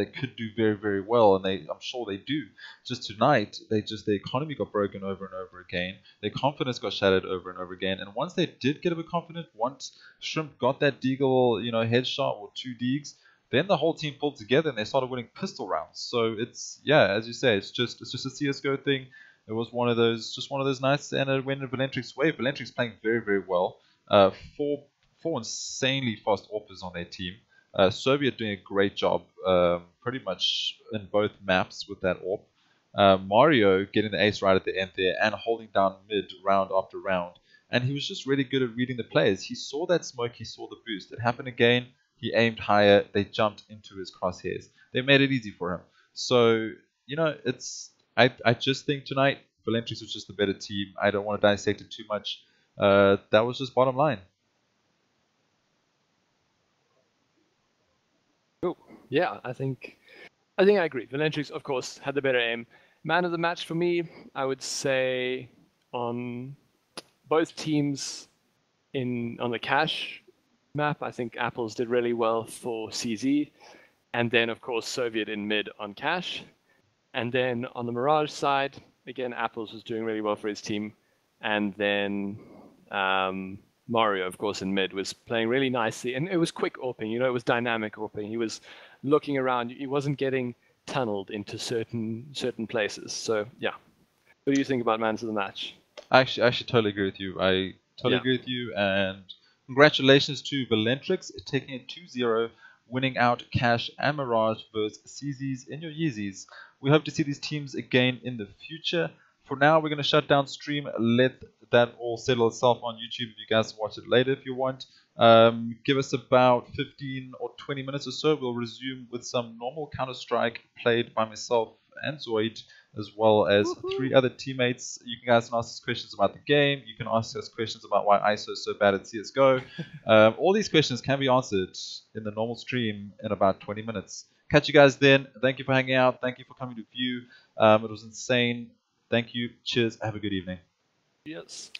could do very, very well, and I'm sure they do. Just tonight, their economy got broken over and over again. Their confidence got shattered over and over again. And once they did get a bit confident, once Shrimp got that deagle, headshot or 2 deags, then the whole team pulled together and they started winning pistol rounds. So it's, yeah, as you say, it's just a CSGO thing. It was one of those nights, and it went in VALENTRIX way. VALENTRIX playing very, very well. Four insanely fast offers on their team. Soviet doing a great job, pretty much in both maps with that AWP. Mario getting the ace right at the end there and holding down mid round after round. And he was just really good at reading the players. He saw that smoke, he saw the boost. It happened again. He aimed higher. They jumped into his crosshairs. They made it easy for him. So, I just think tonight VALENTRIX was just the better team. I don't want to dissect it too much. That was just bottom line. Cool. Yeah, I think I agree. VALENTRIX, of course, had the better aim. Man of the match for me, I would say on both teams on the cash map, I think Apples did really well for CZ, and then of course Soviet in mid on cash, and then on the Mirage side, again Apples was doing really well for his team, and then Mario, of course, in mid was playing really nicely, and it was quick AWPing, it was dynamic AWPing. He was looking around, he wasn't getting tunneled into certain places. So yeah, what do you think about man of the match? I actually totally agree with you. I totally agree with you, and congratulations to VALENTRIX taking it 2-0, winning out Cash and Mirage versus CSGO in your YEEZIES. We hope to see these teams again in the future. For now, we're going to shut down stream. Let that all settle itself on YouTube if you guys watch it later if you want. Give us about 15 or 20 minutes or so. We'll resume with some normal Counter-Strike played by myself and Zoid as well as Woohoo. 3 other teammates. You guys can ask us questions about the game. You can ask us questions about why ISO is so bad at CSGO. All these questions can be answered in the normal stream in about 20 minutes. Catch you guys then. Thank you for hanging out. Thank you for coming to view. It was insane. Thank you. Cheers. Have a good evening. Yes.